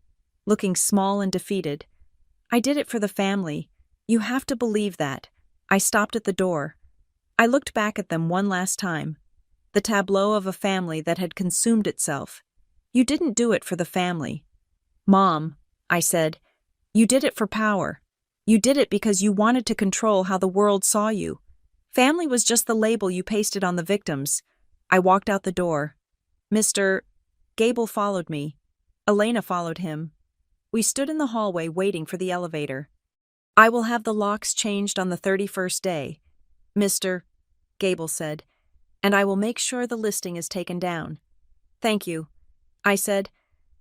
looking small and defeated. "I did it for the family. You have to believe that." I stopped at the door. I looked back at them one last time. The tableau of a family that had consumed itself. "You didn't do it for the family." "Mom," I said, "you did it for power. You did it because you wanted to control how the world saw you. Family was just the label you pasted on the victims." I walked out the door. Mr. Gable followed me. Elena followed him. We stood in the hallway waiting for the elevator. "I will have the locks changed on the 31st day," Mr. Gable said, "and I will make sure the listing is taken down." "Thank you," I said.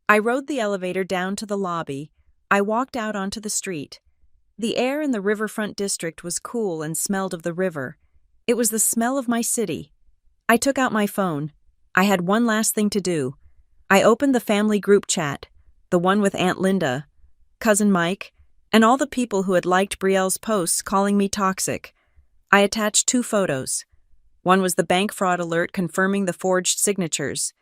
I rode the elevator down to the lobby. I walked out onto the street. The air in the riverfront district was cool and smelled of the river. It was the smell of my city. I took out my phone. I had one last thing to do. I opened the family group chat, the one with Aunt Linda, Cousin Mike, and all the people who had liked Brielle's posts calling me toxic. I attached 2 photos. One was the bank fraud alert confirming the forged signatures.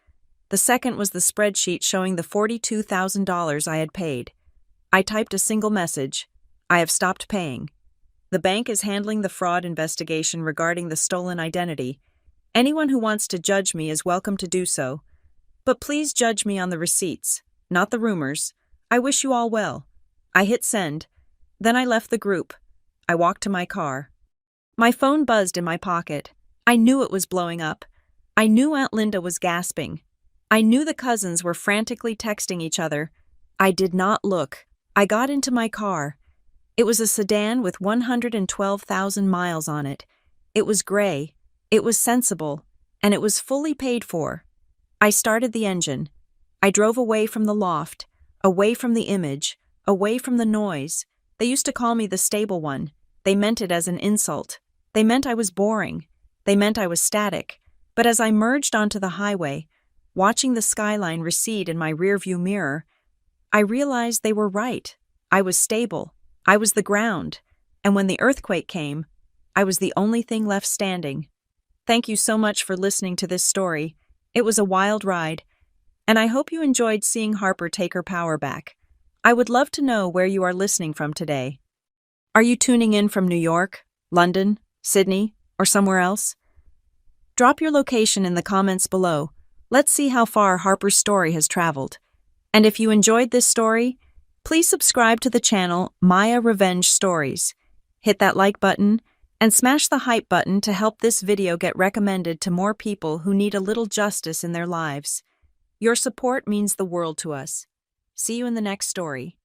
The second was the spreadsheet showing the $42,000 I had paid. I typed a single message: "I have stopped paying. The bank is handling the fraud investigation regarding the stolen identity. Anyone who wants to judge me is welcome to do so. But please judge me on the receipts, not the rumors. I wish you all well." I hit send. Then I left the group. I walked to my car. My phone buzzed in my pocket. I knew it was blowing up. I knew Aunt Linda was gasping. I knew the cousins were frantically texting each other. I did not look. I got into my car. It was a sedan with 112,000 miles on it. It was gray. It was sensible. And it was fully paid for. I started the engine. I drove away from the loft, away from the image, away from the noise. They used to call me the stable one. They meant it as an insult. They meant I was boring. They meant I was static. But as I merged onto the highway, watching the skyline recede in my rearview mirror, I realized they were right. I was stable. I was the ground. And when the earthquake came, I was the only thing left standing. Thank you so much for listening to this story. It was a wild ride, and I hope you enjoyed seeing Harper take her power back. I would love to know where you are listening from today. Are you tuning in from New York, London, Sydney, or somewhere else? Drop your location in the comments below. Let's see how far Harper's story has traveled. And if you enjoyed this story, please subscribe to the channel Maya Revenge Stories. Hit that like button and smash the hype button to help this video get recommended to more people who need a little justice in their lives. Your support means the world to us. See you in the next story.